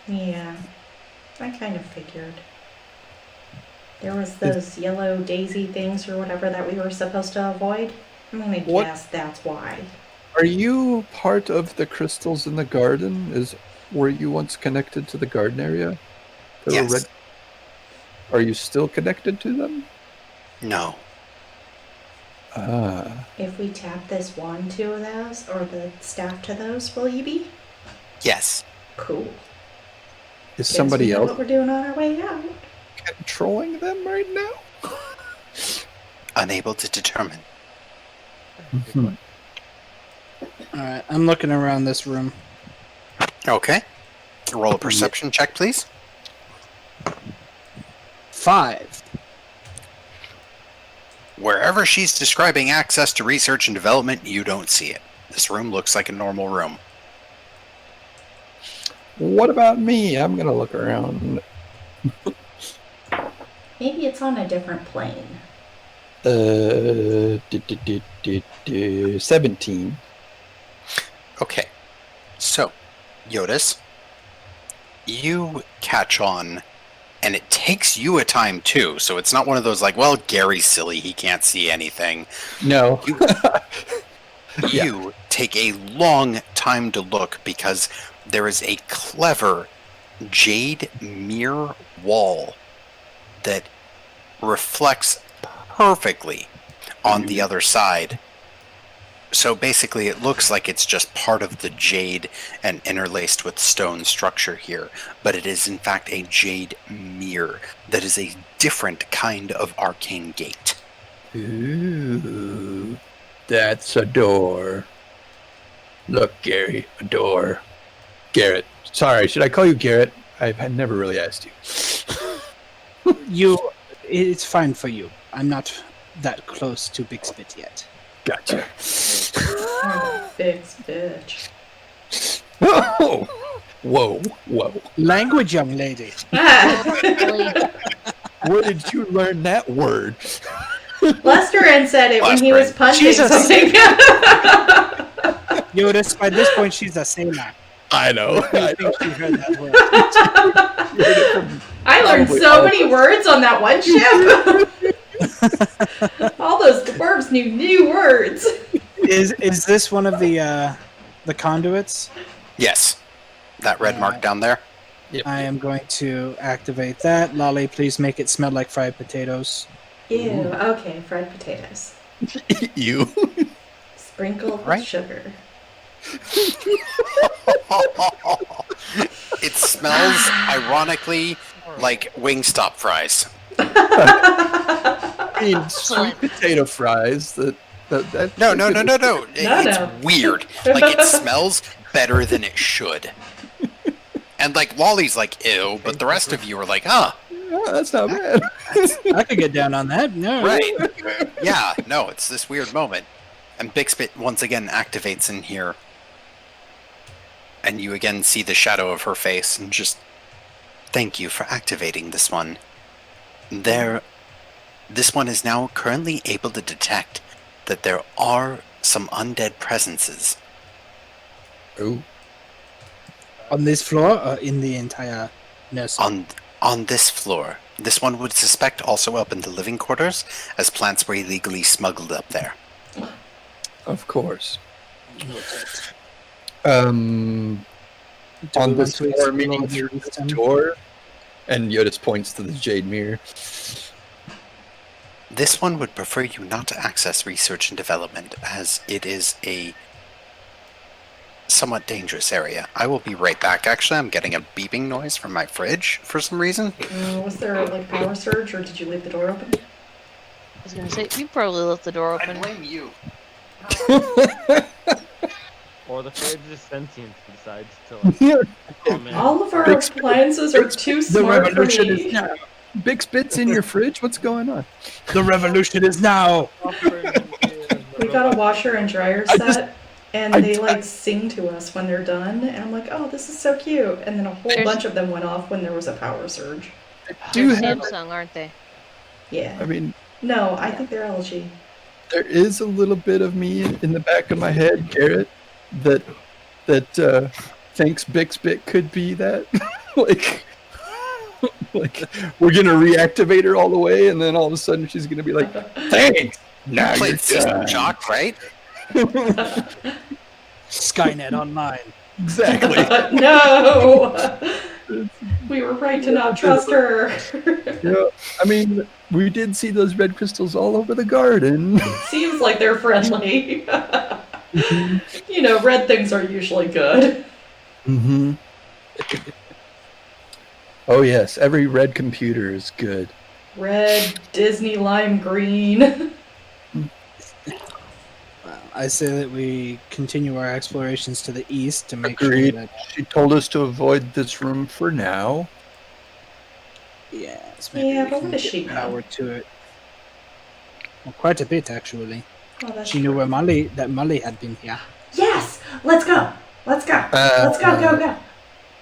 Yeah. I kind of figured. There was those yellow daisy things or whatever that we were supposed to avoid. I'm gonna What? guess that's why. Are you part of the crystals in the garden? Were you once connected to the garden area? There were Yes. Are you still connected to them? No. Ah. If we tap this wand to those, or the staff to those, will you be? Yes. Cool. Is Guess somebody we know else what we're doing on our way out. controlling them right now? Unable to determine. Mhm. Alright, I'm looking around this room. Okay. Roll a perception check, please. 5. Wherever she's describing access to research and development, you don't see it. This room looks like a normal room. What about me? I'm gonna look around. Maybe it's on a different plane. 17. Okay. So, Jyotis, you catch on, and it takes you a time too, so it's not one of those like, well, Gary's silly, he can't see anything. No. You take a long time to look because there is a clever jade mirror wall that reflects perfectly on the other side. So basically it looks like it's just part of the jade and interlaced with stone structure here, but it is in fact a jade mirror that is a different kind of arcane gate. Ooh, that's a door. Look, Gary, a door. Garret. Sorry, should I call you Garret? I've never really asked you. It's fine for you. I'm not that close to Big Spit yet. Gotcha. Big bitch. Oh, whoa. Language, young lady. Where did you learn that word? Lesterin said it when he was punching Jesus. something. Jyotis, by this point, she's a sailor. I know. I think she heard that word. I learned Probably so all many words on that one ship. All those dwarves knew new words. Is this one of the conduits? Yes. That red mark down there? Yep. I am going to activate that. Lolly, please make it smell like fried potatoes. Ew, okay, fried potatoes. You. Sprinkled with Right. sugar. It smells, ironically, like Wingstop fries. I mean, sweet potato fries. That No. No, It's no. weird. Like, it smells better than it should. And, like, Wally's like, ew, but the rest of you are like, huh. Oh, that's not bad. I could get down on that. No. Right. Yeah, no, it's this weird moment. And Bixbit once again activates in here. And you again see the shadow of her face and just... Thank you for activating this one. This one is now currently able to detect that there are some undead presences. Ooh. On this floor or in the entire nursery? On this floor. This one would suspect also up in the living quarters, as plants were illegally smuggled up there. Of course. Do On we this want to floor, meaning explore through the this door, and Jyotis points to the jade mirror. This one would prefer you not to access research and development, as it is a somewhat dangerous area. I will be right back. Actually, I'm getting a beeping noise from my fridge for some reason. Was there like a power surge, or did you leave the door open? I was gonna say, you probably left the door I open. blame you. Or the fridge is sentient and decides to like, come in. All of our appliances are too The smart for revolution is me. now. Big spits in your fridge? What's going on? The revolution is now. We got a washer and dryer I set, just- and they like sing to us when they're done, and I'm like, oh, this is so cute. And then a whole There's- bunch of them went off when there was a power surge. Do They're have, Samsung, aren't they? Yeah. I mean, No, I think they're LG. there is a little bit of me in the back of my head, Garret, that thinks Bixbit could be that. like we're gonna reactivate her all the way, and then all of a sudden she's gonna be like, "Thanks." Now you're Played System done. Shock, right? Skynet online. Exactly. No! We were right to not trust her. Yeah. I mean, we did see those red crystals all over the garden. Seems like they're friendly. You know, red things are usually good. Mm-hmm. Oh yes, every red computer is good. Red, Disney lime green. I say that we continue our explorations to the east to make Agreed. sure that She told us to avoid this room for now. yes, Yeah, we but can what does get she know? power to it. Well, quite a bit actually. Oh, that's She knew where Molly had been here. Yes! Let's go! Let's go! Let's go!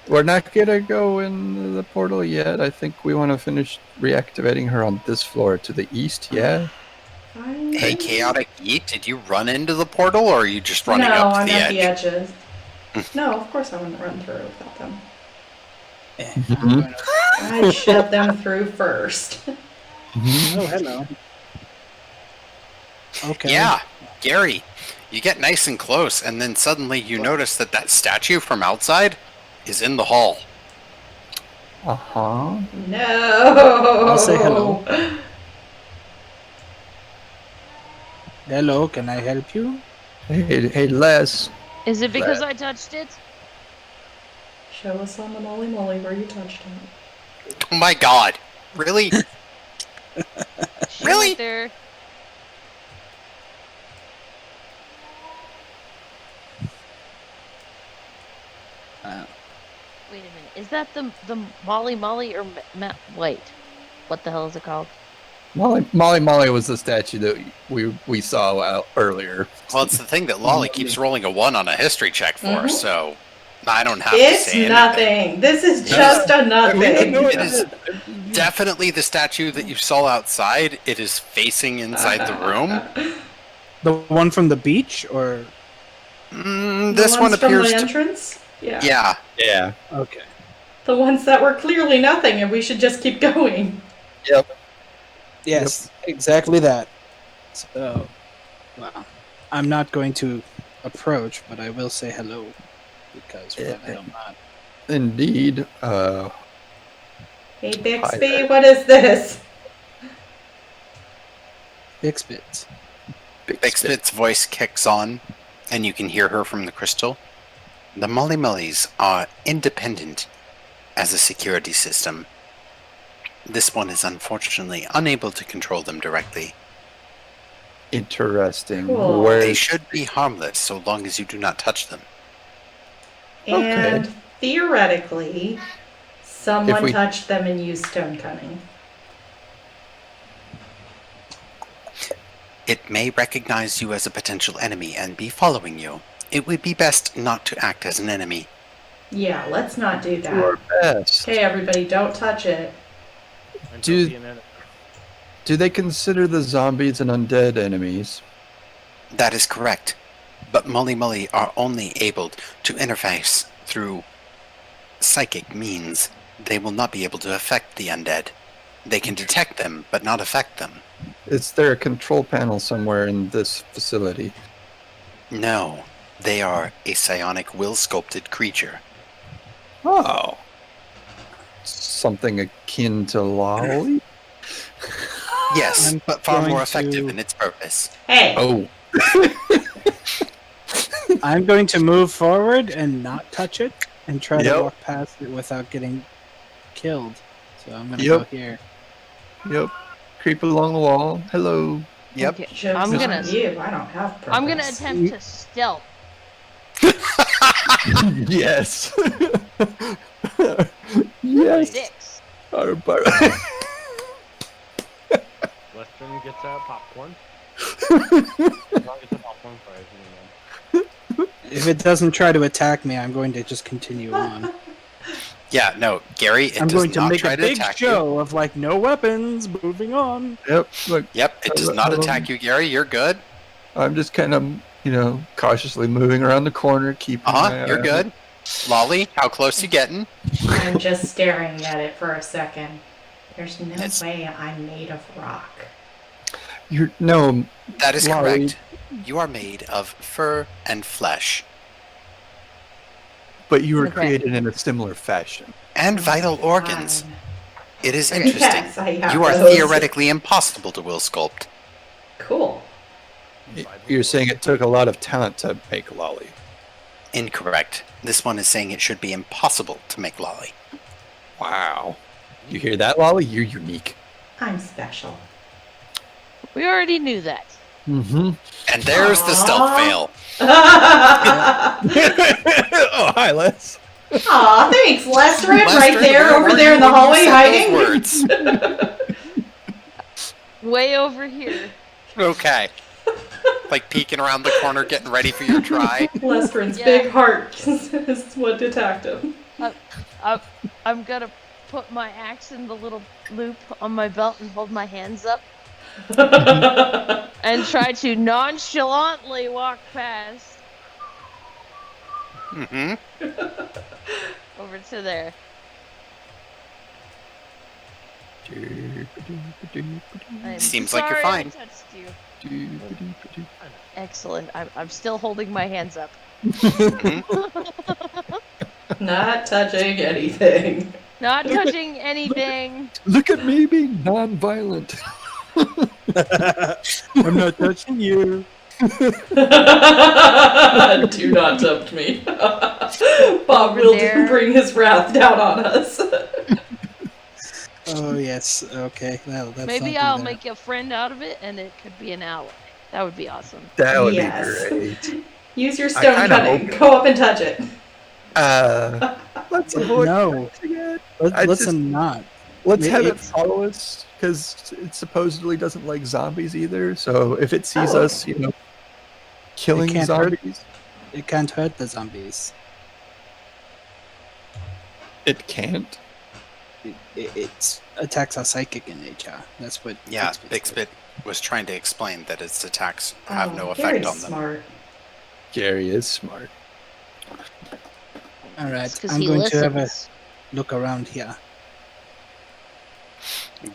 We're not gonna go in the portal yet. I think we want to finish reactivating her on this floor to the east. Yeah. Fine. Hey, Chaotic Yeet, did you run into the portal, or are you just running No, up I'm the at edge? the edges. No, of course I wouldn't run through without them. Mhm. I'd shove them through first. Oh, hello. Okay. Yeah, Gary, you get nice and close, and then suddenly you notice that statue from outside is in the hall. Uh-huh. No! I'll say hello. Hello, can I help you? Hey, Les. Is it because I touched it? Show us on the Molly Molly where you touched it. Oh my god. Really? She Really? went there. Wait a minute. Is that the Molly Molly or wait? What the hell is it called? Molly was the statue that we saw out earlier. Well, it's the thing that Lolly keeps rolling a 1 on a history check for, Mhm. so I don't have to It's say anything. nothing. This is just a nothing. It is definitely the statue that you saw outside. It is facing inside the room. The one from the beach, or This the one ones from appears the to... entrance? Yeah. Yeah. Yeah. okay? The ones that were clearly nothing, and we should just keep going. Yep. Yes, exactly that. So, well, I'm not going to approach, but I will say hello because why the hell not? Indeed. Hey, Bixby, what is this? Bixbit. Bixbit's voice kicks on, and you can hear her from the crystal. The Molly Mullies are independent as a security system. This one is unfortunately unable to control them directly. Interesting. Cool. Where They should be harmless so long as you do not touch them. And theoretically, someone we- touched them and used stone cunning. It may recognize you as a potential enemy and be following you. It would be best not to act as an enemy. Yeah, let's not do do our that. best. Okay, everybody, don't touch it. And Do- don't be an enemy. Do they consider the zombies and undead enemies? That is correct. But Mully Mully are only able to interface through psychic means. They will not be able to affect the undead. They can detect them, but not affect them. Is there a control panel somewhere in this facility? No, they are a psionic will-sculpted creature. Oh. Something akin to Lolly? Yes, I'm but far going more effective to- in its purpose. Hey, Oh. I'm going to move forward and not touch it and try Yep. to walk past it without getting killed. So I'm going to Yep. go here. Yep. Creep along the wall. Hello. Yep. Okay, joke's I'm on gonna you. I don't have purpose. I'm gonna attempt to stealth. Yes. yes. 6. Western gets popcorn. I'll get the popcorn fries again. If it doesn't try to attack me, I'm going to just continue on. Yeah, no, Gary, it I'm does going to not make try a to big attack you. show of like no weapons, moving on. Yep. Look, Yep, it does not attack you, Gary. You're good. I'm just kind of, cautiously moving around the corner, keeping my You're eye good. Lolly, how close you getting? I'm just staring at it for a second. There's no It's- way I'm made of rock. No, That is Lolly. correct. You are made of fur and flesh. but you were Okay. created in a similar fashion. And vital organs. Fine. It is interesting. Yes, I have You are those. theoretically impossible to will sculpt. Cool. You're saying it took a lot of talent to make Lolly. Incorrect. This one is saying it should be impossible to make Lolly. Wow. You hear that, Lolly? You're unique. I'm special. We already knew that. Mm-hmm. And there's the stealth Aw. fail. Oh, hi, Les. Aw, thanks, Lestrin, right Lestrin, there, where over were there you in the when you hallway said those hiding. words? Way over here. Okay. Like peeking around the corner, getting ready for your try. Lestrin's Yeah. big heart is what attacked him. I'm gonna put my axe in the little loop on my belt and hold my hands up and try to nonchalantly walk past Mm-hmm. over to there. I'm Seems like you're sorry I fine. touched you. Excellent. I'm still holding my hands up. Not touching anything. Not touching anything. Look at me being non-violent. I'm not touching you. Do not tempt me. Bob Over will there. bring his wrath down on us. Oh yes. Okay. Well, that's Maybe something I'll there. make a friend out of it and it could be an ally. That would be awesome. That would Yes. be great. Use your I stone kinda cutting. hope- Go up and touch it. Let's avoid No. again. Let's not. Let's have it It's- follow us, because it supposedly doesn't like zombies either. So if it sees Oh. us, killing can't hurt- zombies, It can't hurt the zombies. it can't. It attacks are psychic in nature. That's what. Yeah, that's what- Big Spit was trying to explain that its attacks have no Oh, effect very on them. smart. Gary is smart. All right. It's 'cause I'm he going to have a listens. look around here.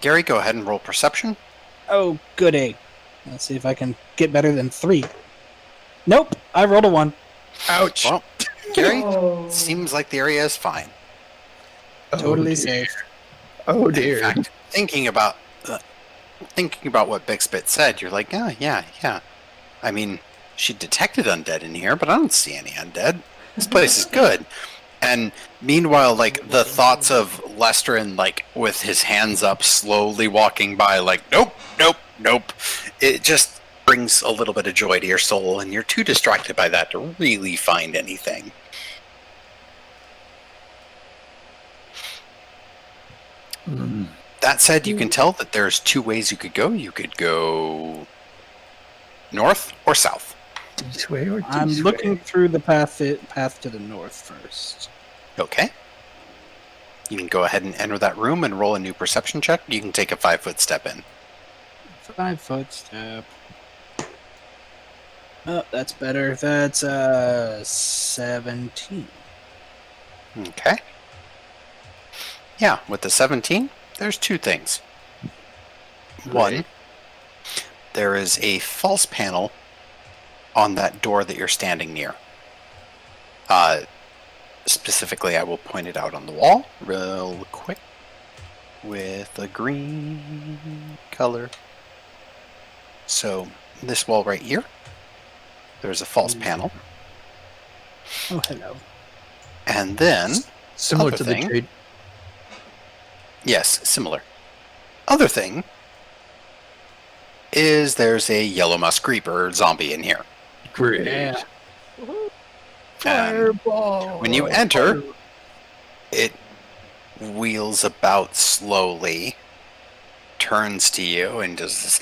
Gary, go ahead and roll perception. Oh, goody. Let's see if I can get better than 3. Nope. I rolled a 1. Ouch. Well, Gary, Oh. seems like the area is fine. Totally dear. safe. Oh In dear. fact, thinking about what Big Spit said, you're like, yeah. I mean, she detected undead in here, but I don't see any undead. This place is good. And meanwhile, like, the thoughts of Lestrin, like, with his hands up, slowly walking by, like, nope. It just, brings a little bit of joy to your soul, and you're too distracted by that to really find anything. That said, you can tell that there's two ways you could go. You could go north or south. This way or I'm this looking way? through the path to the north first. Okay. You can go ahead and enter that room and roll a new perception check. You can take a 5-foot step in. 5-foot step. Oh, that's better. That's 17. Okay. Yeah, with the 17, there's two things. One, there is a false panel on that door that you're standing near. Specifically, I will point it out on the wall real quick with a green color. So, this wall right here, there's a false panel. Oh, hello. And then, Similar other to thing- the Jade. yes, similar. Other thing is there's a yellow musk creeper zombie in here. Great. Yeah. Fireball. When you enter, it wheels about slowly, turns to you, and does this.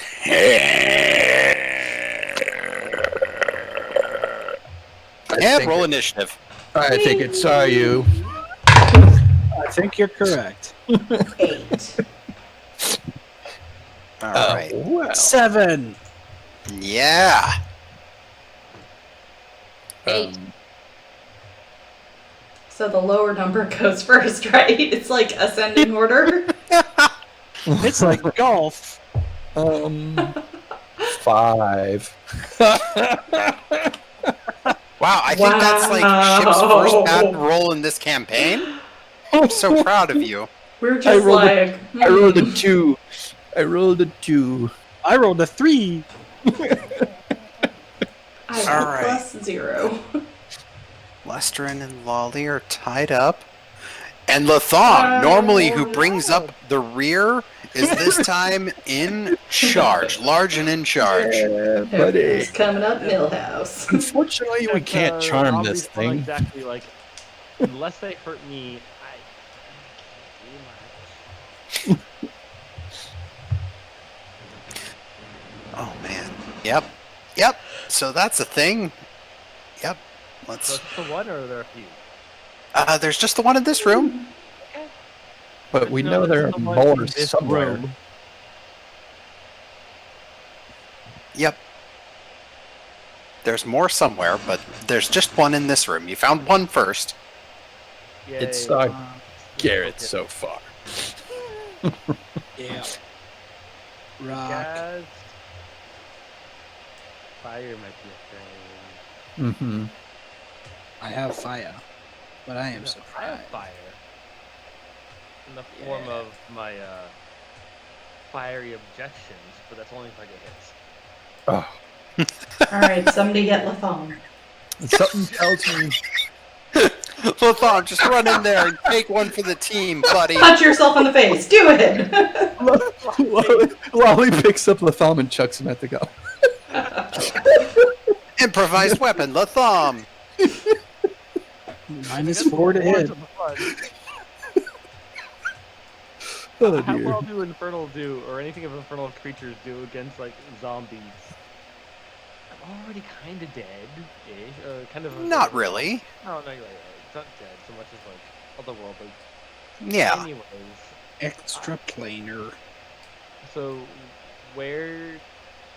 And roll initiative. I think it saw you. I think you're correct. 8. All right. Well. 7. Yeah. 8. So the lower number goes first, right? It's like ascending order. It's like golf. 5. Wow, I think that's like Ship's first bad roll in this campaign. I'm so proud of you. We're just rolled like. I rolled a 2. I rolled a 2. I rolled a 3. I All have right. +0. Lestrin and Lolly are tied up. And Latham, normally who brings up the rear, is this time in charge. Large and in charge. Yeah, buddy. It's coming up, Millhouse. Unfortunately, we can't charm I'll this respond thing. Exactly, like, unless they hurt me, I can't do much. Oh, man. Yep. So that's a thing. Yep. So Let's. it's the one, or are there a few? There's just the one in this room. But we No, know there there's are someone more in this somewhere. room. Yep. There's more somewhere, but there's just one in this room. You found one first. It's Yay. Garret so far. Yeah. Rock. Gas. Fire might be a thing. Mm-hmm. I have fire, but I am No, I have surprised. fire. In the form of my fiery objections, but that's only if I get hits. Oh, Alright, somebody get Latham. something tells me. Latham, just run in there and take one for the team, buddy. Punch yourself in the face. Do it. Lolly picks up Latham and chucks him at the goblin. Improvised weapon, Latham. -4 to hit. Oh How well dear. do Infernal do, or anything of Infernal creatures do against, like, zombies? I'm already kind of dead-ish, or kind of... Not really. No, you're right. It's not dead so much as, like, otherworldly. Yeah. Anyways, Extra planar. so where...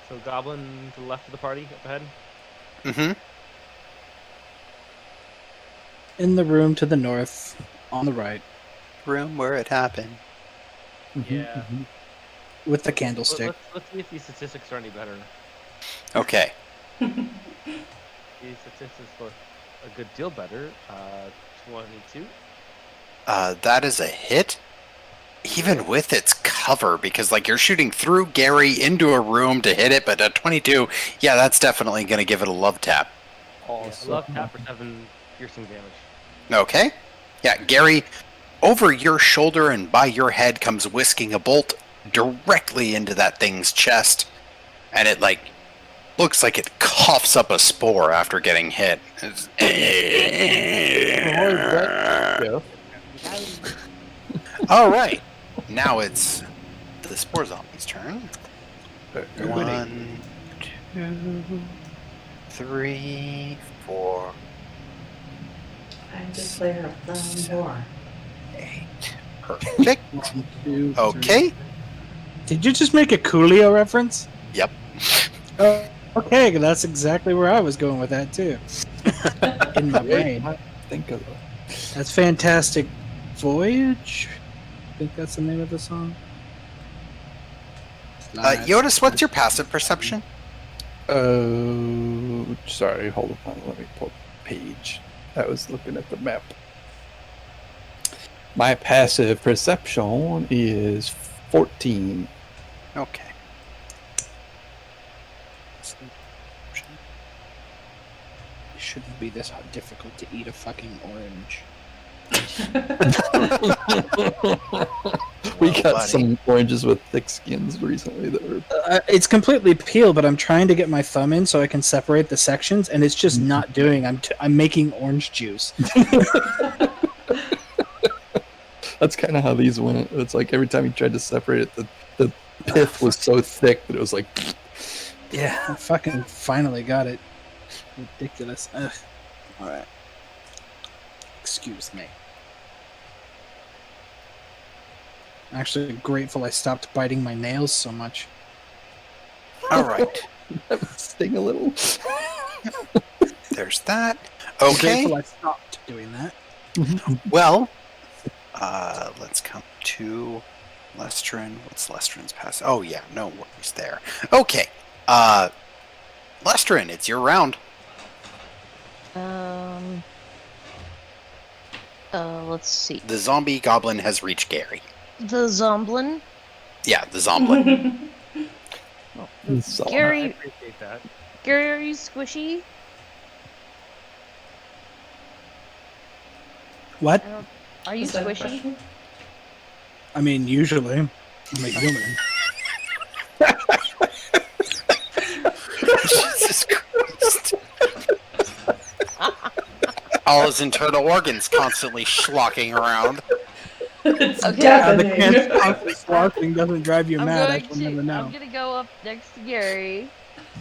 So Goblin to the left of the party, up ahead? Mm-hmm. In the room to the north, on the right, Room where it happened. Yeah. with the candlestick. Let's see if these statistics are any better. Okay. These statistics look a good deal better. 22. That is a hit. Even with its cover, because like you're shooting through Gary into a room to hit it, but a 22, yeah, that's definitely going to give it a love tap. Awesome. Love tap for 7 piercing damage. Okay. Yeah, Gary, over your shoulder and by your head comes whisking a bolt directly into that thing's chest, and it like looks like it coughs up a spore after getting hit. All right, now it's the spore zombie's turn. 1, 2, 3, 4, I declare the war. 8. Perfect. 1, 2, 3. Okay. Did you just make a Coolio reference? Yep. Oh, okay, that's exactly where I was going with that too. In my brain. Think of it. That's Fantastic Voyage. I think that's the name of the song. Jyotis, what's your passive perception? Sorry, hold on. Let me pull the page. I was looking at the map. My passive perception is 14. Okay. It shouldn't be this difficult to eat a fucking orange. We got buddy. some oranges with thick skins recently that were. It's completely peeled, but I'm trying to get my thumb in so I can separate the sections, and it's just not doing. I'm making orange juice. That's kind of how these went. It's like every time you tried to separate it, the pith was so thick that it was like. Yeah, I fucking finally got it. Ridiculous. Ugh. All right. Excuse me. I'm actually grateful I stopped biting my nails so much. All right. That would sting a little. There's that. I'm Okay. grateful I stopped doing that. Well, let's come to Lestrin. What's Lestrin's pass? Oh yeah, no worries there. Okay. Lestrin, it's your round. Let's see. The zombie goblin has reached Gary. The Zomblin. Yeah, the zombie. So- I Gary, appreciate that. Gary, are you squishy? What? Are you Is that a squishy? question? I mean, usually, I'm a human. Jesus Christ. All his internal organs constantly schlocking around. It's Okay. The deafening. constantly slarking doesn't drive you mad. I will never know. I'm gonna go up next to Gary.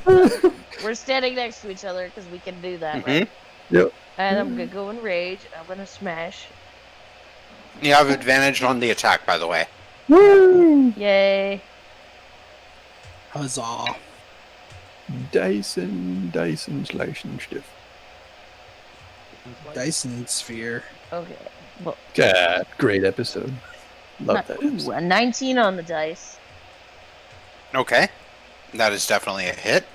We're standing next to each other because we can do that, right? Yep. And I'm gonna go in rage. I'm gonna smash. You have advantage on the attack, by the way. Woo! Yay! Huzzah. Dyson slashing stiff. Dyson sphere. Okay. Well, God, great episode. Love not, that ooh, episode. a 19 on the dice. Okay. That is definitely a hit.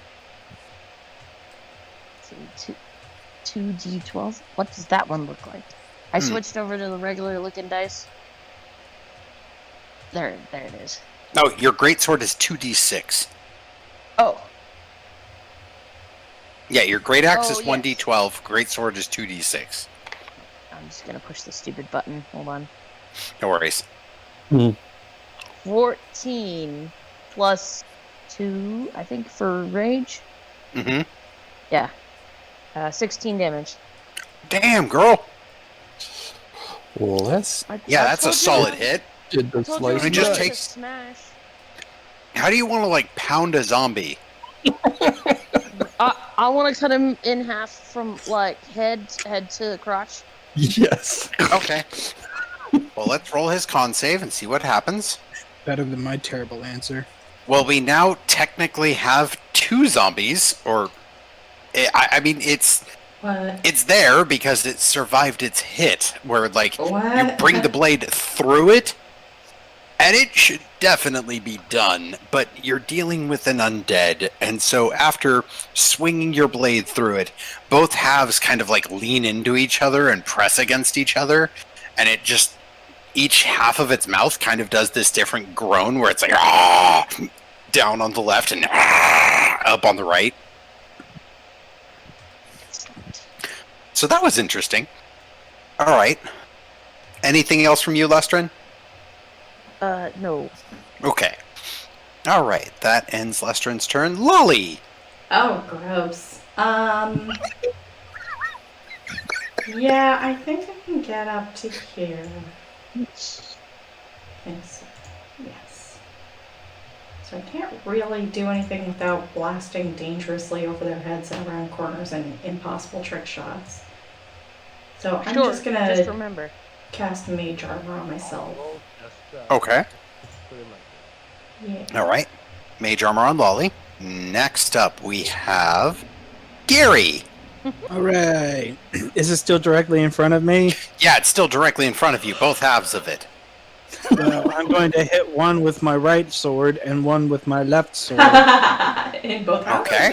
So 2d12. What does that one look like? I switched over to the regular looking dice. There it is. Oh, your greatsword is 2d6. Oh, Yeah, your great axe Oh, is yes. 1d12. Greatsword is 2d6. I'm just gonna push the stupid button. Hold on. No worries. 14 plus 2, I think, for rage. Mm-hmm. Yeah. 16 damage. Damn, girl. Less Yeah, that's a solid hit. did the I told you slice. Let me just it was take- a smash. How do you want to, like, pound a zombie? I want to cut him in half from like head to crotch. Yes. Okay. Well, let's roll his con save and see what happens. Better than my terrible answer. Well, we now technically have 2 zombies, or... I mean, it's What? there because it survived its hit, where, like, you What? bring the blade through it, and it should definitely be done, but you're dealing with an undead, and so after swinging your blade through it, both halves kind of, like, lean into each other and press against each other, and it just... Each half of its mouth kind of does this different groan where it's like, ah, down on the left and up on the right. So that was interesting. All right. Anything else from you, Lestrin? No. Okay. All right. That ends Lestrin's turn. Lolly! Oh, gross. Yeah, I think I can get up to here. I think so. Yes. So I can't really do anything without blasting dangerously over their heads and around corners and impossible trick shots. So I'm just gonna just remember. cast Mage Armor on myself. Okay. Pretty much. Yeah. All right. Mage armor on Lolly. Next up, we have Gary. Alright. Is it still directly in front of me? Yeah, it's still directly in front of you, both halves of it. Well, I'm going to hit one with my right sword and one with my left sword. In both halves. Okay.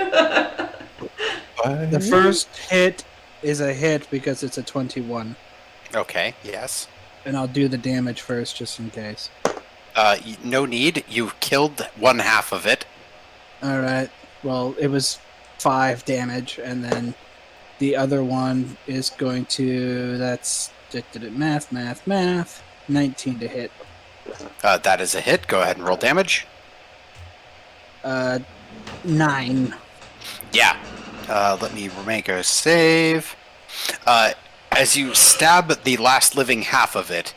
The first hit is a hit because it's a 21. Okay, yes. And I'll do the damage first just in case. No need. You've killed one half of it. Alright. Well, it was 5 damage, and then the other one is going to... That's... Math. 19 to hit. That is a hit. Go ahead and roll damage. 9. Yeah. Let me make a save. As you stab the last living half of it,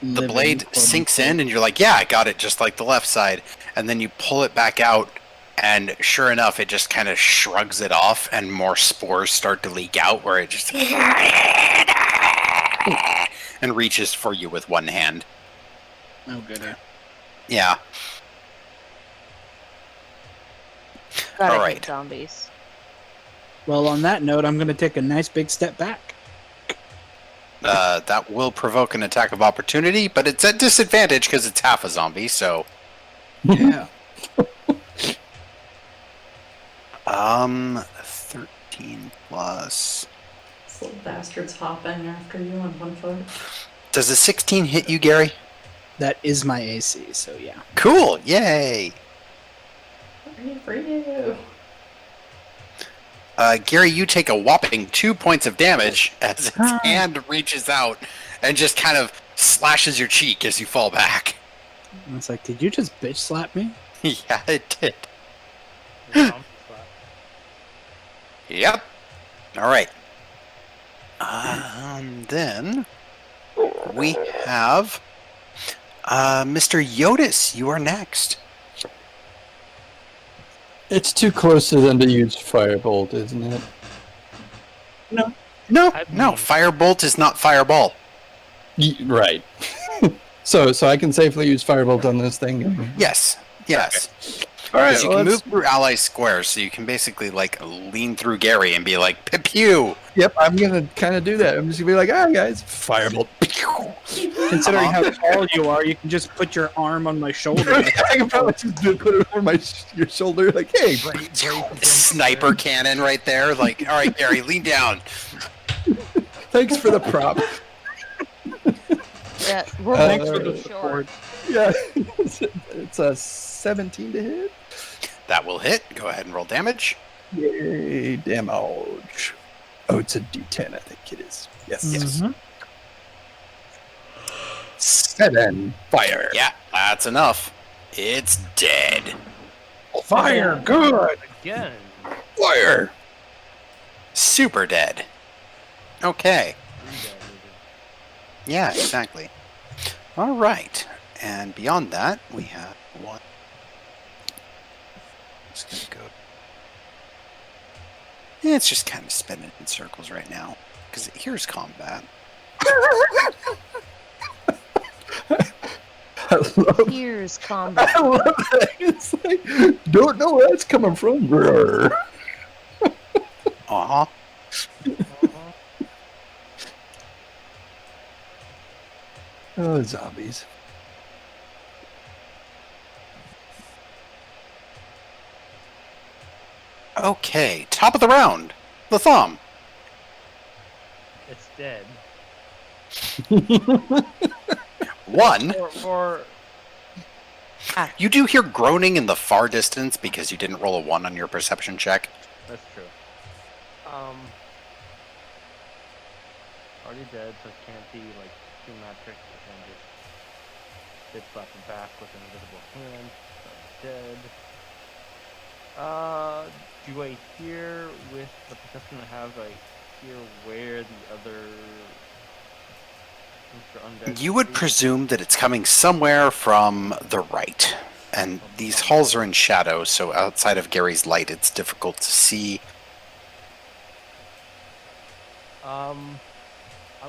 the blade sinks in, and you're like, yeah, I got it, just like the left side. And then you pull it back out, and sure enough, it just kind of shrugs it off, and more spores start to leak out, where it just... and reaches for you with one hand. Oh, good. Yeah. Gotta All hate right. zombies. Well, on that note, I'm going to take a nice big step back. That will provoke an attack of opportunity, but it's at disadvantage because it's half a zombie, so... Yeah. 13 plus... This little bastard's hopping after you on one foot. Does a 16 hit you, Gary? That is my AC, so yeah. Cool! Yay! Ready for you. Gary, you take a whopping 2 points of damage as its hand reaches out and just kind of slashes your cheek as you fall back. And it's like, did you just bitch slap me? Yeah, it did. Yeah. Yep. All right. Then we have Mr. Jyotis. You are next. It's too close to them to use Firebolt, isn't it? No. I No, mean- Firebolt is not Fireball. Right. so I can safely use Firebolt on this thing? Yes. All right, Because you can move through ally squares, so you can basically like lean through Gary and be like, pew. Yep, I'm going to kind of do that. I'm just going to be like, guys, Firebolt. Considering how tall you are, you can just put your arm on my shoulder. I can probably just put it over your shoulder, like, hey, Sniper cannon right there. Like, all right, Gary, lean down. thanks for the prop. Yeah, we're Thanks both for the pretty short. Yeah, it's a 17 to hit. That will hit. Go ahead and roll damage. Yay, damage. Oh, it's a D10, I think it is. Yes. Mhm. 7 fire. Yeah, that's enough. It's dead. Fire, good. Again. Fire. Super dead. Okay. Yeah, exactly. All right. And beyond that, we have one. Just gonna go. Yeah, it's just kind of spinning in circles right now because here's combat. Here's combat. I love that. It's like, don't know where that's coming from. Brr. Aw. Oh, zombies. Okay, top of the round. Latham. It's dead. One. For You do hear groaning in the far distance because you didn't roll a 1 on your perception check. that's true. Already dead, so it can't be like too metric. I can just slap him back with an invisible hand. So dead. Do I hear with the perception I have? Do I hear where the other Mr. Undead? You would presume that it's coming somewhere from the right. And these halls are in shadow, so outside of Gary's light, it's difficult to see. I'm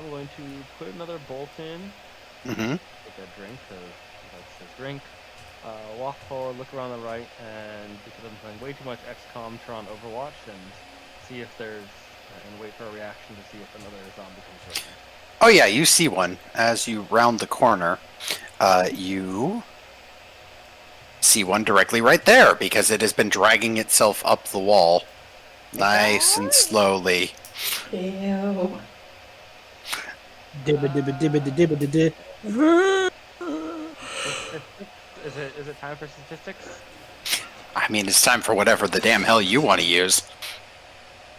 going to put another bolt in. Mm-hmm. Take a drink, because that's his drink. Walk forward, look around the right, and because I'm playing way too much XCOM Tron Overwatch, and see if there's, and wait for a reaction to see if another zombie comes around. Oh yeah, you see one. As you round the corner, you see one directly right there, because it has been dragging itself up the wall. Nice and slowly. Ew. Dibba dibba dibba dibba dibba. Is it time for statistics? I mean, it's time for whatever the damn hell you want to use.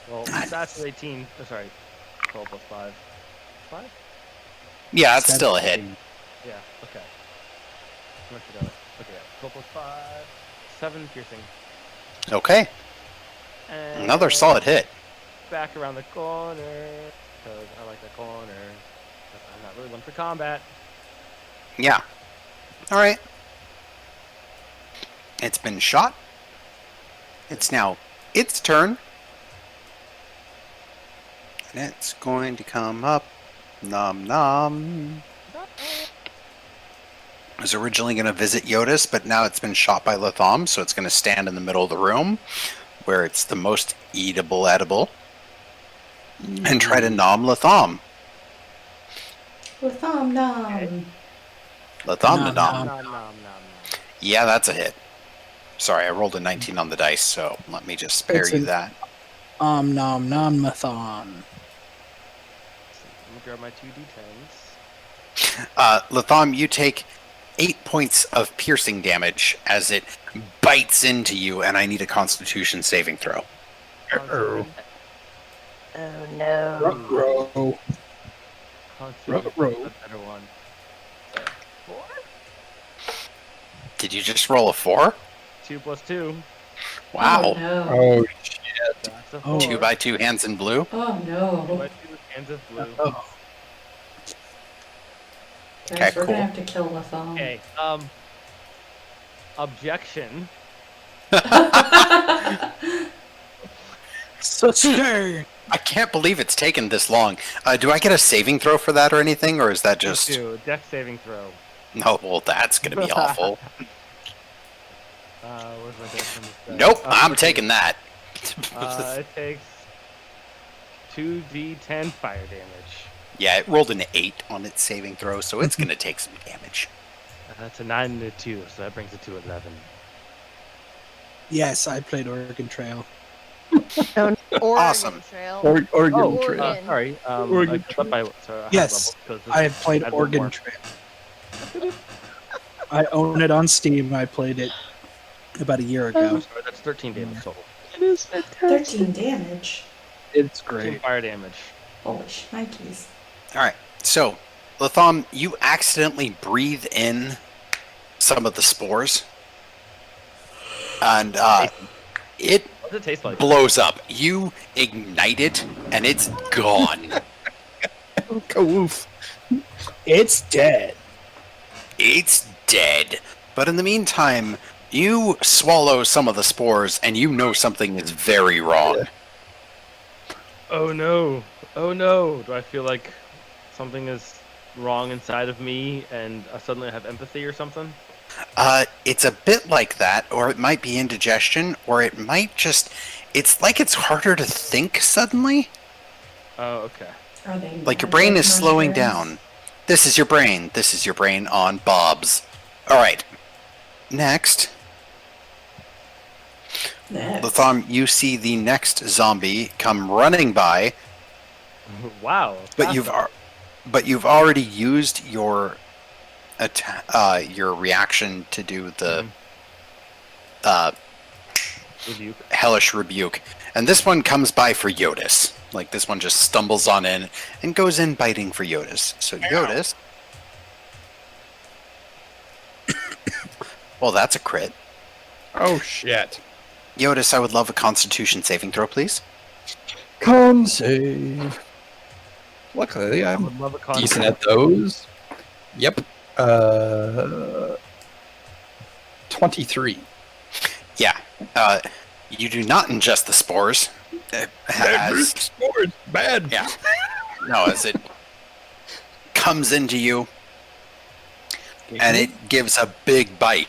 Well, that's 18. Oh, sorry, 12 plus 5. 5? Yeah, it's still a hit. Yeah. Okay. How much did I? Okay, yeah. 12 plus 5. 7 piercing. Okay, And another solid hit. Back around the corner, because I like that corner. I'm not really one for combat. Yeah. Alright. It's been shot. It's now its turn. And it's going to come up. Nom nom. It was originally going to visit Jyotis, but now it's been shot by Latham, so it's going to stand in the middle of the room, where it's the most eatable edible, and try to nom Latham. Latham nom. Latham to Nom, nom. Yeah, that's a hit. Sorry, I rolled a 19 on the dice, so let me just spare It's you an- that. Nom nom mathon. Let me grab my 2d10s. Latham, you take 8 points of piercing damage as it bites into you, and I need a Constitution saving throw. Oh no. Ruh-roh. Constitution, Ruh-roh. a better one. 4? Did you just roll a 4? 2 plus 2. Wow. Oh no. Oh, That's a 4. Oh. 2 by 2 hands in blue. Oh 2 no. by 2 hands of blue. Oh. Guys, Okay, we're cool. gonna have to kill Latham. Okay. Objection. Sustain. I can't believe it's taken this long. Do I get a saving throw for that or anything, or is that just... Dex saving throw. No, well, that's going to be awful. Where's my dex on this die? Nope, I'm okay. taking that. It takes 2d10 fire damage. Yeah, it rolled an 8 on its saving throw, so it's going to take some damage. That's a 9 and a 2, so that brings it to 11. Yes, I played Oregon Trail. Oregon Awesome. Trail. Oregon Oh, Trail. Oregon. Sorry. Oregon I got up by, sorry, I had Yes, levels 'cause I have played had one Oregon more. Trail. I own it on Steam. I played it about a year ago. I'm sorry, that's 13 damage total. 13 damage. It's 13 great. fire damage. Holy shnikes. Alright, so, Latham, you accidentally breathe in some of the spores, and it What does it taste like? blows up. You ignite it, and it's gone. Kawoof. It's dead. It's dead. But in the meantime, you swallow some of the spores, and you know something is very wrong. Oh no! Oh no! Do I feel like something is wrong inside of me and suddenly I have empathy or something? It's a bit like that, or it might be indigestion, or it might just... It's like it's harder to think suddenly. Oh, okay. Are they Like your brain is magic slowing mushrooms? down. This is your brain. This is your brain on Bob's. Alright. Next. Next. Latham, you see the next zombie come running by, Wow. but fast you've already used your your reaction to do the rebuke. hellish rebuke, and this one comes by for Jyotis. Like this one just stumbles on in and goes in biting for Jyotis. So Jyotis, well, that's a crit. Oh shit. Jyotis, I would love a Constitution saving throw, please. Con save. Luckily, I I'm would love a decent concept. at those. Yep. 23. Yeah. You do not ingest the spores. Spores, bad. Yeah. No, as it comes into you, and it gives a big bite.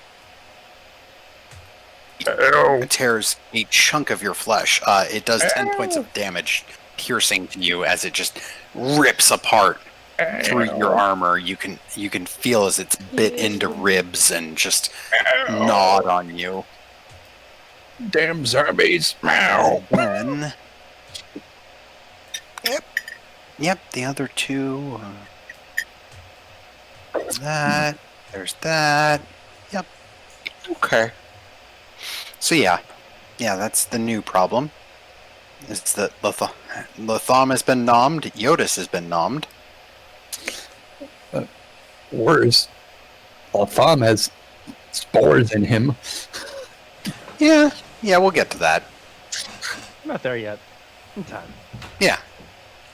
It tears a chunk of your flesh. It does 10 points of damage, piercing to you as it just rips apart through your armor. You can feel as it's bit into ribs and just gnawed on you. Damn zombies. And then, yep, the other two. That. There's that. Yep. Okay. So yeah, that's the new problem. It's that Latham has been nommed, Jyotis has been nommed. Worse, Latham has spores in him. Yeah, we'll get to that. I'm not there yet. In time. Yeah.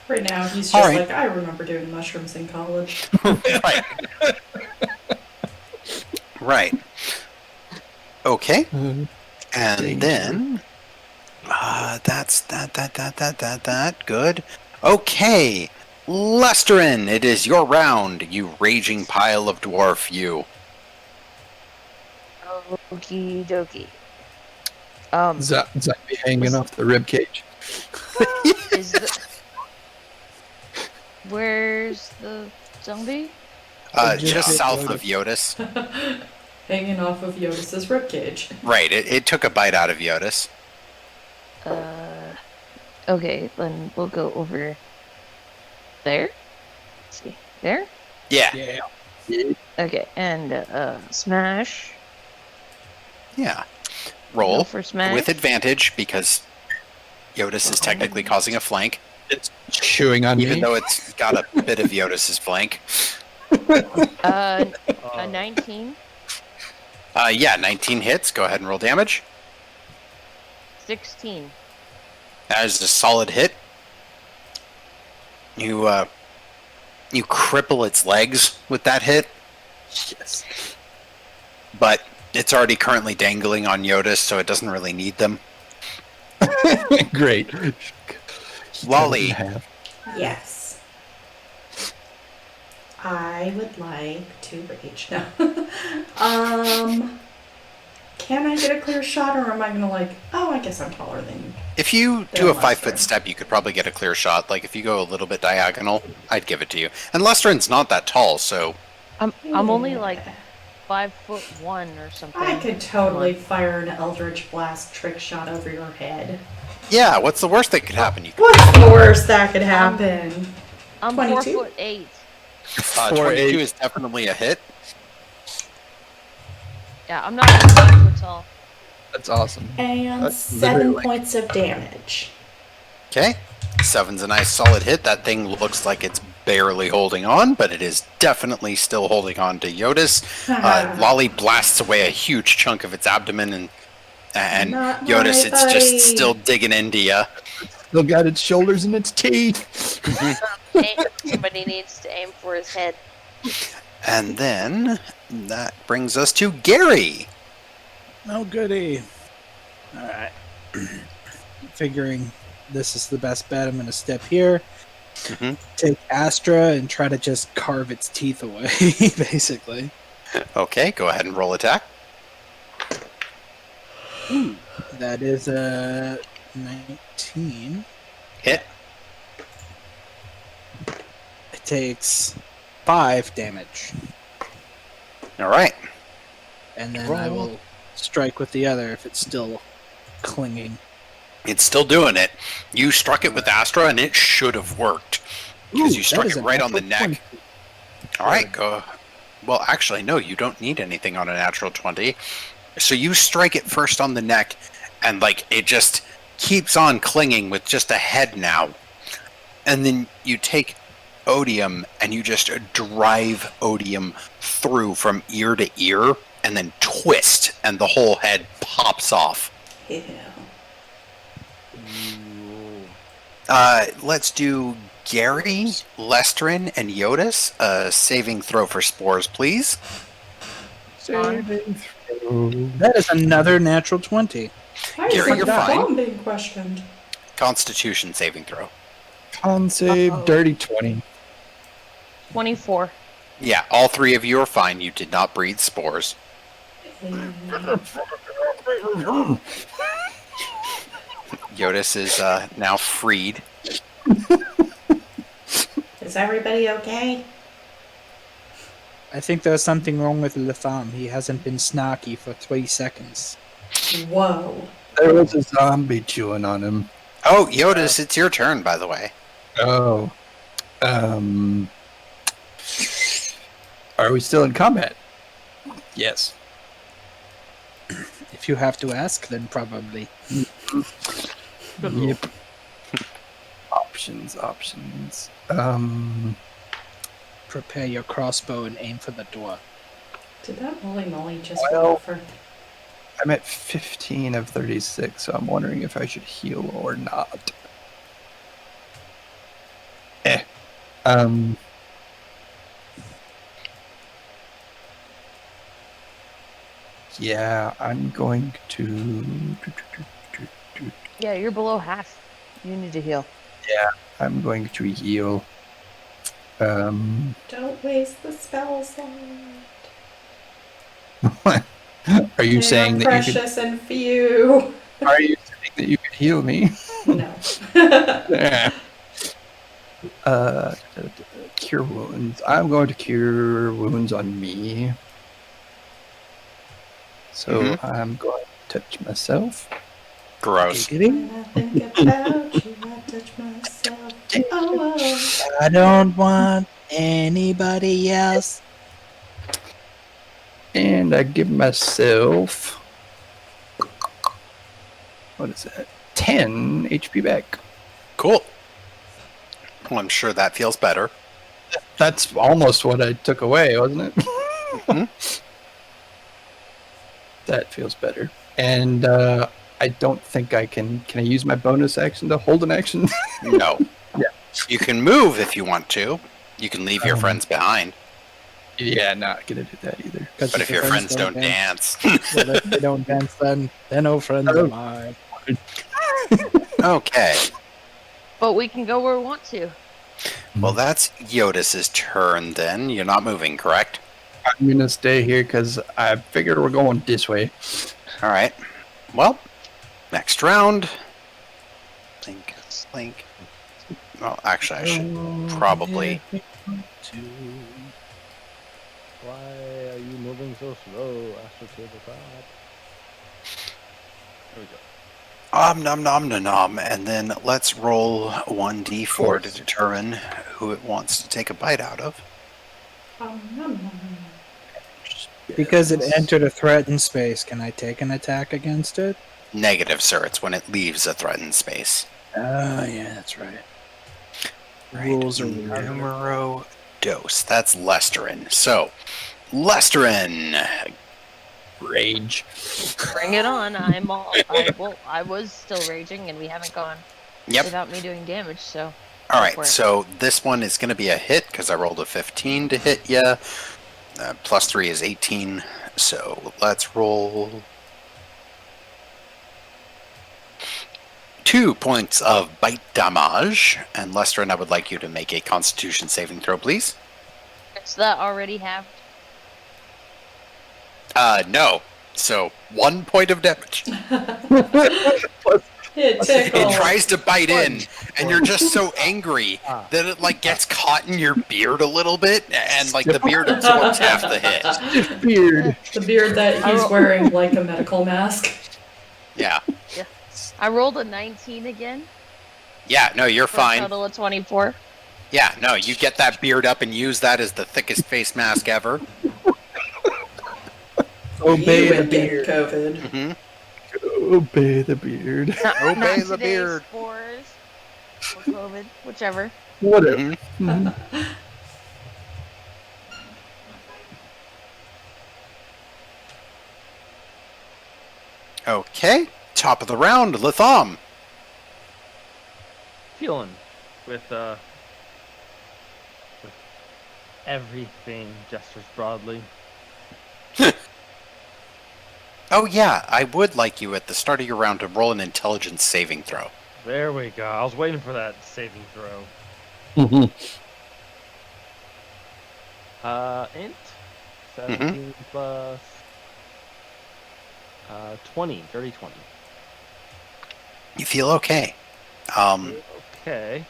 Right now, he's All just right. like, I remember doing mushrooms in college. Right. Right. Okay. And then that's that. Good. Okay. Lesterin, it is your round, you raging pile of dwarf, you. Okie dokie. Zombie hanging off the rib cage. Where's the zombie? Just south of Jyotis. Hanging off of Jyotis' ribcage. Right, it took a bite out of Jyotis. Okay, then we'll go over there. Let's see. There? Yeah. Okay, and smash. Yeah. Go Roll for smash. with advantage because Jyotis is technically causing a flank, It's chewing on even me. though it's got a bit of Jyotis' flank. A 19, Yeah, 19 hits. Go ahead and roll damage. 16. That is a solid hit. You cripple its legs with that hit, Yes. but it's already currently dangling on Jyotis, so it doesn't really need them. Great. Lolly. Yes. I would like to rage now. Can I get a clear shot, or am I gonna I guess I'm taller than you. If you do a Then 5-foot Lester. step, you could probably get a clear shot. Like if you go a little bit diagonal, I'd give it to you. And Lesterin's not that tall, so I'm only like 5'1" or something. I could totally fire an Eldritch Blast trick shot over your head. yeah. What's the worst that could happen? You could, What's the worst that could happen? I'm 22? 4'8". 22 is definitely a hit. Yeah, I'm not even 5 foot tall. That's awesome. And That's 7 literally- points of damage. Okay. 7's a nice solid hit. That thing looks like it's barely holding on, but it is definitely still holding on to Jyotis. Lolly blasts away a huge chunk of its abdomen, and Not Jyotis, my it's just buddy. still digging into you. Still got its shoulders and its teeth. Somebody needs to aim for his head. And then that brings us to Gary. Oh, goody. Alright. Figuring this is the best bet, I'm going to step here, Mhm. take Astra, and try to just carve its teeth away, basically. Okay, go ahead and roll attack. That is a 19. Hit. It takes 5 damage. All right. And then I will strike with the other if it's still clinging. It's still doing it. You struck it with Astra, and it should have worked because you Ooh, struck that is it a right on the natural neck. 20. All right, go. Well, actually, no, you don't need anything on a natural 20. So you strike it first on the neck, and it just keeps on clinging with just a head now. And then you take Odium and you just drive Odium through from ear to ear, and then twist, and the whole head pops off. Ew. Let's do Gary, Lestrin, and Jyotis. Saving throw for spores, please. Saving throw. That is another natural 20. Why Gary, is you're the fine. phone being questioned? Constitution saving throw. Con save, Uh-oh. dirty 20. 24. Yeah, all three of you are fine. You did not breathe spores. Jyotis is now freed. Is everybody okay? I think there's something wrong with Latham. He hasn't been snarky for 3 seconds. Whoa. There was a zombie chewing on him. Oh, Jyotis, it's your turn, by the way. Oh. Are we still in combat? Yes. If you have to ask, then probably. Yep. Options. Prepare your crossbow and aim for the door. Did that moly just Well- go for? I'm at 15 of 36, so I'm wondering if I should heal or not. Yeah, I'm going to... Yeah, you're below half. You need to heal. I'm going to heal. Don't waste the spell slot. Are you They saying are that you could... precious and few? Are you saying that you could heal me? No. Cure wounds. I'm going to cure wounds on me. So I'm going to touch myself. Gross. When I think about you, I touch myself. Oh. I don't want anybody else. And I give myself... What is that? 10 HP back. Cool. Well, I'm sure that feels better. That's almost what I took away, wasn't it? That feels better. And I don't think I can... Can I use my bonus action to hold an action? No. Yeah. You can move if you want to. You can leave your friends behind. Yeah, not gonna do that either. But if your friends don't dance. Well, if they don't dance, then they're no friends of mine. Okay. But we can go where we want to. Well, that's Jyotis' turn then. You're not moving, correct? I'm gonna stay here because I figured we're going this way. All right. Well, next round. Link. Well, actually, I should probably... Why are you moving so slow, Astro Tabletop? There we go. Nom nom nom nom, and then let's roll 1d4 to determine who it wants to take a bite out of. Because it entered a threatened space, can I take an attack against it? Negative, sir. It's when it leaves a threatened space. Oh, yeah, that's right. Right. Rules are weird. Numero dos. That's Lestrin. So, Lestrin. Rage. Bring it on. I was still raging, and we haven't gone Yep. without me doing damage. So. All go right. for it. So this one is going to be a hit because I rolled a 15 to hit you. Plus 3 is 18. So let's roll 2 points of bite damage. And Lestrin, I would like you to make a Constitution saving throw, please. Is that already halved? No. So 1 point of damage. It tickles. It tries to bite in, and you're just so angry that it like gets caught in your beard a little bit, and like the beard absorbs half the hit. Beard. The beard that he's wearing like a medical mask. Yeah. I rolled a 19 again. Yeah, no, you're For a fine. total of 24. Yeah, no, you get that beard up and use that as the thickest face mask ever. Obey You the would get beard. COVID. Mm-hmm. Obey the beard. Obey Not the today, beard. Spores or COVID, whichever. Whatever. Mhm. Okay, Top of the round, Latham. Feeling with everything, gestures broadly. Oh yeah, I would like you at the start of your round to roll an intelligence saving throw. There we go. I was waiting for that saving throw. Int 17 plus 20, dirty 20. You feel okay. Okay.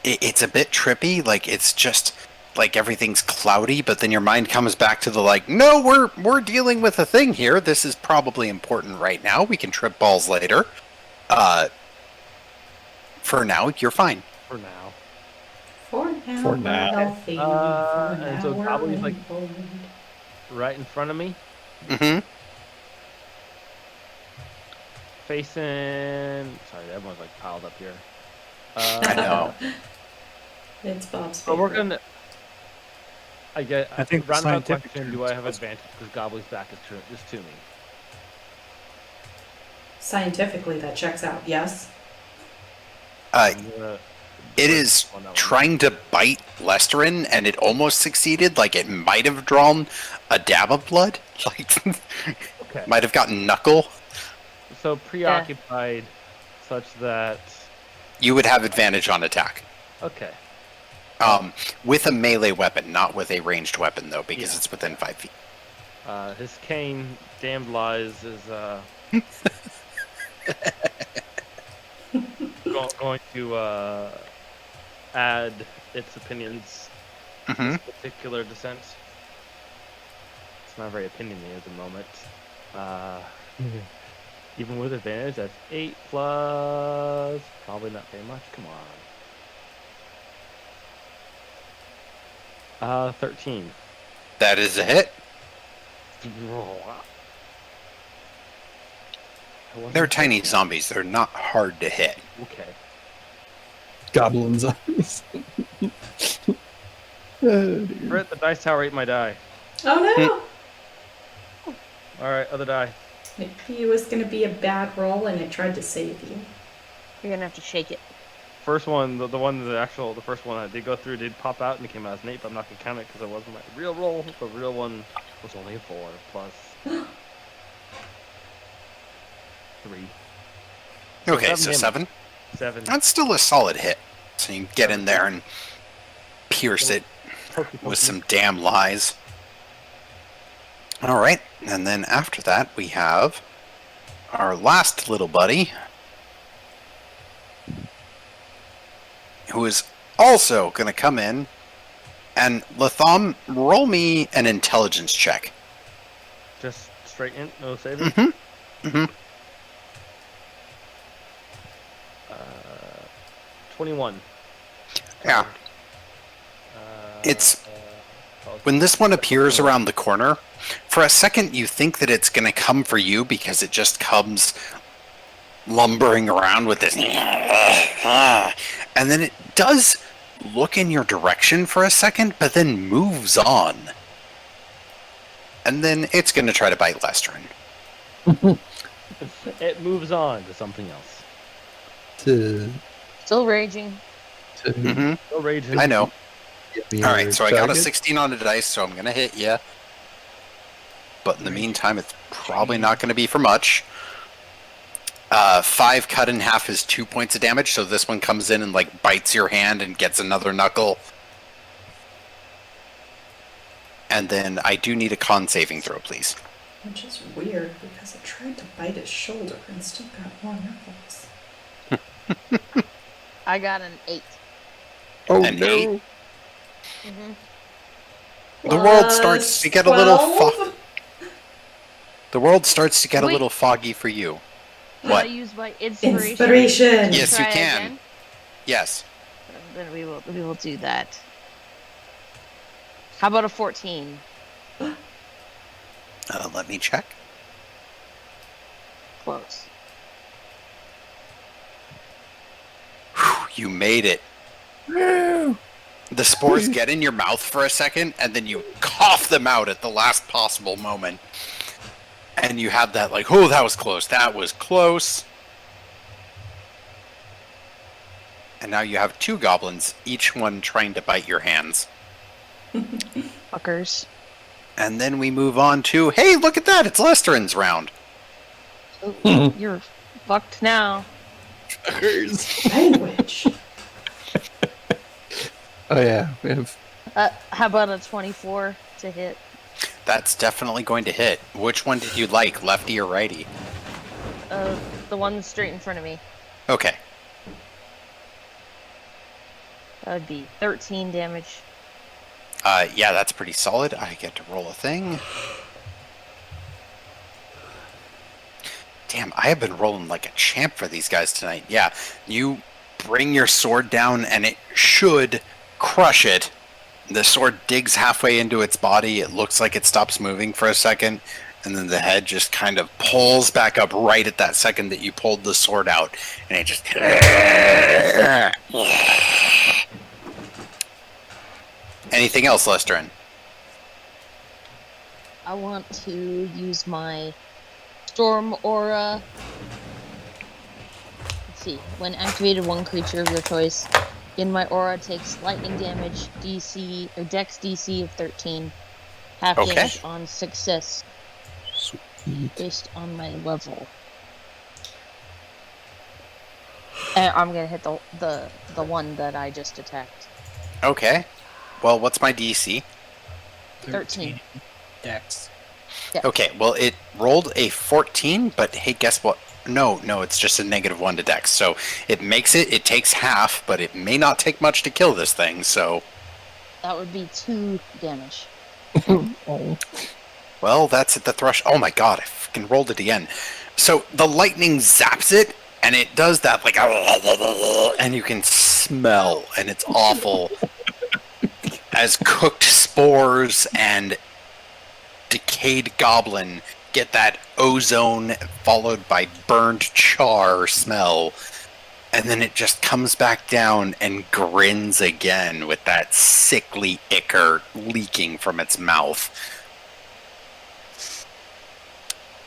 It's a bit trippy, like it's just like everything's cloudy, but then your mind comes back to the like, no, we're dealing with a thing here. This is probably important right now. We can trip balls later. For now, you're fine. For now. For now, For we're now. healthy. And so we're Gobley's like bold. right in front of me, Mm-hmm. facing. Sorry, everyone's like piled up here. I know. It's Bob's So we're favorite. gonna. I get. I think the roundabout scientific question: term do I is have supposed- advantage because Gobley's back is to me? Scientifically, that checks out. Yes. I'm gonna It is on that one. trying to bite Lesterin, and it almost succeeded. Like it might have drawn a dab of blood. Like Okay. might have gotten knuckle. So preoccupied, such that. You would have advantage on attack. Okay. With a melee weapon, not with a ranged weapon though, because Yeah. it's within 5 feet. His cane, damned lies, is going to add its opinions to Mm-hmm. this particular dissent. It's not very opiniony at the moment. Even with advantage, that's 8 plus. Probably not very much. Come on. 13. That is a hit. They're tiny zombies. They're not hard to hit. Okay. Goblin zombies. Oh, dear. Brit, the dice tower ate my die. Oh no! Alright, other die. Maybe it was going to be a bad roll, and it tried to save you. You're gonna have to shake it. First one, the first one I did go through did pop out and it came out as an 8, but I'm not going to count it because it wasn't my real roll. The real one was only a 4 plus 3. Okay, seven so damage. 7. 7. That's still a solid hit. So you can get in there and pierce it with some damn lies. Alright, and then after that we have our last little buddy, who is also going to come in, and Latham, roll me an intelligence check. Just straight in, no saving. Mm-hmm. Mm-hmm. 21. Yeah. It's when this one appears around the corner, for a second you think that it's going to come for you because it just comes lumbering around with this, and then it does look in your direction for a second, but then moves on. And then it's going to try to bite Lesterin. It moves on to something else. To Still raging. Mm-hmm. No raging. I know. get me Alright, your so I got a target. 16 on the dice, so I'm going to hit you. But in the meantime, it's probably not going to be for much. 5 cut in half is 2 points of damage, so this one comes in and like bites your hand and gets another knuckle. And then I do need a con saving throw, please. Which is weird, because it tried to bite his shoulder and still got more knuckles. I got an 8. Oh An no! 8? Mm-hmm. The world starts to get a little 12? The world starts to get a Wait. little foggy for you. Can I What? use my inspiration? Inspiration! to Yes, you try can. again? Yes. Then we will do that. How about a 14? Let me check. Close. Whew, you made it. The spores get in your mouth for a second, and then you cough them out at the last possible moment. And you have that like, oh, that was close. That was close. And now you have 2 goblins, each one trying to bite your hands. Fuckers. And then we move on to, hey, look at that! It's Lesterin's round. Oh, you're fucked now. Language. Oh yeah, we have. How about a 24 to hit? That's definitely going to hit. Which one did you like, lefty or righty? The one straight in front of me. Okay. That would be 13 damage. Yeah, that's pretty solid. I get to roll a thing. Damn, I have been rolling like a champ for these guys tonight. Yeah, you bring your sword down and it should crush it. The sword digs halfway into its body. It looks like it stops moving for a second. And then the head just kind of pulls back up right at that second that you pulled the sword out. And it just... Anything else, Lesterin? I want to use my Storm Aura. Let's see. When activated, one creature of your choice in my aura takes lightning damage, DC or Dex DC of 13. Half Okay. damage on success Sweet. based on my level. And I'm gonna hit the one that I just attacked. Okay. Well, what's my DC? 13. Dex. Okay, well, it rolled a 14, but hey, guess what? No, it's just a -1 to Dex. So it makes it, it takes half, but it may not take much to kill this thing, so... That would be 2 damage. Oh. Well, that's at the thrush. Oh my god, I fucking rolled it again. So the lightning zaps it, and it does that, like... And you can smell, and it's awful. As cooked spores and decayed goblin get that ozone followed by burned char smell, and then it just comes back down and grins again with that sickly ichor leaking from its mouth.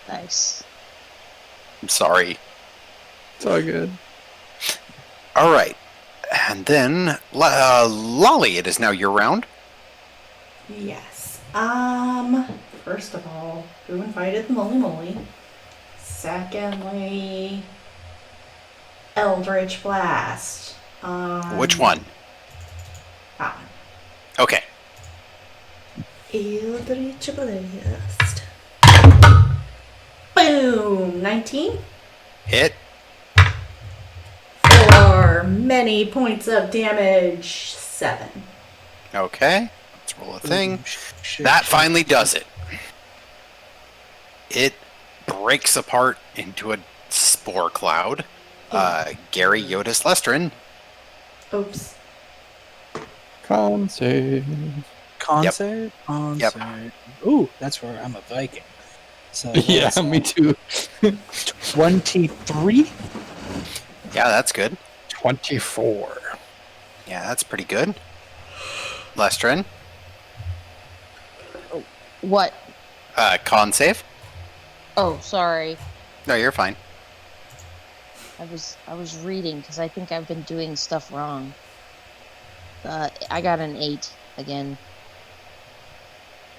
Nice. I'm sorry. It's all good. All right, and then Lolly, it is now your round. Yes. First of all, who invited the Moly Moly? Secondly, Eldritch Blast. Which one? That one. Okay. Eldritch Blast. Boom! 19. Hit. For many points of damage. 7. Okay. Let's roll a thing. Shit. That finally does it. It breaks apart into a spore cloud. Gary, Jyotis, Lestrin. Oops. Con save. Con Yep. save? Con Yep. save. Ooh, that's where I'm a Viking. So Yeah, that's, me too. 23? Yeah, that's good. 24. Yeah, that's pretty good. Lestrin. What? Con save. Oh, sorry. No, you're fine. I was reading because I think I've been doing stuff wrong. I got an 8 again.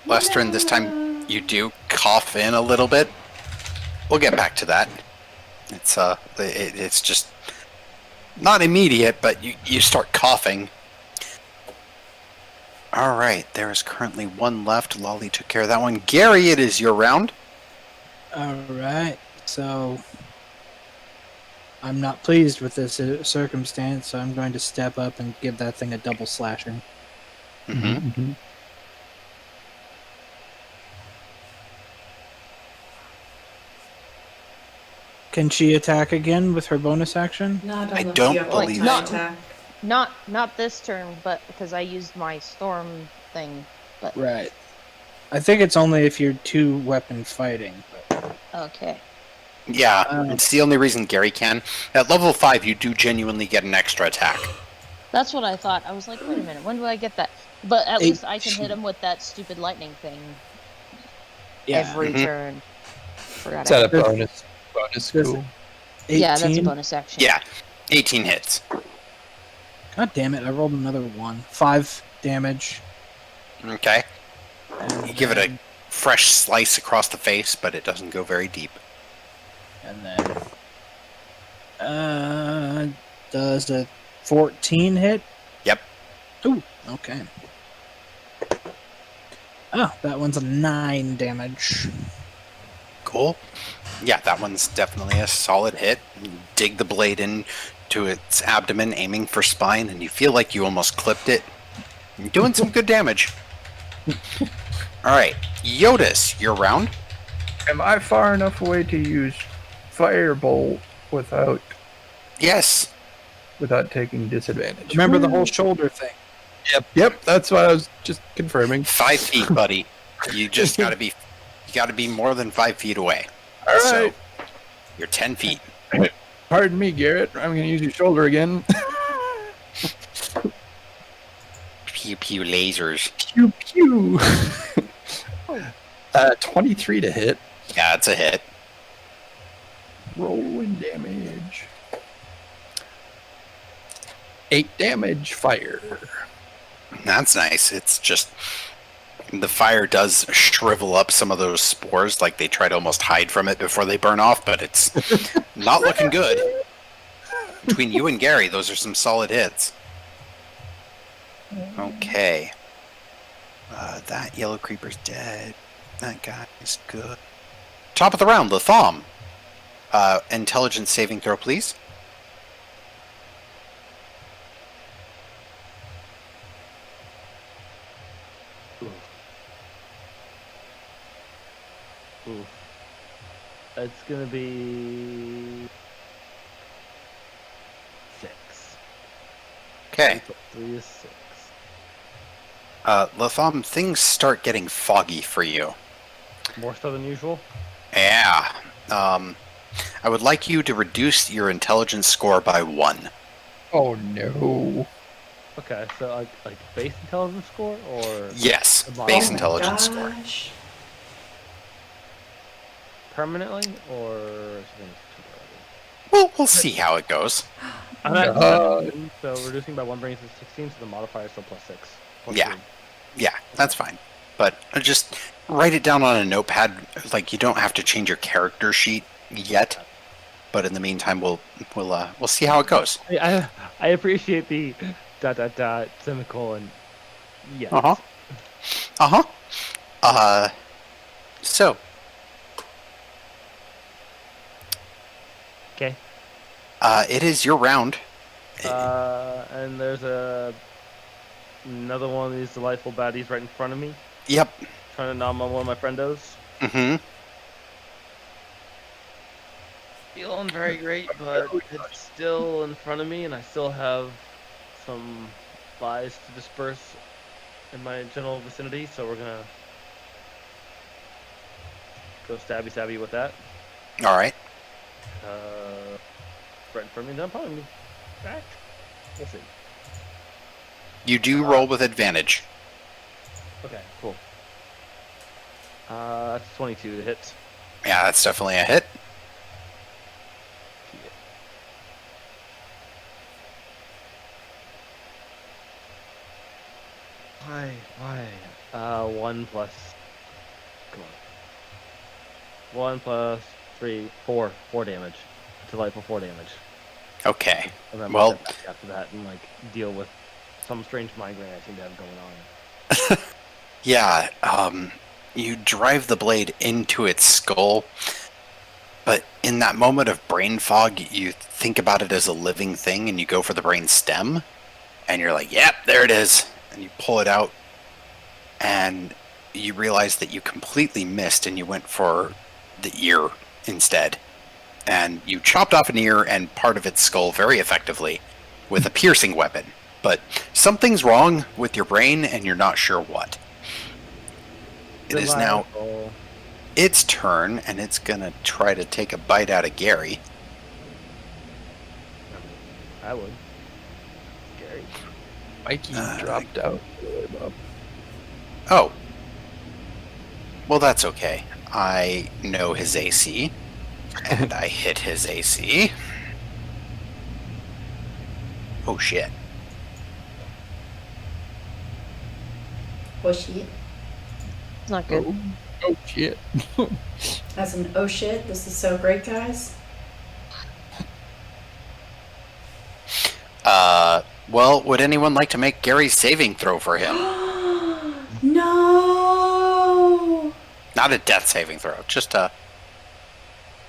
Lestrin, this time you do cough in a little bit. We'll get back to that. It's just not immediate, but you start coughing. All right, there is currently one left. Lolly took care of that one. Gary, it is your round. Alright, so I'm not pleased with this circumstance, so I'm going to step up and give that thing a double slashing. Mm-hmm. Can she attack again with her bonus action? Not I unless don't you have believe multi so. attack. Not this turn, but because I used my storm thing. But Right. I think it's only if you're 2-weapon fighting. okay. Yeah, Uh, it's the only reason Gary can. At level 5, you do genuinely get an extra attack. That's what I thought. I was like, wait a minute, when do I get that? But at least I can hit him with that stupid lightning thing every Mhm. turn. Forgot Is that a I- bonus? Bonus Does- cool. 18. Yeah, that's a bonus action. Yeah, 18 hits. God damn it! I rolled another 1. 5 damage. Okay. And You give it a then- fresh slice across the face, but it doesn't go very deep. And then, does a 14 hit? Yep. Ooh, okay. Oh, that one's a 9 damage. Cool. Yeah, that one's definitely a solid hit. You dig the blade into its abdomen, aiming for spine, and you feel like you almost clipped it. You're doing some good damage. Alright, Jyotis, you're round. Am I far enough away to use Firebolt without Yes. taking disadvantage? Remember the whole shoulder thing. Yep, that's what I was just confirming. 5 feet, buddy. You just gotta be more than 5 feet away. All So, right. you're 10 feet. Pardon me, Garret. I'm going to use your shoulder again. Pew pew lasers. Pew pew. 23 to hit. Yeah, it's a hit. Rolling damage. 8 damage. Fire. That's nice. It's just the fire does shrivel up some of those spores, like they try to almost hide from it before they burn off, but it's not looking good. Between you and Gary, those are some solid hits. Okay. That yellow creeper's dead. That guy is good. Top of the round, Latham. Intelligence saving throw, please. Ooh. It's gonna be 6. Okay. 3 is 6. Latham, things start getting foggy for you. More so than usual. Yeah. I would like you to reduce your intelligence score by 1. Oh no. Okay, so like base intelligence score or Yes, Oh base my intelligence score. Gosh. permanently or something temporarily? Well, we'll see how it goes. I'm at God. 17, so reducing by 1 brings it to 16, so the modifier is still plus 6. Plus Yeah. 3. Yeah, that's fine. But just write it down on a notepad. Like, you don't have to change your character sheet yet. But in the meantime, we'll see how it goes. I appreciate the ... semicolon. Yes. Uh-huh. So, Okay. it is your round. And there's another one of these delightful baddies right in front of me, Yep. trying to nom on one of my friendos. Mm-hmm. Feeling very great, but it's still in front of me, and I still have some flies to disperse in my general vicinity, so we're gonna go stabby with that. All right. Right in front of me, and then probably move back. We'll see. You do roll with advantage. Okay, cool. That's 22 to hit. Yeah, that's definitely a hit. Why? 1 plus. Come on. 1 plus 3, 4 damage. Delightful 4 damage. Okay. And then Well- I'll step back after that and like deal with some strange migraine I seem to have going on. Yeah, you drive the blade into its skull, but in that moment of brain fog, you think about it as a living thing, and you go for the brain stem, and you're like, yep, there it is, and you pull it out, and you realize that you completely missed, and you went for the ear instead, and you chopped off an ear and part of its skull very effectively with a piercing weapon, but something's wrong with your brain, and you're not sure what. It is now Delightful. its turn, and it's gonna try to take a bite out of Gary. I would. Scary. Mikey dropped out. Oh. Well, that's okay. I know his AC, and I hit his AC. Oh shit. Oh shit. It's not good. Oh shit. As an oh shit, this is so great, guys. Well, would anyone like to make Gary's saving throw for him? No! Not a death saving throw, just a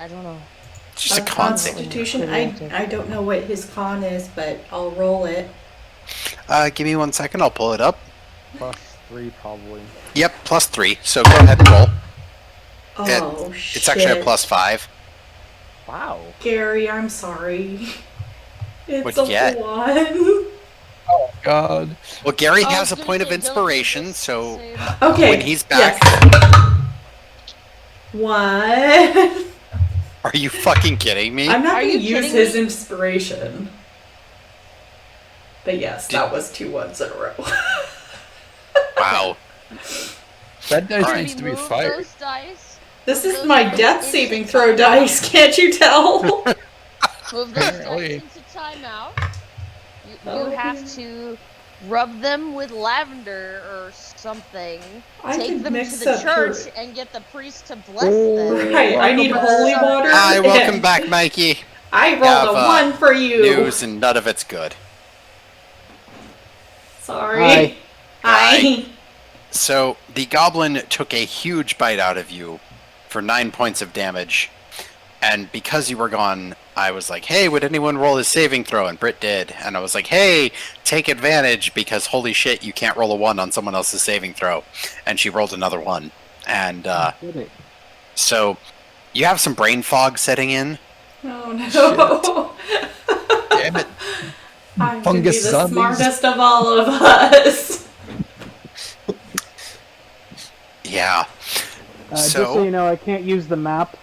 I don't know. con saving. Constitution. I don't know what his con is, but I'll roll it. Give me 1 second, I'll pull it up. +3 probably. Yep, +3. So go ahead and roll. Oh shit! It's actually a +5. Wow. Gary, I'm sorry. It's What'd you get? 1. God. Well, Gary I has was a gonna point of say, don't inspiration, just so say that. Okay. when he's back, Yes. 1. are you fucking kidding me? I'm not Are going to you use kidding his me? inspiration. But yes, that was 2 1s in a row. Wow. That dice Alright. needs to be Move fired. those dice. This is Those my are death into saving throw timeout. dice, can't you tell? Move those Apparently. dice into timeout. You Oh, have yeah. to rub them with lavender or something. I Take could them to mix the up church your- and get the priest to bless them. Right, I need holy water. Hi, welcome back, Mikey. I rolled Have, a 1 for you. News and none of it's good. Sorry. Hi. So, the goblin took a huge bite out of you for 9 points of damage. And because you were gone, I was like, hey, would anyone roll his saving throw? And Brit did. And I was like, hey, take advantage because holy shit, you can't roll a 1 on someone else's saving throw. And she rolled another 1. And so, you have some brain fog setting in. Oh no. Damn it. I'm going to be the Fungus zombies. smartest of all of us. Yeah. Just so you know, I can't use the map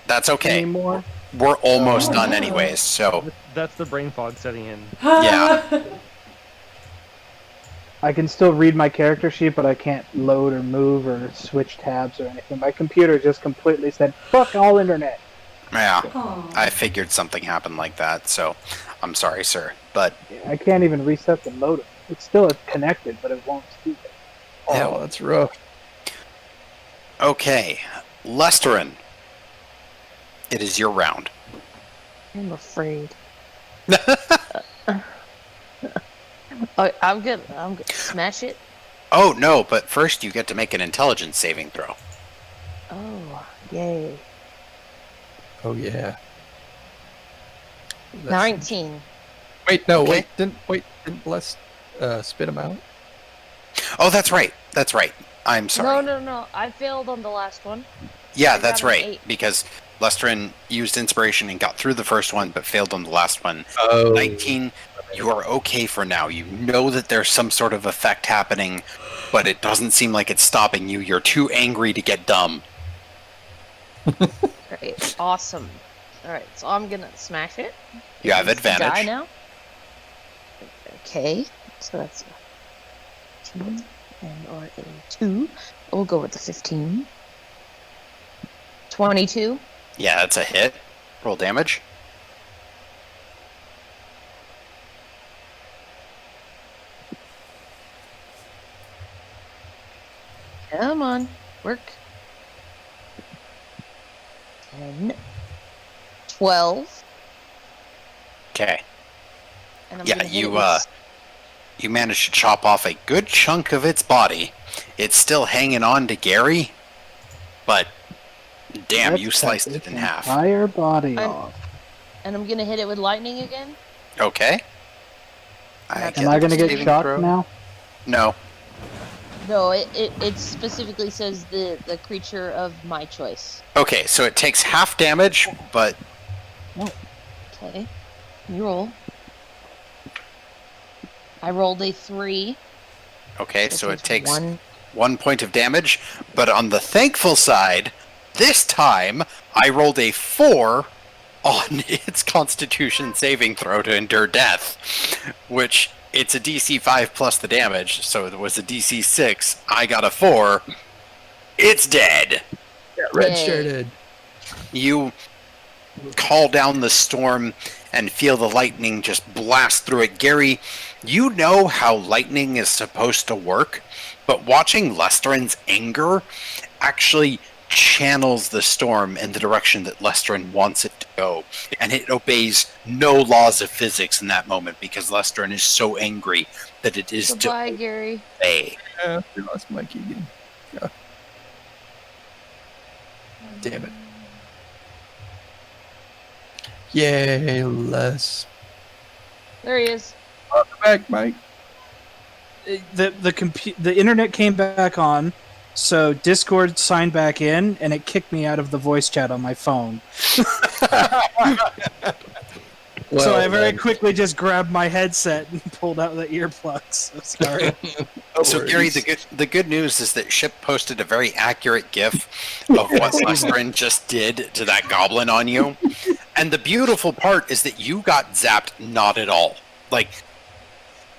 That's okay. anymore. We're almost Oh, done no. anyways, so That's the brain fog setting in. Yeah. I can still read my character sheet, but I can't load or move or switch tabs or anything. My computer just completely said, fuck all internet. yeah. Aw. I figured something happened like that, so I'm sorry, sir. But I can't even reset the modem. It's still connected, but it won't speak it. Oh, that's rough. okay, Lesterin, it is your round. I'm afraid. I'm good. Smash it. Oh no, but first you get to make an intelligence saving throw. Oh, yay. Oh yeah. That's- 19. Wait, no, Okay. didn't Bless spit him out? Oh, that's right. That's right. I'm sorry. No. I failed on the last one. Yeah, I that's got an right. 8. Because Lesterin used inspiration and got through the first one, but failed on the last one. Oh. 19. You are okay for now. You know that there's some sort of effect happening, but it doesn't seem like it's stopping you. You're too angry to get dumb. Great. Awesome. Alright, so I'm gonna smash it. You have It's to Die advantage. now. Okay, so that's a 2 or a 2. We'll go with the 15. 22. Yeah, that's a hit. Roll damage. Come on, work. 10. 12. Okay. And I'm Yeah, gonna hit it you with you managed to chop off a good chunk of its body. It's still hanging on to Gary, but damn, Let's you cut sliced its it in half. entire body I'm- off. and I'm gonna hit it with lightning again. Okay. Am get Am I the gonna get saving shocked throw. now? No. No, it specifically says the creature of my choice. Okay, so it takes half damage, but Okay, you roll. I rolled a 3. okay, which so it is takes 1. 1 point of damage. But on the thankful side, this time I rolled a 4 on its Constitution saving throw to endure death, which it's a DC 5 plus the damage, so it was a DC 6. I got a 4. It's dead. Redshirted. You call down the storm and feel the lightning just blast through it. Gary, you know how lightning is supposed to work, but watching Lestrin's anger actually channels the storm in the direction that Lestrin wants it to go. And it obeys no laws of physics in that moment because Lestrin is so angry that it is Goodbye, to Gary. obey. Yeah, we lost Mikey again. Yeah. Damn it. Yay, Les. There he is. Welcome back, Mike. The internet came back on, so Discord signed back in, and it kicked me out of the voice chat on my phone. So I very quickly just grabbed my headset and pulled out the earplugs. So sorry. So Gary, the good news is that Ship posted a very accurate GIF of what Lestrin just did to that goblin on you. And the beautiful part is that you got zapped not at all. Like,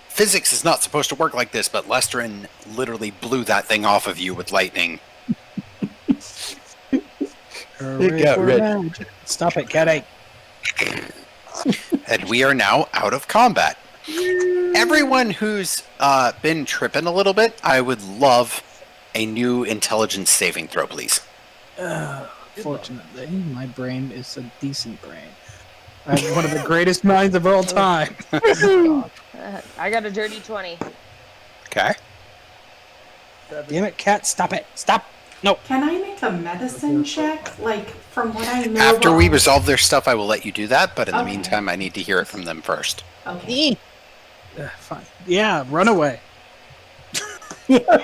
physics is not supposed to work like this, but Lestrin literally blew that thing off of you with lightning. It got red. Stop it, Cat. And we are now out of combat. Everyone who's been tripping a little bit, I would love a new intelligence saving throw, please. Fortunately, my brain is a decent brain. I have one of the greatest minds of all time. I got a dirty 20. Okay. Damn it, Cat, stop it. Stop. No. Can I make a medicine check? Like, from what I know... After we resolve their stuff, I will let you do that, but in the Okay. meantime, I need to hear it from them first. Okay. Fine. Yeah, run away. Yeah,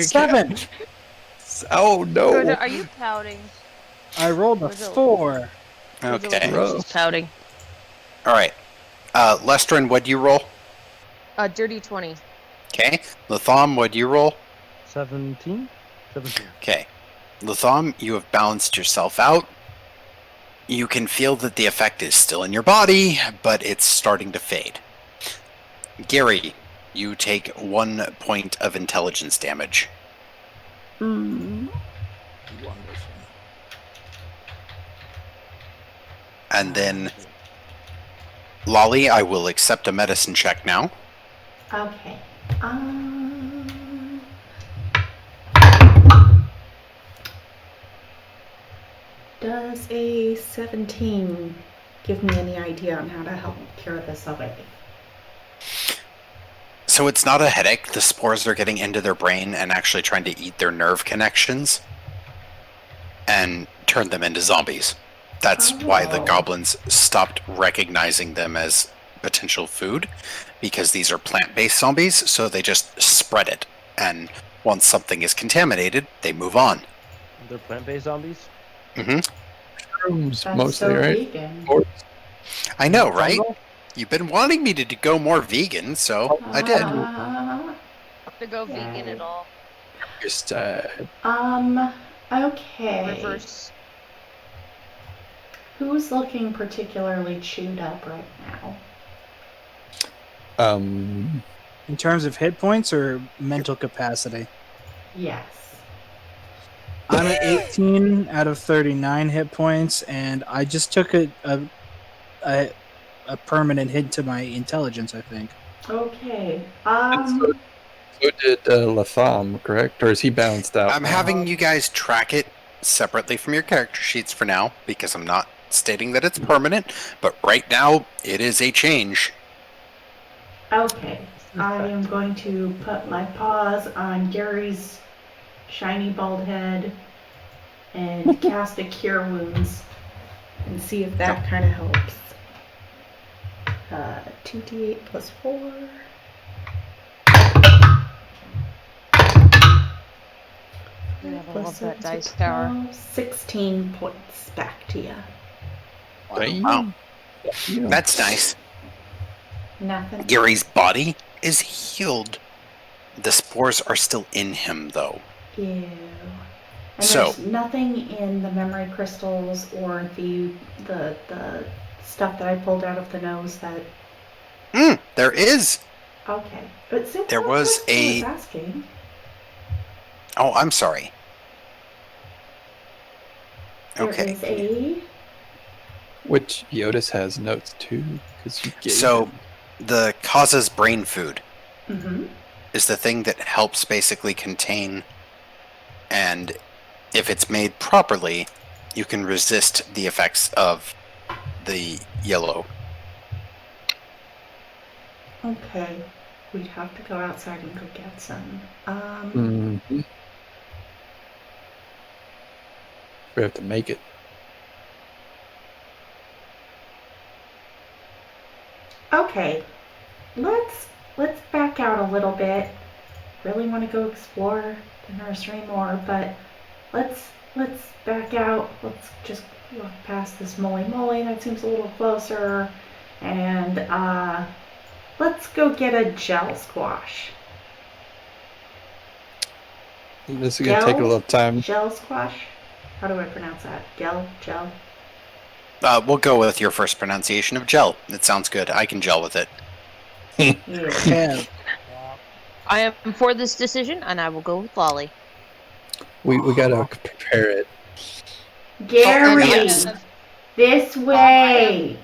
7. Oh, no. Good. Are you pouting? I rolled a 4. Okay. She's pouting. All right. Lestrin, what'd you roll? A dirty 20. Okay. Latham, what'd you roll? 17? 17. Okay. Latham, you have balanced yourself out. You can feel that the effect is still in your body, but it's starting to fade. Gary, you take 1 point of intelligence damage. Wonderful. And then, Lolly, I will accept a medicine check now. Okay. Does a 17 give me any idea on how to help cure this away? So it's not a headache. The spores are getting into their brain and actually trying to eat their nerve connections and turn them into zombies. That's why the goblins stopped recognizing them as potential food, because these are plant-based zombies, so they just spread it. And once something is contaminated, they move on. They're plant-based zombies? Mm-hmm. Mushrooms, That's mostly, so right? vegan. I know, right? You've been wanting me to go more vegan, so I did. To go vegan at all. Just, Okay. Reverse. Who's looking particularly chewed up right now? In terms of hit points or mental capacity? Yes. I'm at 18 out of 39 hit points, and I just took a permanent hit to my intelligence, I think. Okay. So did Latham, correct? Or is he balanced out? I'm having you guys track it separately from your character sheets for now, because I'm not stating that it's permanent, but right now it is a change. Okay. I am going to put my paws on Gary's shiny bald head and cast a Cure Wounds and see if that kind of helps. 2d8 plus 4. Yeah, I Plus love that 7, so dice tower. 12, 16 points back to you. Wow. That's nice. Nothing. Gary's body is healed. The spores are still in him, though. Ew. And So- there's nothing in the memory crystals or the stuff that I pulled out of the nose that... There is. Okay. But since There that's was what I a- was asking... Oh, I'm sorry. There Okay. is a... Which Jyotis has notes too, because you gave So, him. the causes brain food Mm-hmm. is the thing that helps basically contain, and if it's made properly, you can resist the effects of the yellow. Okay. We'd have to go outside and go get some. Mhm. We have to make it. Okay. Let's back out a little bit. Really want to go explore the nursery more, but let's back out. Let's just walk past this moly that seems a little closer, and let's go get a gel squash. This is going to take a Gel? little time. Gel squash? How do I pronounce that? Gel? We'll go with your first pronunciation of gel. It sounds good. I can gel with it. Yeah. Yeah. I am for this decision, and I will go with Lolly. We got to prepare it. Gary! yes. This way!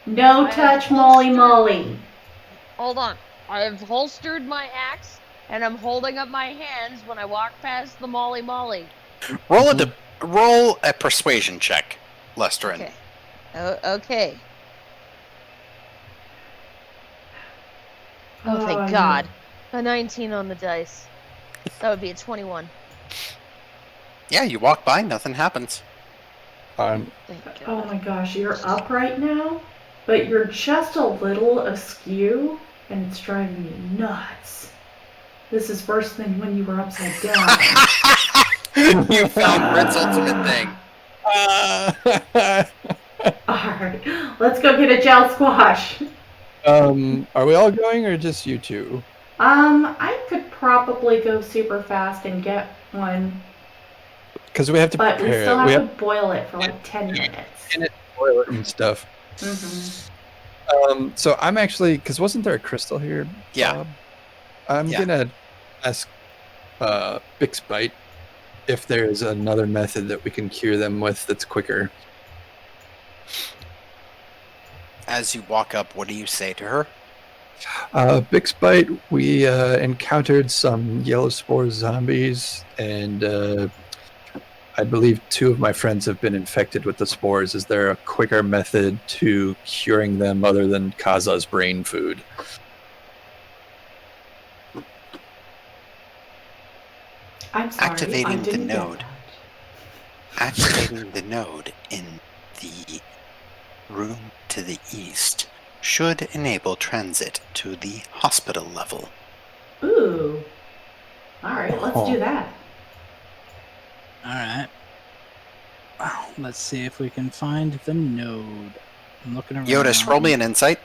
No I touch have moly holstered- Hold on. I have holstered my axe, and I'm holding up my hands when I walk past the molly. Roll a persuasion check, Lesterin. Okay. Okay. Oh, thank God. A 19 on the dice. That would be a 21. Yeah, you walk by, nothing happens. Thank God. Oh my gosh, you're up right now, but you're just a little askew, and it's driving me nuts. This is worse than when you were upside down. You found Brit's ultimate thing. Alright, let's go get a gel squash. Are we all going or just you two? I could probably go super fast and get one, Because we have to but we prepare still it. We have have to boil it for like 10 minutes. to boil it and stuff. Mm-hmm. So I'm actually, because wasn't there a crystal here? Yeah. Bob? I'm Yeah. gonna ask Bixbite if there's another method that we can cure them with that's quicker. As you walk up, what do you say to her? Bixbite, we encountered some yellow spore zombies, and I believe 2 of my friends have been infected with the spores. Is there a quicker method to curing them other than Kaza's brain food? I'm sorry, Activating I the didn't get node. that. Activating the node in the room to the east should enable transit to the hospital level. Ooh. Alright, let's do that. Alright. Let's see if we can find the node. I'm looking around. Jyotis, roll me an insight.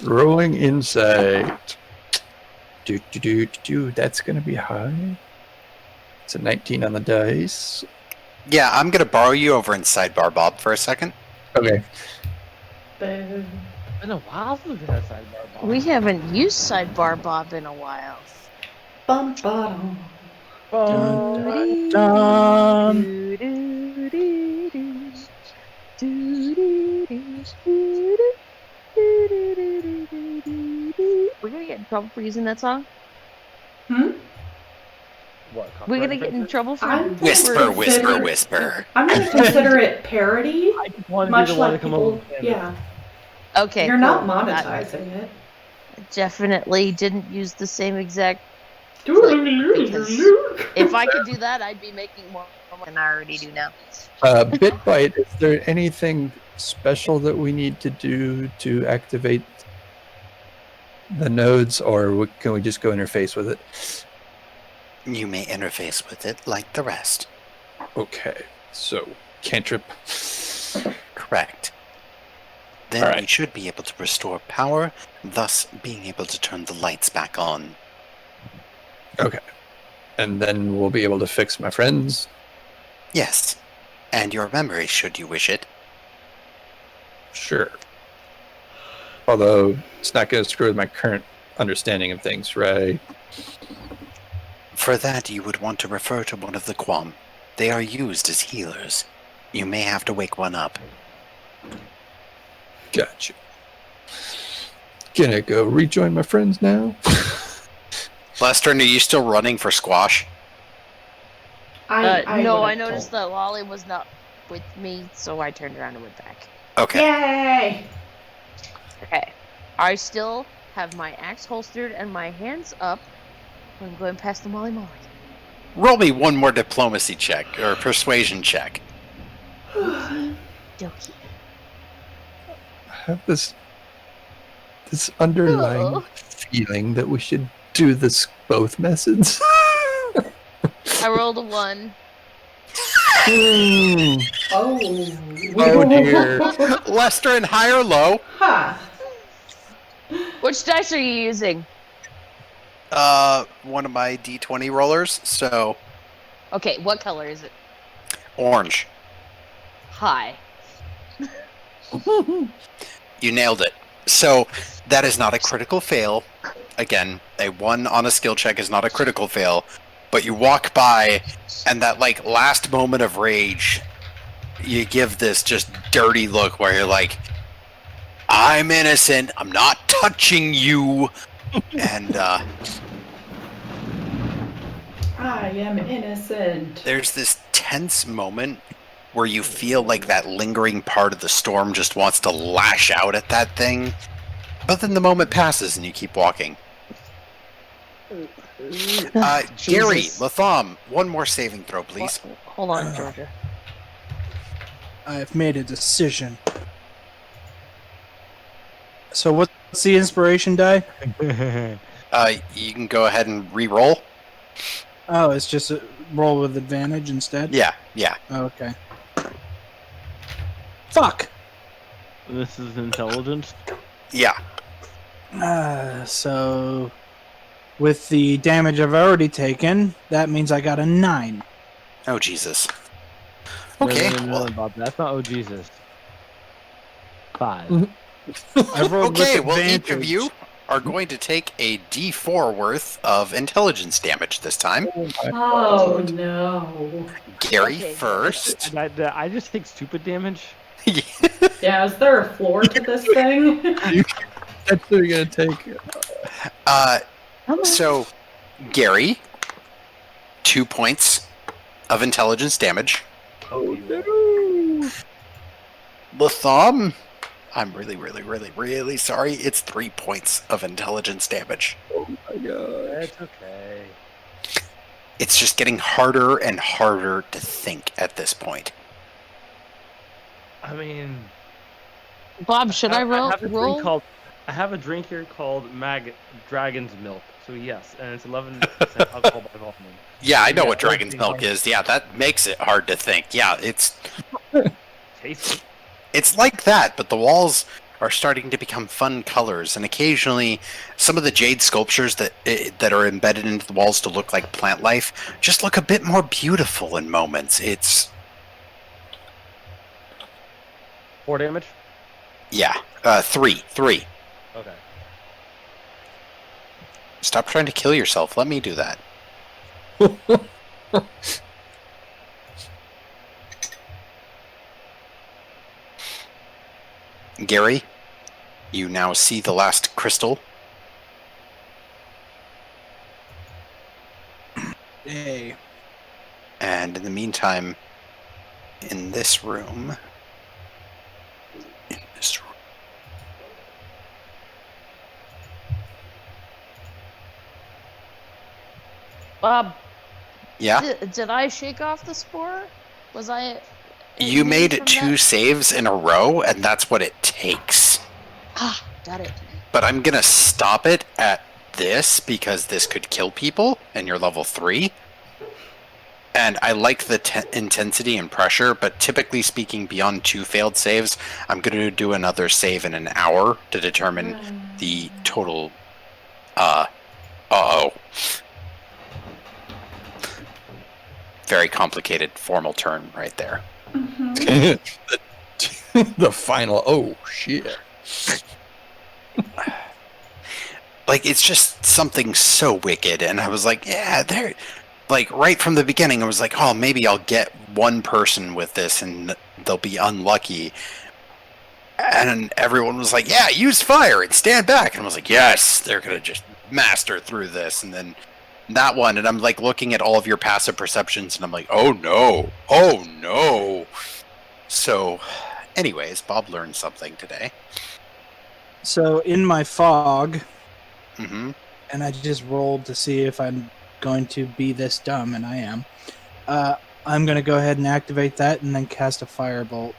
Rolling insight. That's going to be high. It's a 19 on the dice. Yeah, I'm going to borrow you over in Sidebar Bob for a second. Okay. Boom. Been a while since we had sidebar. Bob. We haven't used Sidebar Bob in a while. Bum bottom. Dun, dun, dun. We're gonna get in trouble for using that song? What, We're gonna copyright get in infringement? trouble for I'm Whisper, gonna whisper, consider- whisper. I'm gonna consider it parody, I just wanted much you to want like to come people. over. and- Yeah, Okay, you're cool. not monetizing it. Definitely didn't use the same exact. If I could do that, I'd be making more than I already do now. Bitbite, is there anything special that we need to do to activate the nodes, or can we just go interface with it? You may interface with it like the rest. Okay, so cantrip. Correct. Then All right. we should be able to restore power, thus being able to turn the lights back on. Okay, and then we'll be able to fix my friends. Yes. And your memory, should you wish it. Sure. Although it's not going to screw with my current understanding of things, right? For that, you would want to refer to one of the Quam. They are used as healers. You may have to wake one up. Gotcha. Can I go rejoin my friends now? Lester, are you still running for squash? No, I would've noticed told. that Lolly was not with me, so I turned around and went back. Okay. Yay! Okay. I still have my axe holstered and my hands up. I'm going past the Molly Molly. Roll me one more diplomacy check, or persuasion check. Doki. I have this underlying feeling that we should do this both methods. I rolled a 1. Oh. Oh, dear. Lester, and high or low? Huh. Which dice are you using? One of my D20 rollers, so Okay, what color is it? orange. Hi. You nailed it. So that is not a critical fail. Again, a 1 on a skill check is not a critical fail, but you walk by, and that like last moment of rage, you give this just dirty look where you're like, I'm innocent, I'm not touching you, and I am innocent. there's this tense moment where you feel like that lingering part of the storm just wants to lash out at that thing, but then the moment passes and you keep walking. Gary, Jesus. Latham, one more saving throw, please. Hold on, Georgia. I've made a decision. So what's the inspiration die? You can go ahead and re-roll. Oh, it's just a roll with advantage instead? Yeah. Okay. Fuck! This is intelligence. Yeah. So, with the damage I've already taken, that means I got a 9. Oh, Jesus. No, Okay. no, Bob, that's not. Oh Jesus. 5. I rolled Okay, with well, advantage. each of you are going to take a D4 worth of intelligence damage this time. Oh no. Gary Okay. first. I just take stupid damage. Yeah, is there a floor to this thing? That's what you're gonna take. So, Gary, 2 points of intelligence damage. Oh no! Latham, I'm really sorry. It's 3 points of intelligence damage. Oh my god! That's okay. It's just getting harder and harder to think at this point. I mean, Bob, should I roll? I have a drink here called Dragon's Milk. So yes, and it's 11% alcohol by volume. Yeah, I know Yeah, what Dragon's everything Milk is. Yeah, that makes it hard to think. Yeah, Tasty. it's like that, but the walls are starting to become fun colors, and occasionally some of the jade sculptures that are embedded into the walls to look like plant life just look a bit more beautiful in moments. It's 4 damage. yeah, 3. Okay. Stop trying to kill yourself. Let me do that. Gary, you now see the last crystal. Yay. And in the meantime, in this room... Bob, Yeah? did I shake off the spore? Was I... You immune made from 2 that? saves in a row, and that's what it takes. Ah, got it. But I'm gonna stop it at this, because this could kill people, and you're level 3. And I like the intensity and pressure, but typically speaking, beyond 2 failed saves, I'm gonna do another save in an hour to determine the total... Uh-oh. Very complicated formal turn right there. The final. Oh shit! Like, it's just something so wicked, and I was like, yeah, there. Like right from the beginning, I was like, oh, maybe I'll get one person with this, and they'll be unlucky. And everyone was like, yeah, use fire and stand back. And I was like, yes, they're going to just master through this. And then that one, and I'm like looking at all of your passive perceptions, and I'm like, oh no. So, anyways, Bob learned something today. So in my fog, Mm-hmm. and I just rolled to see if I'm going to be this dumb, and I am. I'm going to go ahead and activate that and then cast a firebolt.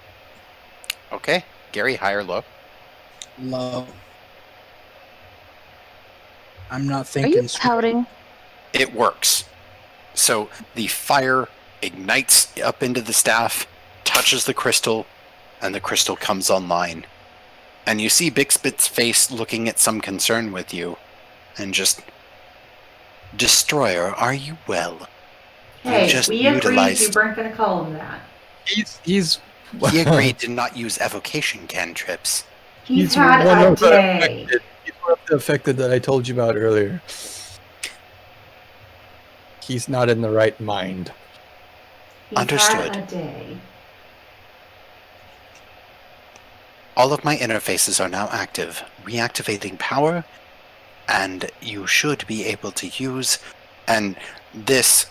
Okay. Gary, high or low? Low. I'm not Are thinking you straight. pouting? It works. So the fire ignites up into the staff, touches the crystal, and the crystal comes online. And you see Bixbit's face looking at some concern with you, and just, Destroyer, are you well? Hey, just we agreed utilized- you weren't going to call him that. He's He agreed to not use evocation cantrips. He's had a day. affected. He's one of the affected that I told you about earlier. He's not in the right mind. He's Understood. had a day. All of my interfaces are now active, reactivating power, and you should be able to use, and this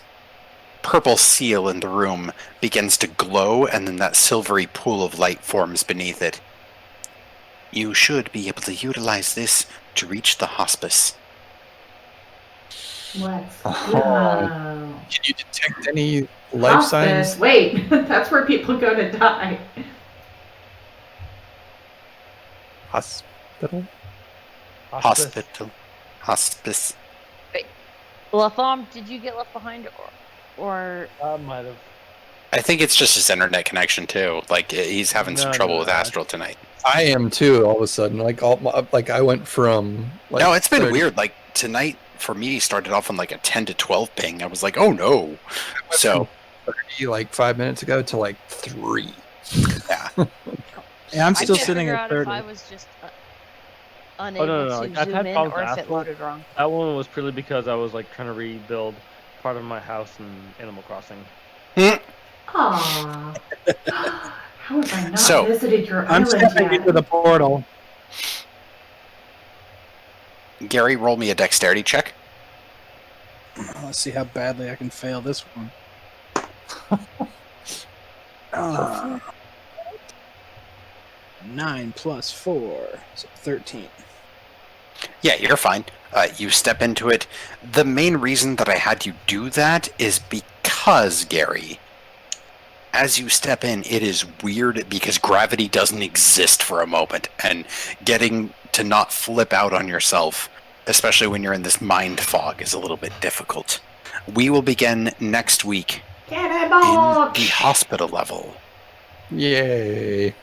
purple seal in the room begins to glow, and then that silvery pool of light forms beneath it. You should be able to utilize this to reach the hospice. Let's Oh. go. Can you detect any life Hospice. signs? Wait, that's where people go to die. Hospital? Hospice. Latham, did you get left behind, or I might have. I think it's just his internet connection too. Like he's having some trouble with Astral tonight. I am too. All of a sudden, like I went from. Like, No, it's been 30 weird. Like tonight for me started off on like a 10 to 12 ping. I was like, oh no. So 30, like 5 minutes ago to like 3. yeah. Yeah, I'm I still couldn't sitting figure at out 30. if I was just unable no. to I've zoom had in, problems or with if it Astral. loaded wrong. That one was purely because I was like trying to rebuild part of my house in Animal Crossing. Aww. How have I not So, visited your I'm island stepping yet? into the portal. Gary, roll me a dexterity check. Let's see how badly I can fail this one. 9 plus 4, so 13. Yeah, you're fine. You step into it. The main reason that I had you do that is because, Gary, as you step in, it is weird because gravity doesn't exist for a moment, and getting to not flip out on yourself, especially when you're in this mind fog, is a little bit difficult. We will begin next week in Cannonball! the hospital level. Yay!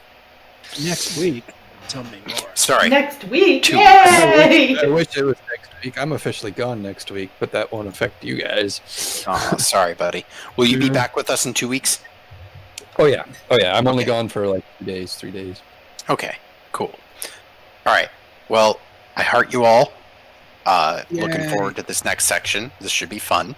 Next week, tell me more. Sorry. Next week! 2 Yay! I wish it was next week. I'm officially gone next week, but that won't affect you guys. Oh, sorry, buddy. Will you be back with us in 2 weeks? Oh yeah. I'm only Okay. gone for like 3 days. Okay, cool. All right. Well, I heart you all. Looking Yay. forward to this next section. This should be fun.